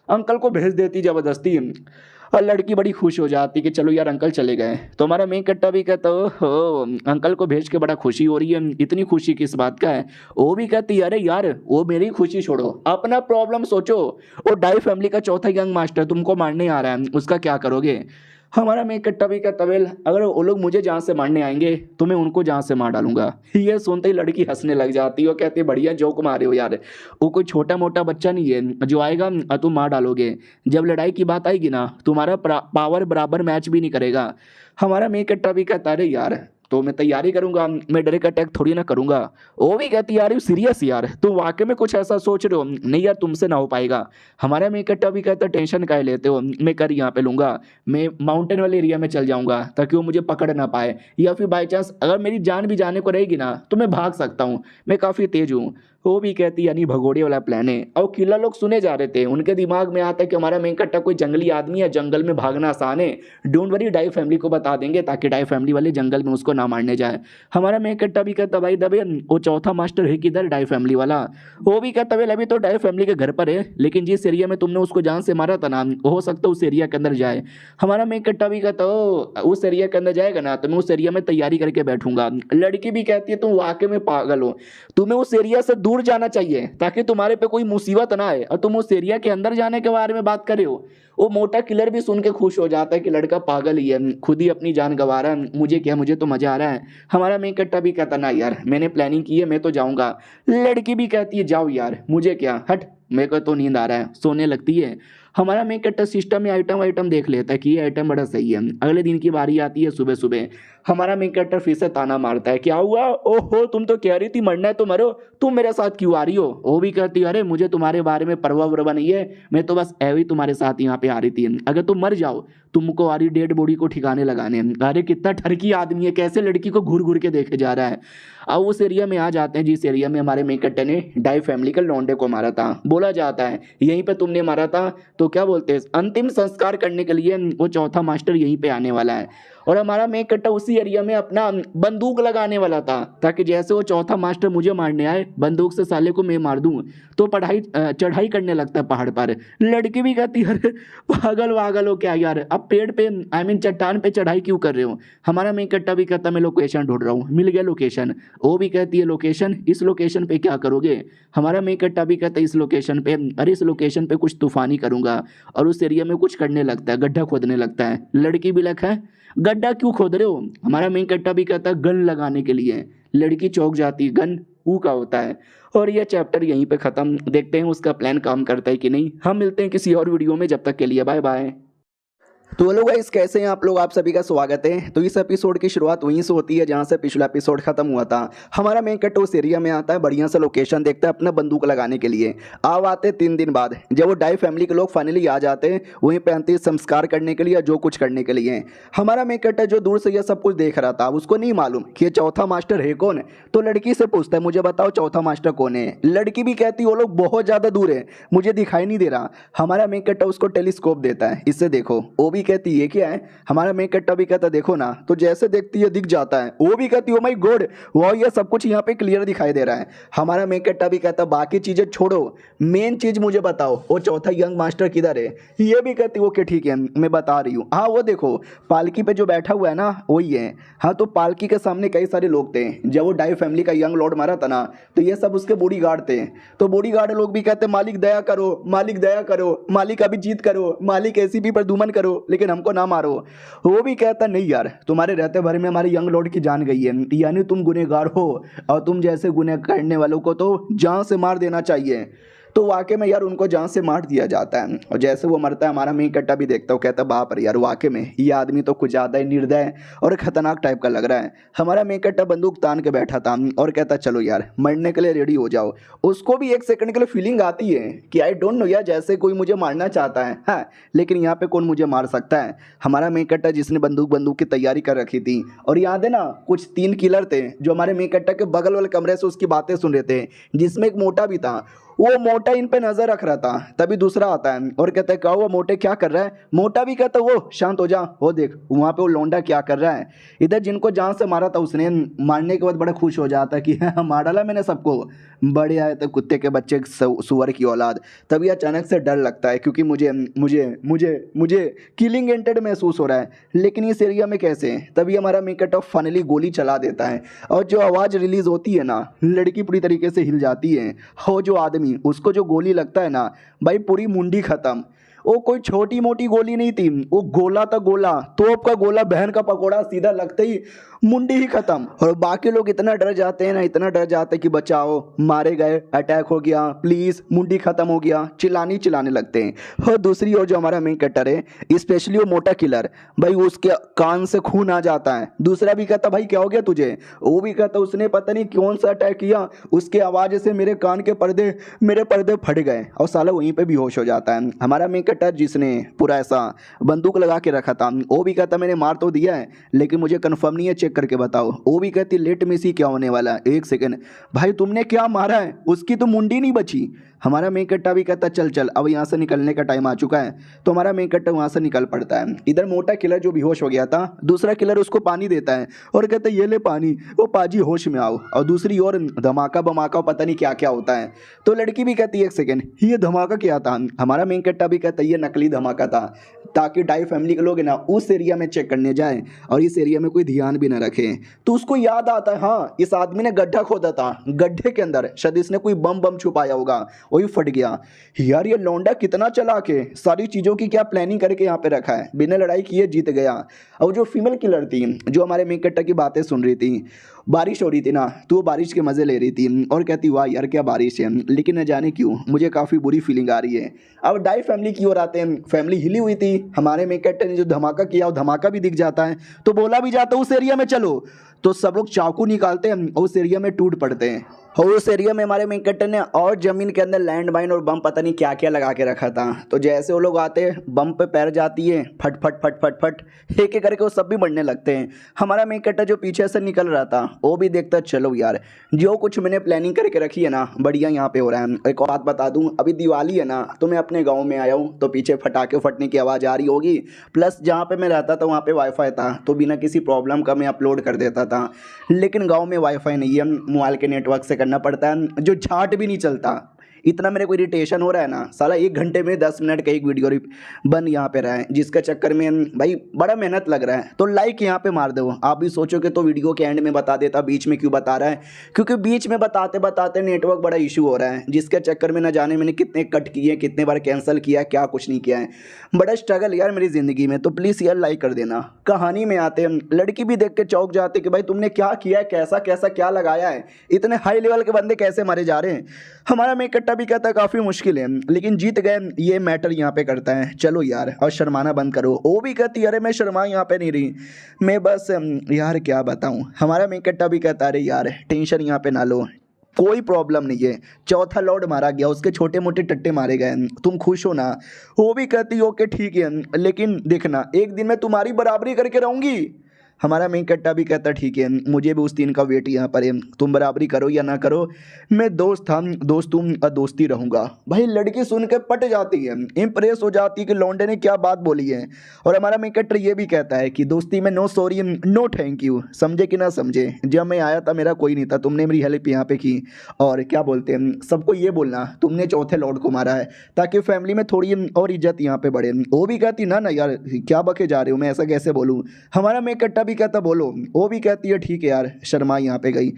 अंकल को भेज देती जबरदस्ती। और लड़की बड़ी खुश हो जाती कि चलो यार अंकल चले गए। तो हमारा मेन कट्टा भी कहता हो अंकल को भेज के बड़ा खुशी हो रही है, इतनी खुशी किस बात का है। वो भी कहती अरे यार वो मेरी खुशी छोड़ो अपना प्रॉब्लम सोचो, वो डाई फैमिली का चौथा यंग मास्टर तुमको मारने आ रहा है उसका क्या करोगे। हमारा मेन कट्टा भी कहता वेल अगर वो लोग मुझे जहाँ से मारने आएंगे तो मैं उनको जहाँ से मार डालूंगा। ये सुनते ही लड़की हंसने लग जाती है, वो कहती है बढ़िया जोक मारे हो यार, वो कोई छोटा मोटा बच्चा नहीं है जो आएगा और तुम मार डालोगे, जब लड़ाई की बात आएगी ना तुम्हारा पावर बराबर मैच भी नहीं करेगा। हमारा मेन कट्टा भी कहता अरे यार तो मैं तैयारी करूंगा, मैं डायरेक्ट अटैक थोड़ी ना करूंगा। वो भी कहती यार यू सीरियस यार, तुम वाकई में कुछ ऐसा सोच रहे हो? नहीं यार तुमसे ना हो पाएगा। हमारा मैं कट्टा भी कहता टेंशन काहे लेते हो, मैं कर यहाँ पे लूंगा, मैं माउंटेन वाले एरिया में चल जाऊंगा ताकि वो मुझे पकड़ ना पाए, या फिर बाई चांस अगर मेरी जान भी जाने को रहेगी ना तो मैं भाग सकता हूँ, मैं काफ़ी तेज हूँ। वो भी कहती यानी भगोड़े वाला प्लान है। और किला लोग सुने जा रहे थे, उनके दिमाग में आता है कि हमारा मेन कट्टा कोई जंगली आदमी है, जंगल में भागना आसान है, डोंट वरी डाई फैमिली को बता देंगे ताकि डाई फैमिली वाले जंगल में उसको ना मारने जाए। हमारा मेन कट्टा भी कहता भाई दबे वो चौथा मास्टर है किधर डाई फैमिली वाला। वो भी कहता भाई अभी तो डाई फैमिली के घर पर है, लेकिन जिस एरिया में तुमने उसको जान से मारा था ना हो सकता है उस एरिया के अंदर जाए। हमारा मेन कट्टा भी कहता ओ उस एरिया के अंदर जाएगा ना तो मैं उस एरिया में तैयारी करके बैठूंगा। लड़की भी कहती है तुम वाकई में पागल हो, तुम्हें उस एरिया से दूर जाना चाहिए ताकि तुम्हारे पे कोई मुसीबत ना आए, और तुम उस एरिया के अंदर जाने के बारे में बात कर रहे हो। वो मोटा किलर भी सुन के खुश हो जाता है कि लड़का पागल ही है, खुद ही अपनी जान गंवा रहा है, मुझे क्या, मुझे तो मजा आ रहा है। हमारा मेन कट्टा भी कहता ना यार मैंने प्लानिंग की है, मैं तो जाऊंगा। लड़की भी कहती है जाओ यार मुझे क्या, हट मेरे को तो नींद आ रहा है, सोने लगती है। हमारा मेन कट्टा सिस्टम में आइटम आइटम देख लेता है कि ये आइटम बड़ा सही है। अगले दिन की बारी आती है सुबह सुबह, हमारा मेन कैरेक्टर फिर से ताना मारता है क्या हुआ, ओहो तुम तो कह रही थी मरना है तो मरो, तुम मेरे साथ क्यों आ रही हो। वो भी कहती है अरे मुझे तुम्हारे बारे में परवाह वरवा नहीं है, मैं तो बस ऐवी तुम्हारे साथ यहाँ पे आ रही थी, अगर तुम मर जाओ तुमको आ रही डेड बॉडी को ठिकाने लगाने। अरे कितना ठरकी आदमी है, कैसे लड़की को घूर घूर के देखे जा रहा है। अब उस एरिया में आ जाते हैं जिस एरिया में हमारे मेन कैरेक्टर ने डाई फैमिली के लौंडे को मारा था। बोला जाता है यहीं पे तुमने मारा था तो क्या बोलते हैं अंतिम संस्कार करने के लिए वो चौथा मास्टर यहीं पे आने वाला है। और हमारा मेन कट्टा उसी एरिया में अपना बंदूक लगाने वाला था ताकि जैसे वो चौथा मास्टर मुझे मारने आए बंदूक से साले को मैं मार दूं, तो पढ़ाई चढ़ाई करने लगता है पहाड़ पर। लड़की भी कहती है अरे पागल वागल हो क्या यार, अब पेड़ पे आई मीन चट्टान पे चढ़ाई क्यों कर रहे हो। हमारा मेन कट्टा भी कहता मैं लोकेशन ढूंढ रहा हूँ, मिल गया लोकेशन। वो भी कहती है लोकेशन, इस लोकेशन पे क्या करोगे। हमारा मेन कट्टा भी कहता है इस लोकेशन पे, अरे इस लोकेशन पे कुछ तूफानी करूंगा, और उस एरिया में कुछ करने लगता है, गड्ढा खोदने लगता है। लड़की भी लिखा है गड्ढा क्यों खोद रहे हो। हमारा मेन कट्टा भी कहता है गन लगाने के लिए। लड़की चौंक जाती है, गन ऊ का होता है। और यह चैप्टर यहीं पे खत्म, देखते हैं उसका प्लान काम करता है कि नहीं। हम मिलते हैं किसी और वीडियो में, जब तक के लिए बाय बाय। तो हेलो गाइस कैसे हैं आप लोग, आप सभी का स्वागत है। तो इस एपिसोड की शुरुआत वहीं से होती है जहां से पिछला एपिसोड खत्म हुआ था। हमारा मेन कट उस एरिया में आता है, बढ़िया सा लोकेशन देखता है अपना बंदूक लगाने के लिए। अब आते 3 दिन बाद जब वो डाई फैमिली के लोग फाइनली आ जाते हैं वहीं पे अंतिम संस्कार करने के लिए, जो कुछ करने के लिए। हमारा मेन कट जो दूर से यह सब कुछ देख रहा था उसको नहीं मालूम कि ये चौथा मास्टर है कौन। तो लड़की से पूछता है मुझे बताओ चौथा मास्टर कौन है। लड़की भी कहती वो लोग बहुत ज़्यादा दूर है, मुझे दिखाई नहीं दे रहा। हमारा मेन कट उसको टेलीस्कोप देता है, इससे देखो। वो भी कहती ये क्या है। हमारा मेन कट्टा भी कहता देखो ना, तो जैसे देखती है दिख जाता है। वो भी कहती ओ माय गॉड वाह ये सब कुछ यहाँ पे क्लियर दिखाई दे रहा है। हमारा मेन कट्टा भी कहता बाकी चीजें छोड़ो, मेन चीज मुझे बताओ वो चौथा यंग मास्टर किधर है। ये भी कहती ओके ठीक है मैं बता रही हूँ। हाँ वो देखो पालकी पे जो बैठा हुआ है ना वही है। हाँ तो पालकी के सामने कई सारे लोग थे, जब वो डाई फैमिली का यंग लॉर्ड मारा था ना तो ये सब उसके बॉडी गार्ड थे। तो बॉडी गार्ड लोग भी कहते मालिक दया करो, मालिक दया करो, मालिक अभी जीत करो, मालिक ऐसी भी प्रदुमन करो, लेकिन हमको ना मारो। वो भी कहता नहीं यार तुम्हारे रहते भर में हमारे यंग लॉर्ड की जान गई है, यानी तुम गुनहगार हो, और तुम जैसे गुनह करने वालों को तो जान से मार देना चाहिए। तो वाकई में यार उनको जान से मार दिया जाता है। और जैसे वो मरता है हमारा मेन कट्टा भी देखता हो, कहता बाप रे यार वाकई में ये आदमी तो कुछ ज़्यादा ही निर्दय और खतरनाक टाइप का लग रहा है। हमारा मेन कट्टा बंदूक तान के बैठा था और कहता चलो यार मरने के लिए रेडी हो जाओ। उसको भी एक सेकंड के लिए फीलिंग आती है कि आई डोंट नो यार जैसे कोई मुझे मारना चाहता है, हाँ लेकिन यहाँ पे कौन मुझे मार सकता है। हमारा मेन कट्टा जिसने बंदूक की तैयारी कर रखी थी, और याद है ना कुछ 3 किलर थे जो हमारे मेन कट्टा के बगल वाले कमरे से उसकी बातें सुन रहे थे, जिसमें एक मोटा भी था। वो मोटा इन पे नजर रख रहा था। तभी दूसरा आता है और कहता है क्या हुआ मोटे क्या कर रहा है। मोटा भी कहता है वो शांत हो जा, वो देख वहाँ पे वो लौंडा क्या कर रहा है। इधर जिनको जान से मारा था उसने मारने के बाद बड़ा खुश हो जाता है कि मार डाला मैंने सबको, बड़े आए थे कुत्ते के बच्चे सुअर की औलाद। तभी अचानक से डर लगता है क्योंकि मुझे मुझे मुझे मुझे किलिंग एंटेड महसूस हो रहा है, लेकिन इस एरिया में कैसे। तभी हमारा मेकट ऑफ फाइनली गोली चला देता है, और जो आवाज़ रिलीज होती है ना लड़की पूरी तरीके से हिल जाती है। और जो आदमी उसको जो गोली लगता है ना भाई पूरी मुंडी खत्म। वो कोई छोटी मोटी गोली नहीं थी, वो गोला था, गोला, तोप का गोला, बहन का पकोड़ा, सीधा लगते ही मुंडी ही खत्म। और बाकी लोग इतना डर जाते हैं ना, इतना डर जाते हैं कि बचाओ, मारे गए, अटैक हो गया, प्लीज, मुंडी खत्म हो गया, चिल्लाने लगते हैं। और दूसरी ओर जो हमारा मेन कैरेक्टर है, स्पेशली वो मोटा किलर, भाई उसके कान से खून आ जाता है। दूसरा भी कहता भाई क्या हो गया तुझे, वो भी कहता उसने पता नहीं कौन सा अटैक किया, उसके आवाज से मेरे कान के मेरे पर्दे फट गए, और साला वहीं पे बेहोश हो जाता है। हमारा मेन कैरेक्टर जिसने पूरा ऐसा बंदूक लगा के रखा था, वो भी कहता मैंने मार तो दिया है लेकिन मुझे कंफर्म नहीं है, चेक करके बताओ। वो भी कहती लेट में सी क्या होने वाला है, एक सेकंड, भाई तुमने क्या मारा है, उसकी तो मुंडी नहीं बची। हमारा मेन कैरेक्टर भी कहता चल चल अब यहाँ से निकलने का टाइम आ चुका है। तो हमारा मेन कैरेक्टर वहाँ से निकल पड़ता है। इधर मोटा किलर जो बेहोश हो गया था, दूसरा किलर उसको पानी देता है और कहता है ये ले पानी, वो पाजी होश में आओ। और दूसरी ओर धमाका बमाका पता नहीं क्या क्या होता है। तो लड़की भी कहती है एक सेकेंड, ये धमाका क्या था। हमारा मेन कैरेक्टर भी कहता है ये नकली धमाका था, ताकि डाई फैमिली के लोग है ना उस एरिया में चेक करने जाए और इस एरिया में कोई ध्यान भी ना रखे। तो उसको याद आता है हाँ इस आदमी ने गड्ढा खोदा था, गड्ढे के अंदर शायद इसने कोई बम छुपाया होगा, वही फट गया। यार ये लौंडा कितना चला के सारी चीज़ों की क्या प्लानिंग करके यहाँ पे रखा है, बिना लड़ाई किए जीत गया। और जो फीमेल किलर थी जो हमारे मेन कैरेक्टर की बातें सुन रही थी, बारिश हो रही थी ना तो वो बारिश के मज़े ले रही थी और कहती वाह यार क्या बारिश है, लेकिन न जाने क्यों मुझे काफ़ी बुरी फीलिंग आ रही है। अब डाई फैमिली की ओर आते हैं, फैमिली हिली हुई थी। हमारे मेन कैरेक्टर ने जो धमाका किया वो धमाका भी दिख जाता है, तो बोला भी जाता है उस एरिया में चलो, तो सब लोग चाकू निकालते हैं और उस एरिया में टूट पड़ते हैं। और उस एरिया में हमारे मेन कैरेक्टर ने और ज़मीन के अंदर लैंड माइन और बम पता नहीं क्या क्या लगा के रखा था। तो जैसे वो लोग आते हैं बम पे पैर जाती है, फट फट फट फट फट एक एक करके वो सब भी बढ़ने लगते हैं। हमारा मेन कैरेक्टर जो पीछे से निकल रहा था वो भी देखता चलो यार जो कुछ मैंने प्लानिंग करके रखी है ना बढ़िया यहाँ पे हो रहा है। एक और बात बता दूँ, अभी दिवाली है ना तो मैं अपने गाँव में आया हूँ, तो पीछे फटाके फटने की आवाज़ आ रही होगी। प्लस जहाँ पर मैं रहता था वहाँ पर वाईफाई था, तो बिना किसी प्रॉब्लम का मैं अपलोड कर देता था। लेकिन गाँव में वाईफाई नहीं है, मोबाइल के नेटवर्क से करना पड़ता है, जो झाट भी नहीं चलता। इतना मेरे को इरिटेशन हो रहा है ना, साला 1 घंटे में 10 मिनट का एक वीडियो बन यहाँ पे रहा है, जिसका चक्कर में भाई बड़ा मेहनत लग रहा है। तो लाइक यहाँ पे मार दो। आप भी सोचोगे तो वीडियो के एंड में बता देता, बीच में क्यों बता रहा है, क्योंकि बीच में बताते बताते नेटवर्क बड़ा इशू हो रहा है, जिसके चक्कर में ना जाने मैंने कितने कट किए, कितने बार कैंसिल किया, क्या कुछ नहीं किया है। बड़ा स्ट्रगल यार मेरी ज़िंदगी में। तो प्लीज़ यार लाइक कर देना। कहानी में आते हैं, लड़की भी देख के चौंक जाते कि भाई तुमने क्या किया है, कैसा कैसा क्या लगाया है, इतने हाई लेवल के बंदे कैसे मारे जा रहे हैं। हमारा मेन कैरेक्टर भी कहता है काफ़ी मुश्किल है लेकिन जीत गए, ये मैटर यहाँ पे करता है, चलो यार और शर्माना बंद करो। वो भी कहती है अरे मैं शर्मा यहाँ पे नहीं रही, मैं बस यार क्या बताऊँ। हमारा मेन कैरेक्टर भी कहता है अरे यार टेंशन यहाँ पे ना लो, कोई प्रॉब्लम नहीं है, चौथा लॉर्ड मारा गया, उसके छोटे मोटे टट्टे मारे गए, तुम खुश हो ना। वो भी कहती ओके ठीक है लेकिन देखना एक दिन मैं तुम्हारी बराबरी करके रहूँगी। हमारा मेन कैरेक्टर भी कहता ठीक है मुझे भी उस दिन का वेट यहाँ पर है, तुम बराबरी करो या ना करो, मैं दोस्त था, दोस्त तुम दोस्ती रहूँगा। भाई लड़की सुन के पट जाती है, इम्प्रेस हो जाती है कि लौंडे ने क्या बात बोली है। और हमारा मेन कैरेक्टर ये भी कहता है कि दोस्ती में no sorry no thank you, समझे कि ना समझे, जब मैं आया था मेरा कोई नहीं था, तुमने मेरी हेल्प यहाँ पे की। और क्या बोलते हैं सबको ये बोलना तुमने चौथे लॉर्ड को मारा है, ताकि फैमिली में थोड़ी और इज्जत यहाँ पे बढ़े। वो भी कहती ना ना यार क्या बके जा रहे हो, मैं ऐसा कैसे बोलूँ। हमारा मेन कैरेक्टर भी कहता बोलो, वो भी कहती है ठीक है यार शर्मा यहाँ पे गई।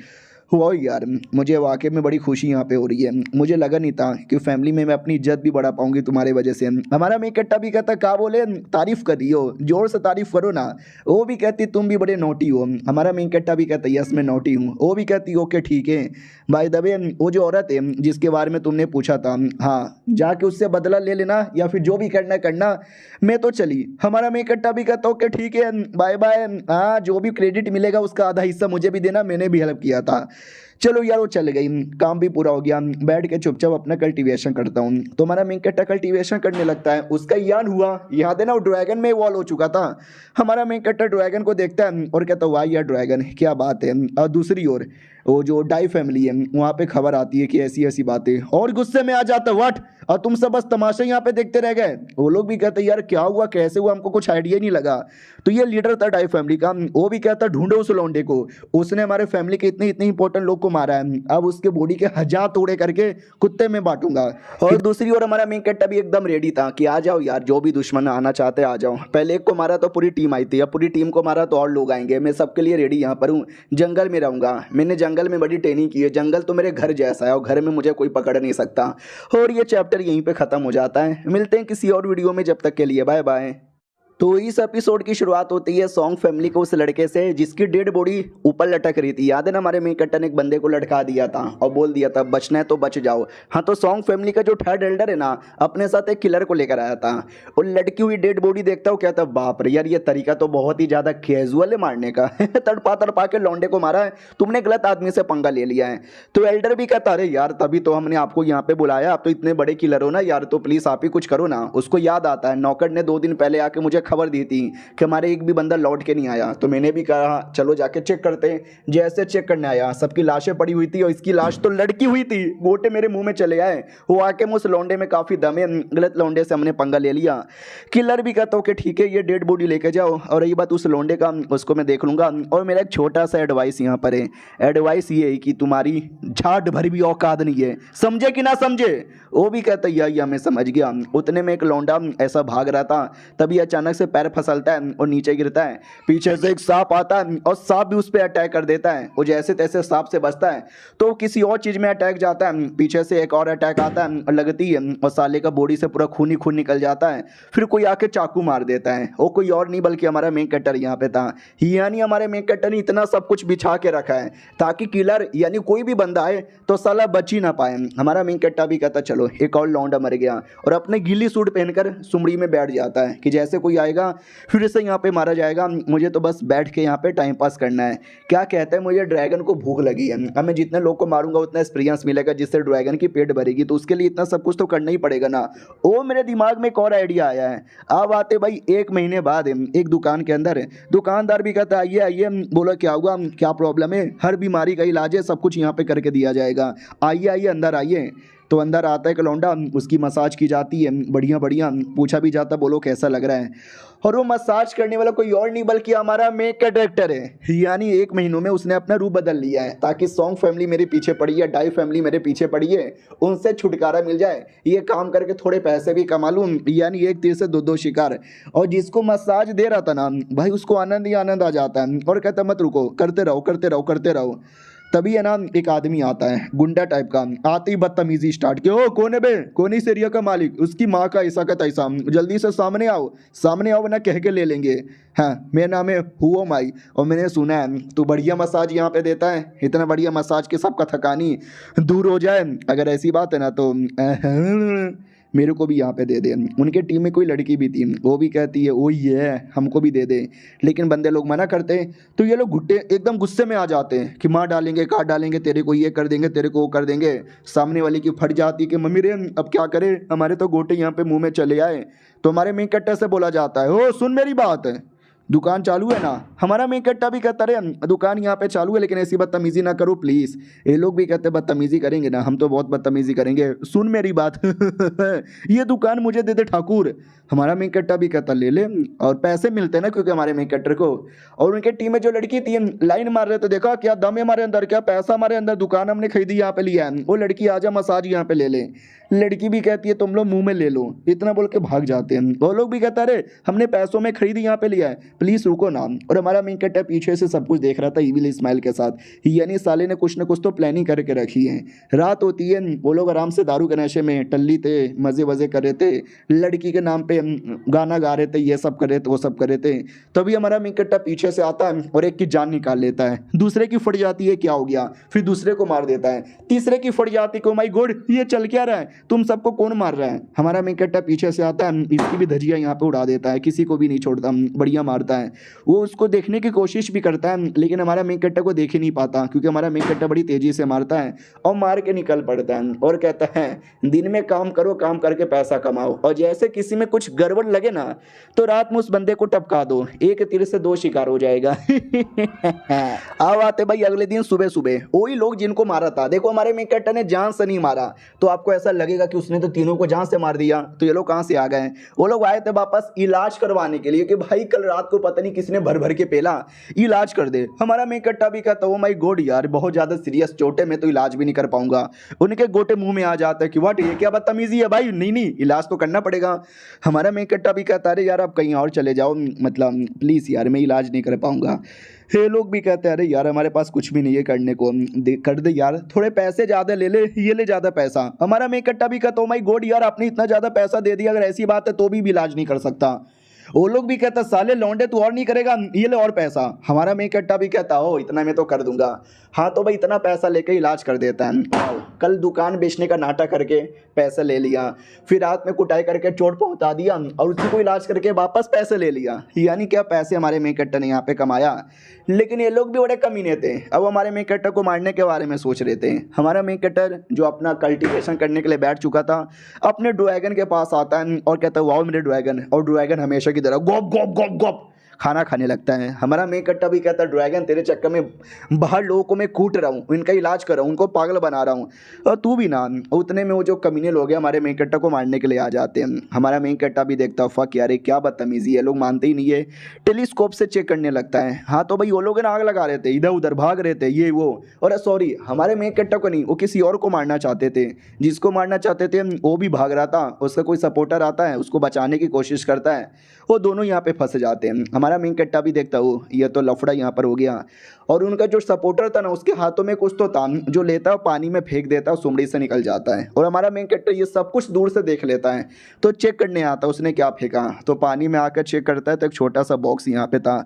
हुआ यार मुझे वाकई में बड़ी खुशी यहाँ पे हो रही है, मुझे लगा नहीं था कि फैमिली में मैं अपनी इज्जत भी बढ़ा पाऊंगी तुम्हारे वजह से। हमारा मेन कैरेक्टर भी कहता क्या बोले तारीफ कर दियो, जोर से तारीफ करो ना। वो भी कहती तुम भी बड़े नोटी हो। हमारा मेन कैरेक्टर भी कहता यस मैं नोटी हूँ। वो भी कहती ओके ठीक है। भाई दबे वो जो औरत है जिसके बारे में तुमने पूछा था, हाँ जाके उससे बदला ले लेना या फिर जो भी करना करना, मैं तो चली। हमारा मेन कैरेक्टर भी कहता ओके ठीक है बाय बाय, हाँ जो भी क्रेडिट मिलेगा उसका आधा हिस्सा मुझे भी देना, मैंने भी हेल्प किया था। चलो यार वो चल गई, काम भी पूरा हो गया, बैठ के चुपचाप अपना कल्टीवेशन करता हूँ। तो हमारा मेन कैरेक्टर कल्टीवेशन करने लगता है, उसका याद हुआ याद है ना वो ड्रैगन में इवॉल्व हो चुका था। हमारा मेन कैरेक्टर ड्रैगन को देखता है और कहता है वाह यार ड्रैगन क्या बात है। और दूसरी ओर वो जो डाई फैमिली है वहाँ पे खबर आती है कि ऐसी ऐसी बातें, और गुस्से में आ जाता है व्हाट, और तुम सब बस तमाशा यहाँ पे देखते रह गए। वो लोग भी कहते यार क्या हुआ कैसे हुआ, हमको कुछ आइडिया नहीं लगा। तो ये लीडर था डाई फैमिली का, वो भी कहता ढूंढो उस लौंडे को, उसने हमारे फैमिली के इतने इतने इंपॉर्टेंट लोग को को मारा है, अब उसके बॉडी के 1000 टुकड़े करके कुत्ते में बांटूंगा। और दूसरी ओर हमारा मेन कैरेक्टर भी एकदम रेडी था कि आ जाओ यार, जो भी दुश्मन आना चाहते आ जाओ। पहले एक को मारा तो पूरी टीम आई थी, अब पूरी टीम को मारा तो और लोग आएंगे। मैं सबके लिए रेडी यहाँ पर हूँ, जंगल में रहूंगा। मैंने जंगल में बड़ी ट्रेनिंग की है, जंगल तो मेरे घर जैसा है और घर में मुझे कोई पकड़ नहीं सकता। और ये चैप्टर यहीं पे ख़त्म हो जाता है। मिलते हैं किसी और वीडियो में, जब तक के लिए बाय बाय। तो इस एपिसोड की शुरुआत होती है सॉन्ग फैमिली को उस लड़के से जिसकी डेड बॉडी ऊपर लटक रही थी। याद है ना, हमारे मेन कैरेक्टर ने एक बंदे को लटका दिया था और बोल दिया था बचना है तो बच जाओ। हाँ, तो सॉन्ग फैमिली का जो थर्ड एल्डर है ना, अपने साथ एक किलर को लेकर आया था और लटकी हुई डेड बॉडी देखता हूँ, कहता बाप रे यार, ये तरीका तो बहुत ही ज़्यादा कैजुअल है मारने का। तड़पा तड़पा के लौंडे को मारा है, तुमने गलत आदमी से पंगा ले लिया है। तो एल्डर भी कहता अरे यार, तभी तो हमने आपको यहाँ पे बुलाया, आप तो इतने बड़े किलर हो ना यार, तो प्लीज़ आप ही कुछ करो ना। उसको याद आता है नौकर ने 2 दिन पहले आके मुझे खबर दी थी कि हमारे एक भी बंदा लौट के नहीं आया। तो मैंने भी कहा चलो जाके चेक करते हैं। जैसे चेक करने आया, सबकी लाशें पड़ी हुई थी और इसकी लाश तो लड़की हुई थी। गोटे मेरे मुंह में चले आए। वो आके मुझ लौंडे में काफ़ी दम है, गलत लौंडे से हमने पंगा ले लिया। किलर भी कहता हूँ कि ठीक है, ये डेड बॉडी लेके जाओ और रही बात उस लौंडे का, उसको मैं देख लूँगा। और मेरा एक छोटा सा एडवाइस यहाँ पर है, एडवाइस ये है कि तुम्हारी झाट भर भी औकात नहीं है, समझे कि ना समझे। वो भी कहता या मैं समझ गया। उतने में एक लौंडा ऐसा भाग रहा था, तभी अचानक से पैर फिसलता है और नीचे गिरता है। पीछे से एक सांप आता है और सांप भी उस पर अटैक कर देता है। वो जैसे तैसे सांप से बचता है तो किसी और चीज़ में अटैक जाता है। पीछे से एक और अटैक आता है और लगती है और साले का बॉडी से पूरा खून ही खून निकल जाता है। फिर कोई आके चाकू मार देता है। वो कोई और नहीं बल्कि हमारा मेन कैरेक्टर यहाँ पे था। यानी हमारे मेन कैरेक्टर ने इतना सब कुछ बिछा के रखा है ताकि किलर यानी कोई भी बंदा आए तो साला बच ही ना पाए। हमारा मेन कैरेक्टर भी कहता चलो एक और लौंडा मर गया और अपने गीली सूट पहनकर सुमड़ी में बैठ जाता है कि जैसे कोई आएगा फिर से यहाँ पे मारा जाएगा, मुझे तो बस बैठ के यहाँ पे टाइम पास करना है। क्या कहते हैं, मुझे ड्रैगन को भूख लगी है, अब मैं जितने लोग को मारूंगा उतना एक्सपीरियंस मिलेगा जिससे ड्रैगन की पेट भरेगी, तो उसके लिए इतना सब कुछ तो करना ही पड़ेगा ना। वो मेरे दिमाग में एक और आइडिया आया है। अब आते भाई 1 महीने बाद एक दुकान के अंदर, दुकानदार भी कहता है आइए आइए, बोला क्या हुआ, क्या प्रॉब्लम है, हर बीमारी का इलाज है, सब कुछ यहाँ पे करके दिया जाएगा, आइए आइए अंदर आइए। तो अंदर आता है एक लौंडा, उसकी मसाज की जाती है, बढ़िया बढ़िया पूछा भी जाता बोलो कैसा लग रहा है। और वो मसाज करने वाला कोई और नहीं बल्कि हमारा मेन कैरेक्टर है। यानी 1 महीनों में उसने अपना रूप बदल लिया है ताकि सॉन्ग फैमिली मेरे पीछे पड़ी है, डाई फैमिली मेरे पीछे पड़ी है, उनसे छुटकारा मिल जाए, ये काम करके थोड़े पैसे भी कमा लूँ। यानी एक तीर से 2 शिकार। और जिसको मसाज दे रहा था ना भाई, उसको आनंद ही आनंद आ जाता है और कहता मत रुको, करते रहो करते रहो करते रहो। तभी है ना एक आदमी आता है गुंडा टाइप का, आते ही बदतमीजी स्टार्ट की, ओ कौन है बे, कौन इस एरिया का मालिक, उसकी माँ का ऐसा का तैसा, जल्दी से सामने आओ वरना कह के ले लेंगे। हाँ, मेरा नाम है हुओ माई और मैंने सुना है तू बढ़िया मसाज यहाँ पे देता है, इतना बढ़िया मसाज के सबका थकानी दूर हो जाए। अगर ऐसी बात है ना तो मेरे को भी यहाँ पे दे दे। उनके टीम में कोई लड़की भी थी, वो भी कहती है ओ ये हमको भी दे दे, लेकिन बंदे लोग मना करते हैं। तो ये लोग घुट्टे एकदम गुस्से में आ जाते हैं कि मार डालेंगे, काट डालेंगे, तेरे को ये कर देंगे, तेरे को वो कर देंगे। सामने वाले की फट जाती है कि मम्मी रे अब क्या करें, हमारे तो गोटे यहाँ पे मुँह में चले आए। तो हमारे मेन कैरेक्टर से बोला जाता है ओ सुन मेरी बात, दुकान चालू है ना। हमारा मेन कैरेक्टर भी कहता रहे दुकान यहाँ पे चालू है लेकिन ऐसी बदतमीजी ना करो प्लीज़। ये लोग भी कहते बदतमीजी करेंगे ना, हम तो बहुत बदतमीजी करेंगे, सुन मेरी बात। ये दुकान मुझे दे दे ठाकुर। हमारा मेन कैरेक्टर भी कहता ले ले, और पैसे मिलते हैं ना क्योंकि हमारे मेन कैरेक्टर को। और उनके टीम में जो लड़की थी लाइन मार रहे थे, देखा क्या दम है हमारे अंदर, क्या पैसा हमारे अंदर, दुकान हमने खरीदी यहाँ पे लिया है, वो लड़की आजा मसाज यहाँ पे ले ले। लड़की भी कहती है तुम लोग मुंह में ले लो, इतना बोल के भाग जाते हैं। वो लोग भी कहता अरे हमने पैसों में खरीदी यहाँ पे लिया है, प्लीज़ रुको ना। और हमारा मेन कैरेक्टर पीछे से सब कुछ देख रहा था इविल स्माइल के साथ, यानी साले ने कुछ ना कुछ तो प्लानिंग करके रखी है। रात होती है, वो लोग आराम से दारू के नशे में टल्ली थे, मज़े वज़े कर रहे थे, लड़की के नाम पे गाना गा रहे थे, ये सब कर रहे थे, वो सब कर रहे थे। तभी हमारा मेन कैरेक्टर पीछे से आता है और एक की जान निकाल लेता है, दूसरे की फट जाती है, क्या हो गया, फिर दूसरे को मार देता है, तीसरे की फट जाती है, माय गॉड ये चल क्या रहा है, तुम सबको कौन मार रहा है। हमारा मेन कैरेक्टर पीछे से आता है, इसकी भी धजिया यहाँ पे उड़ा देता है, किसी को भी नहीं छोड़ता, बढ़िया मारता है। वो उसको देखने की कोशिश भी करता है लेकिन हमारा मेन कैरेक्टर को देख ही नहीं पाता क्योंकि हमारा मेन कैरेक्टर बड़ी तेजी से मारता है और मार के निकल पड़ता है और कहता है दिन में काम करो, काम करके पैसा कमाओ, और जैसे किसी में कुछ गड़बड़ लगे ना तो रात में उस बंदे को टपका दो, एक तीर से 2 शिकार हो जाएगा। अब आते भाई अगले दिन सुबह सुबह, वही लोग जिनको मारा था, देखो हमारे मेन कैरेक्टर ने जान से नहीं मारा तो आपको ऐसा लगेगा कि उसने तो तीनों को जान से मार दिया, तो ये लोग कहाँ से आ गए। वो लोग आए थे वापस इलाज करवाने के लिए कि भाई कल रात को पता नहीं किसने भर भर के पेला, इलाज कर दे। हमारा मेन कट्टा भी कहता ओ माय गॉड यार बहुत ज़्यादा सीरियस चोट है, मैं तो इलाज भी नहीं कर पाऊंगा। उनके गोटे मुंह में आ जाता है कि वाट ये क्या बदतमीजी है भाई, नहीं नहीं इलाज तो करना पड़ेगा। हमारा मेन कट्टा भी कहता अरे यार आप कहीं और चले जाओ, मतलब प्लीज़ यार मैं इलाज नहीं कर पाऊंगा। ये लोग भी कहते हैं अरे यार हमारे पास कुछ भी नहीं है करने को, कर दे यार, थोड़े पैसे ज़्यादा ले ले, ये ले ज़्यादा पैसा। हमारा मेन कट्टा भी कहता ओ माय गॉड यार आपने इतना ज़्यादा पैसा दे दिया, अगर ऐसी बात है तो भी इलाज नहीं कर सकता। वो लोग भी कहता साले लौंडे तू और नहीं करेगा, ये ले और पैसा। हमारा मेन कट्टा भी कहता हो इतना मैं तो कर दूंगा। हाँ तो भाई इतना पैसा लेके इलाज कर देता है। कल दुकान बेचने का नाटक करके पैसा ले लिया, फिर रात में कुटाई करके चोट पहुंचा दिया और उसी को इलाज करके वापस पैसे ले लिया। यानी क्या पैसे हमारे मेन कट्टा ने यहाँ पे कमाया। लेकिन ये लोग भी बड़े कमीने थे, अब हमारे मेन कट्टर को मारने के बारे में सोच रहे थे। हमारा मेन कट्टर जो अपना कल्टीवेशन करने के लिए बैठ चुका था अपने ड्रैगन के पास आता है और कहता है वाओ मेरे ड्रैगन, और ड्रैगन हमेशा की तरह गॉप गॉप गॉप गॉप खाना खाने लगता है। हमारा मेन कट्टा भी कहता है ड्रैगन तेरे चक्कर में बाहर लोगों को मैं कूट रहा हूँ, इनका इलाज कर रहा हूँ, उनको पागल बना रहा हूँ, और तू भी ना। उतने में वो जो कमीने लोग हैं हमारे मेन कट्टा को मारने के लिए आ जाते हैं। हमारा मेन कट्टा भी देखता है फक यार क्या बदतमीजी है, लोग मानते ही नहीं है। टेलीस्कोप से चेक करने लगता है। हाँ तो भाई वो लोग आग लगा रहे थे, इधर उधर भाग रहे थे ये वो, और सॉरी हमारे मेन कट्टा को नहीं, वो किसी और को मारना चाहते थे। जिसको मारना चाहते थे वो भी भाग रहा था, उसका कोई सपोर्टर आता है उसको बचाने की कोशिश करता है, वो दोनों यहाँ पे फंस जाते हैं। हमारा मेन कट्टा भी देखता हो ये तो लफड़ा यहाँ पर हो गया, और उनका जो सपोर्टर था ना उसके हाथों में कुछ तो था जो लेता है पानी में फेंक देता है, सुमड़ी से निकल जाता है। और हमारा मेन कट्टा ये सब कुछ दूर से देख लेता है तो चेक करने आता है उसने क्या फेंका, तो पानी में आकर चेक करता है तो एक छोटा सा बॉक्स यहाँ पे था,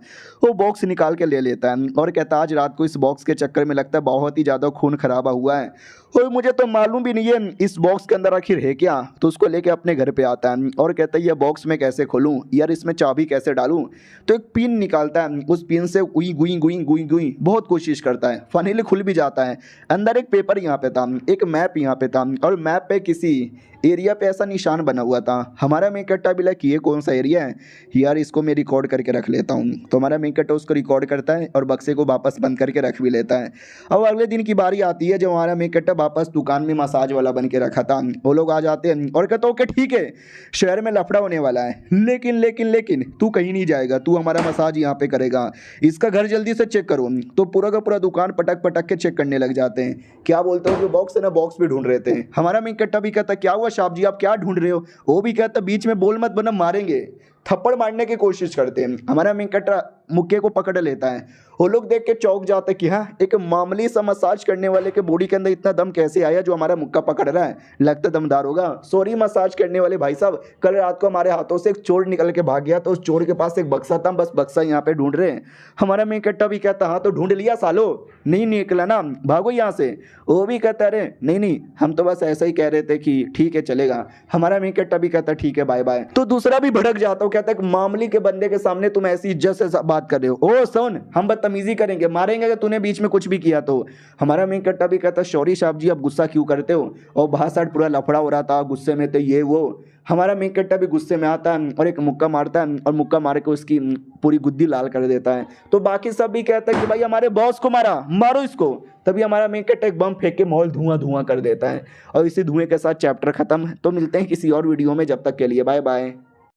वो बॉक्स निकाल के ले लेता है और कहता है आज रात को इस बॉक्स के चक्कर में लगता है बहुत ही ज़्यादा खून खराबा हुआ है और मुझे तो मालूम भी नहीं है इस बॉक्स के अंदर आखिर है क्या। तो उसको लेके अपने घर पे आता है और कहता है ये बॉक्स मैं कैसे खोलूँ यार, इसमें चाबी कैसे डालूँ। तो एक पिन निकालता है, उस पिन से गुई गुई गुई गुई गुई बहुत कोशिश करता है, फाइनली खुल भी जाता है। अंदर एक पेपर यहाँ पे था, एक मैप यहाँ पे था, और मैप पे किसी एरिया पे ऐसा निशान बना हुआ था। हमारा मेन कट्टा भी लगा कि ये कौन सा एरिया है यार, इसको मैं रिकॉर्ड करके रख लेता हूँ। तो हमारा मेन कट्टा उसको रिकॉर्ड करता है और बक्से को वापस बंद करके रख भी लेता है। अब अगले दिन की बारी आती है जब हमारा मेन कट्टा वापस दुकान में मसाज वाला बन के रखा था। वो लोग आ जाते हैं और कहते ओके ठीक है शहर में लफड़ा होने वाला है, लेकिन लेकिन लेकिन तू कहीं नहीं जाएगा, तू हमारा मसाज यहाँ पे करेगा, इसका घर जल्दी से चेक करो। तो पूरा का पूरा दुकान पटक पटक के चेक करने लग जाते हैं। क्या बोलते हो जो बॉक्स है ना, बॉक्स भी ढूंढ रहे थे। हमारा मेन कट्टा भी कहता क्या हुआ साहब जी आप क्या ढूंढ रहे हो, वो भी कहता बीच में बोल मत बना मारेंगे, थप्पड़ मारने की कोशिश करते हैं। हमारा मेन कट्टा मुक्के को पकड़ लेता है। वो लोग देख के चौंक जाते हैं कि हाँ एक मामूली सा मसाज करने वाले के बॉडी के अंदर इतना दम कैसे आया जो हमारा मुक्का पकड़ रहा है, लगता दमदार होगा। सॉरी मसाज करने वाले भाई साहब, कल रात को हमारे हाथों से एक चोर निकल के भाग गया, तो उस चोर के पास एक बक्सा था, बस बक्सा यहाँ पे ढूंढ रहे हैं। हमारा मेन कट्टा भी कहता हाँ तो ढूंढ लिया सालो, नहीं निकला ना भागो यहाँ से। वो भी कहता अरे नहीं नहीं हम तो बस ऐसा ही कह रहे थे कि ठीक है चलेगा। हमारा मेन कट्टा भी कहता ठीक है बाय बाय। तो दूसरा भी भड़क जाता हूँ, कहता है मामूली के बंदे के सामने तुम ऐसी इज्जत से बात कर रहे हो, ओ सुन हम बदतमीजी करेंगे मारेंगे अगर तूने बीच में कुछ भी किया तो। हमारा मेन कट्टा भी कहता सॉरी साहब जी आप गुस्सा क्यों करते हो, और बाहर साइड पूरा लफड़ा हो रहा था गुस्से में, तो ये वो। हमारा मेन कट्टा भी गुस्से में आता है और एक मुक्का मारता है और मुक्का मार के उसकी पूरी गुद्दी लाल कर देता है। तो बाकी सब भी कहता है कि भाई हमारे बॉस को मारा, मारो इसको। तभी हमारा मेन कट्टा एक बम फेंक के माहौल धुआं धुआं कर देता है और इसी धुएं के साथ चैप्टर खत्म। तो मिलते हैं किसी और वीडियो में, जब तक के लिए बाय बाय।